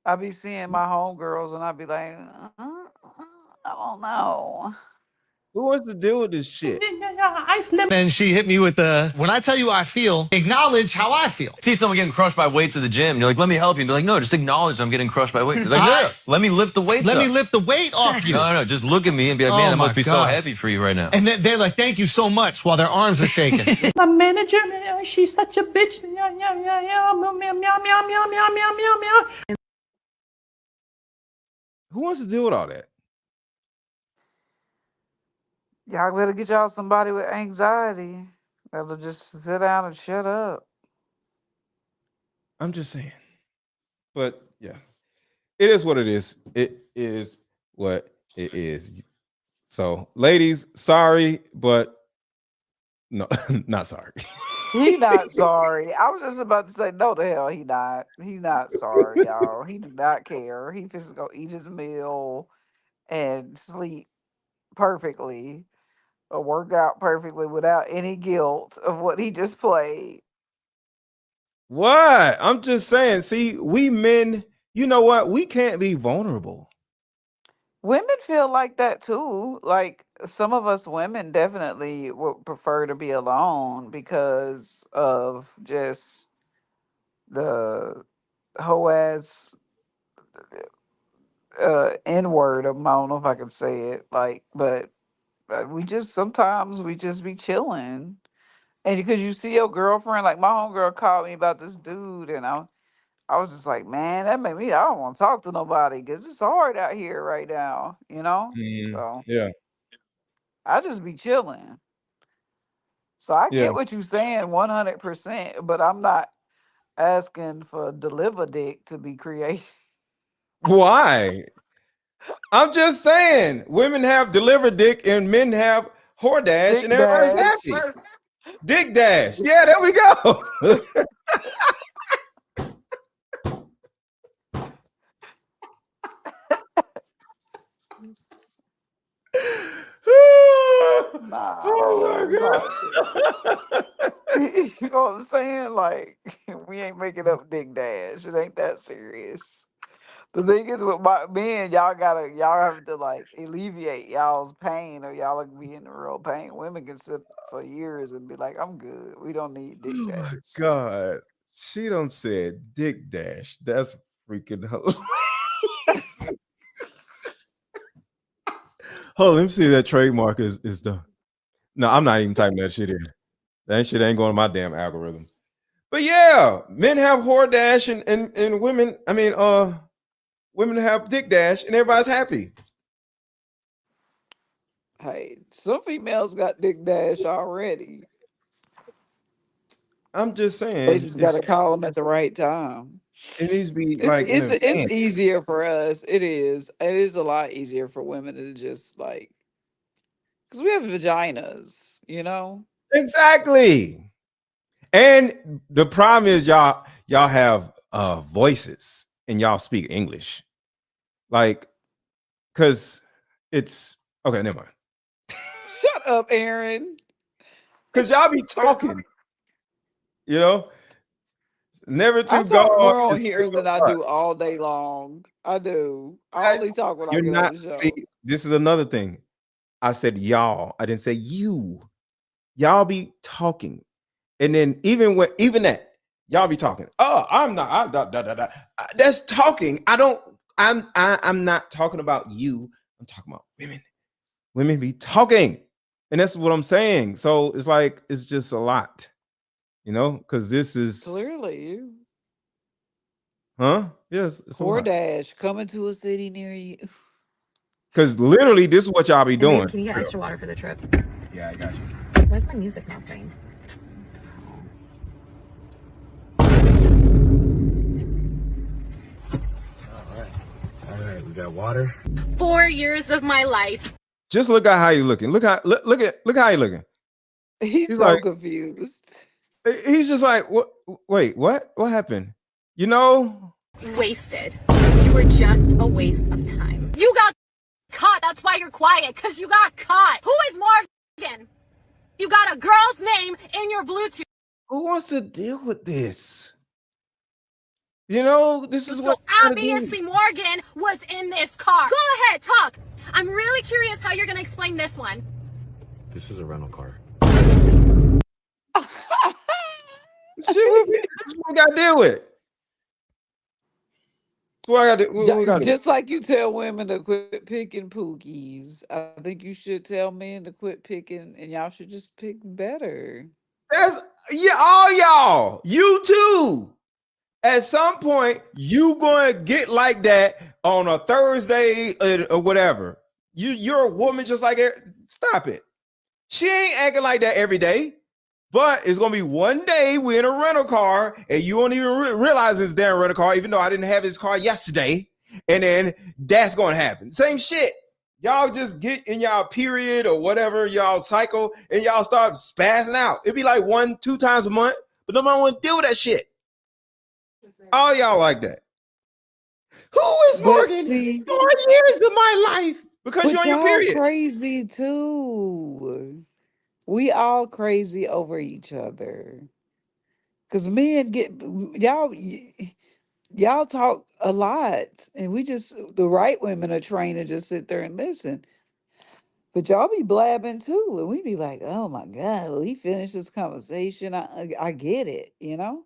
I be seeing my homegirls and I be like, I don't know. Who wants to deal with this shit? Ice lemon. And she hit me with the, when I tell you I feel, acknowledge how I feel. See someone getting crushed by weights at the gym. You're like, let me help you. And they're like, no, just acknowledge I'm getting crushed by weights. It's like, no, let me lift the weights Let up. me lift the weight off you. No, just look at me and be like, man, Oh that must my be so God. heavy for you right now. And then they're like, thank you so much, while their arms are shaking. My manager, she's such a bitch. Who wants to deal with all that? Y'all better get y'all somebody with anxiety that'll just sit down and shut up. I'm just saying. But yeah, it is what it is. It is what it is. So, ladies, sorry, but no, not sorry. He not sorry. I was just about to say, no, the hell he not. He not sorry, y'all. He do not care. He just go eat his meal and sleep perfectly or work out perfectly without any guilt of what he just played. What? I'm just saying. See, we men, you know what? We can't be vulnerable. Women feel like that too. Like some of us women definitely would prefer to be alone because of just the whole ass N-word. I don't know if I can say it. Like, but we just sometimes we just be chilling. And because you see your girlfriend, like my homegirl called me about this dude, and I was just like, man, that made me, I don't want to talk to nobody because it's hard out here right now, you know? So Yeah. I just be chilling. So I Yeah. get what you're saying 100%, but I'm not asking for deliver dick to be created. Why? I'm just saying. Women have delivered dick and men have whore dash, Dick and everybody's dash. happy. Dick Dash. Yeah, there we go. Nah, man, it's all good. Oh You know what I'm saying? Like, we ain't making up Dick Dash. It ain't that serious. The thing is with my men, y'all have to like alleviate y'all's pain or y'all will be in real pain. Women can sit for years and be like, I'm good. We don't need Dick my Dash. God. She done said Dick Dash. That's freaking hilarious. Hold on, let me see if that trademark is done. No, I'm not even typing that shit in. That shit ain't going to my damn algorithm. But yeah, men have whore dash and women, women have dick dash and everybody's happy. Hey, some females got Dick Dash already. I'm just They saying, just gotta call them at the right time. it needs to be It's like in it's it's advance. easier for us. It is. It is a lot easier for women to just like because we have vaginas, you know. Exactly. And the problem is y'all have voices and y'all speak English. Like, cause it's okay, never mind. Shut up, Aaron. Cause y'all be talking, you know, never I too talk gone. more on is here free than I apart. do all day long. I do. I only talk when I You're get on not the see, show. this is another thing. I said y'all. I didn't say you. Y'all be talking. And then even that, y'all be talking. Oh, I'm not. That's talking. I'm not talking about you. I'm talking about women. Women be talking, and that's what I'm saying. So it's like it's just a lot, because this is Clearly, you. Yes, it's a Whore lot. Dash coming to a city near you. Because literally, this is what y'all be And babe, doing. can you get extra water for the trip? Yeah, I got you. Why is my music not playing? All right, we got water. 4 years of my life. Just look at how you looking. Look how you looking. He's He's so like, confused. he's just like, what? Wait, what? What happened? You know? Wasted. You were just a waste of time. You got caught. That's why you're quiet, because you got caught. Who is Morgan? You got a girl's name in your Bluetooth. Who wants to deal with this? This is So what you gotta do. obviously Morgan was in this car. Go ahead, talk. I'm really curious how you're going to explain this one. This is a rental car. Shit, what we gotta deal with? What I gotta do? What we gotta do? Just like you tell women to quit picking pookies, I think you should tell men to quit picking, and y'all should just pick better. That's all y'all. You too. At some point, you gonna get like that on a Thursday or whatever. You're a woman just like her. Stop it. She ain't acting like that every day. But it's gonna be one day we're in a rental car and you won't even realize it's damn rental car, even though I didn't have this car yesterday. And then that's gonna happen. Same shit. Y'all just get in y'all period or whatever, y'all cycle, and y'all start spazzing out. It'd be like 1-2 times a month, but nobody want to deal with that shit. All y'all like that. Who is But Morgan? see, 4 years of my life because you're but on your y'all period. crazy too. We all crazy over each other. Cause men get y'all talk a lot, and we just the right women are trained to just sit there and listen. But y'all be blabbing too, and we be like, "Oh my god, well he finished this conversation. I get it, you know."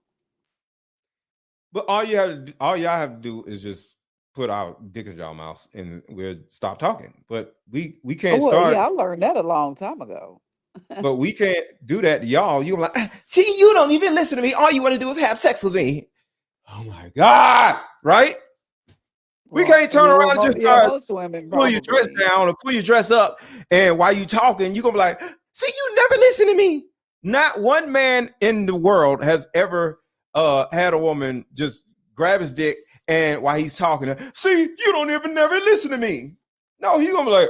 But all y'all have to do is just put our dick in y'all mouth and we'll stop talking. But we Oh can't well, start. yeah, I learned that a long time ago. But we can't do that to y'all. You're like, see, you don't even listen to me. All you want to do is have sex with me. Oh my God, right? We Well, can't turn around and just yeah, start most women pull your dress probably. down or pull your dress up. And while you talking, you're gonna be like, see, you never listen to me. Not one man in the world has ever had a woman just grab his dick and while he's talking, see, you don't even never listen to me. No, he's gonna be like,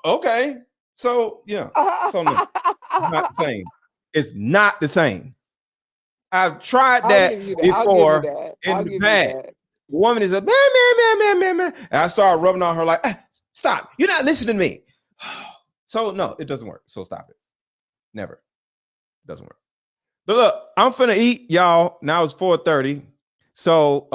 okay. So yeah, so no, it's not the same. It's not the same. I've tried that before in the past. The woman is a man. And I started rubbing on her like, stop, you're not listening to me. So no, it doesn't work. So stop it. Never. It doesn't work. But look, I'm finna eat, y'all. Now it's 4:30. So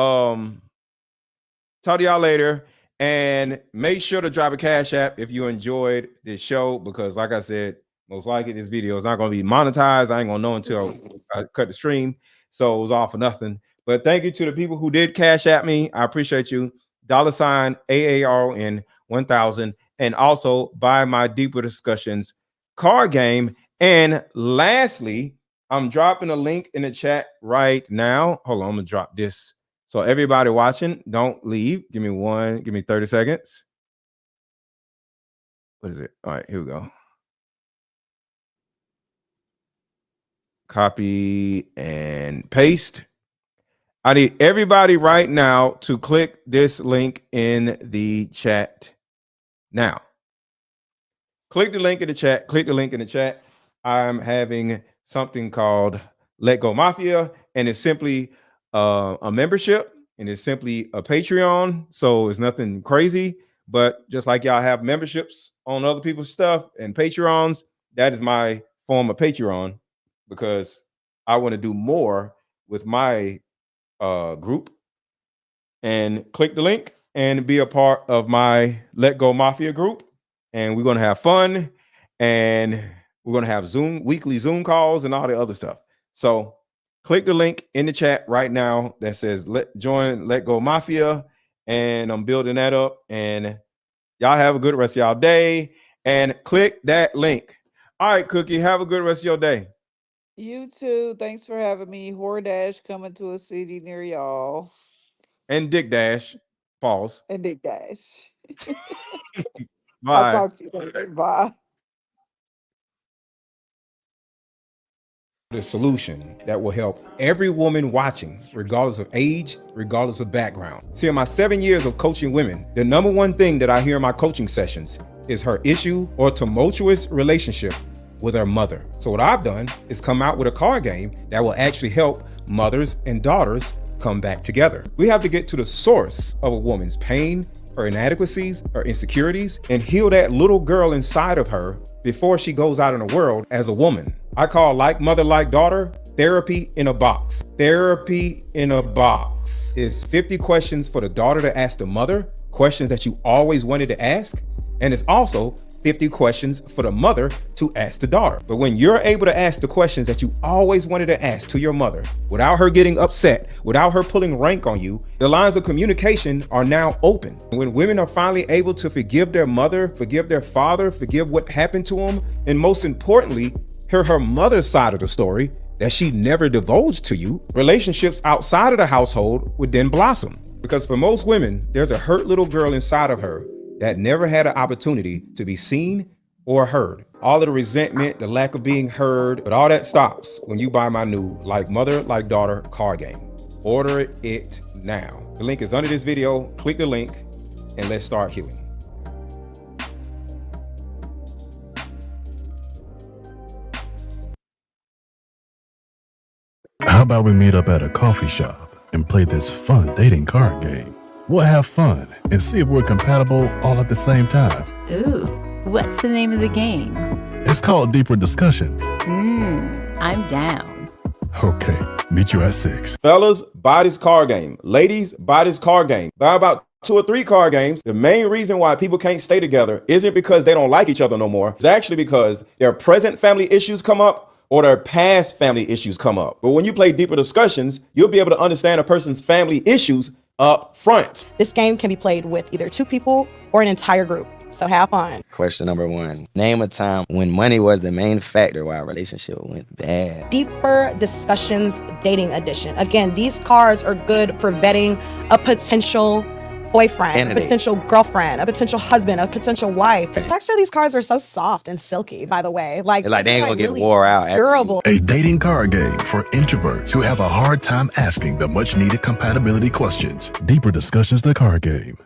talk to y'all later. And make sure to drop a Cash App if you enjoyed this show, because like I said, most likely this video is not going to be monetized. I ain't going to know until I cut the stream. So it was all for nothing. But thank you to the people who did Cash App me. I appreciate you. $AARN 1000. And also buy my Deeper Discussions card game. And lastly, I'm dropping a link in the chat right now. Hold on, I'm going to drop this. So everybody watching, don't leave. Give me 30 seconds. What is it? All right, here we go. Copy and paste. I need everybody right now to click this link in the chat now. Click the link in the chat. Click the link in the chat. I'm having something called Let Go Mafia, and it's simply a membership, and it's simply a Patreon. So it's nothing crazy, but just like y'all have memberships on other people's stuff and Patreons, that is my form of Patreon, because I want to do more with my group. And click the link and be a part of my Let Go Mafia group. And we're going to have fun, and we're going to have weekly Zoom calls and all the other stuff. So click the link in the chat right now that says join Let Go Mafia, and I'm building that up. And y'all have a good rest of y'all day, and click that link. All right, Cookie, have a good rest of your day. You too. Thanks for having me. Hordash coming to a city near y'all. And Dick Dash. Pause. And Dick Dash. Bye. I'll talk to you later. Bye. The solution that will help every woman watching, regardless of age, regardless of background. See, in my 7 years of coaching women, the number one thing that I hear in my coaching sessions is her issue or tumultuous relationship with her mother. So what I've done is come out with a card game that will actually help mothers and daughters come back together. We have to get to the source of a woman's pain, her inadequacies, her insecurities, and heal that little girl inside of her before she goes out in the world as a woman. I call Like Mother, Like Daughter therapy in a box. Therapy in a box is 50 questions for the daughter to ask the mother, questions that you always wanted to ask. And it's also 50 questions for the mother to ask the daughter. But when you're able to ask the questions that you always wanted to ask to your mother without her getting upset, without her pulling rank on you, the lines of communication are now open. When women are finally able to forgive their mother, forgive their father, forgive what happened to them, and most importantly, hear her mother's side of the story that she never divulged to you, relationships outside of the household would then blossom. Because for most women, there's a hurt little girl inside of her that never had an opportunity to be seen or heard. All of the resentment, the lack of being heard, but all that stops when you buy my new Like Mother, Like Daughter card game. Order it now. The link is under this video. Click the link and let's start healing. How about we meet up at a coffee shop and play this fun dating card game? We'll have fun and see if we're compatible all at the same time. Ooh, what's the name of the game? It's called Deeper Discussions. I'm down. Okay, meet you at 6. Fellas, buy this card game. Ladies, buy this card game. Buy about 2 or 3 card games. The main reason why people can't stay together isn't because they don't like each other no more. It's actually because their present family issues come up or their past family issues come up. But when you play Deeper Discussions, you'll be able to understand a person's family issues up front. This game can be played with either 2 people or an entire group. So have fun. Question number 1. Name a time when money was the main factor why a relationship went bad. Deeper Discussions Dating Edition. Again, these cards are good for vetting a potential boyfriend, a potential girlfriend, a potential husband, a potential wife. The texture of these cards are so soft and silky, by the way. Like they ain't gonna get really wore out. Durable. A dating card game for introverts who have a hard time asking the much needed compatibility questions. Deeper Discussions, the card game.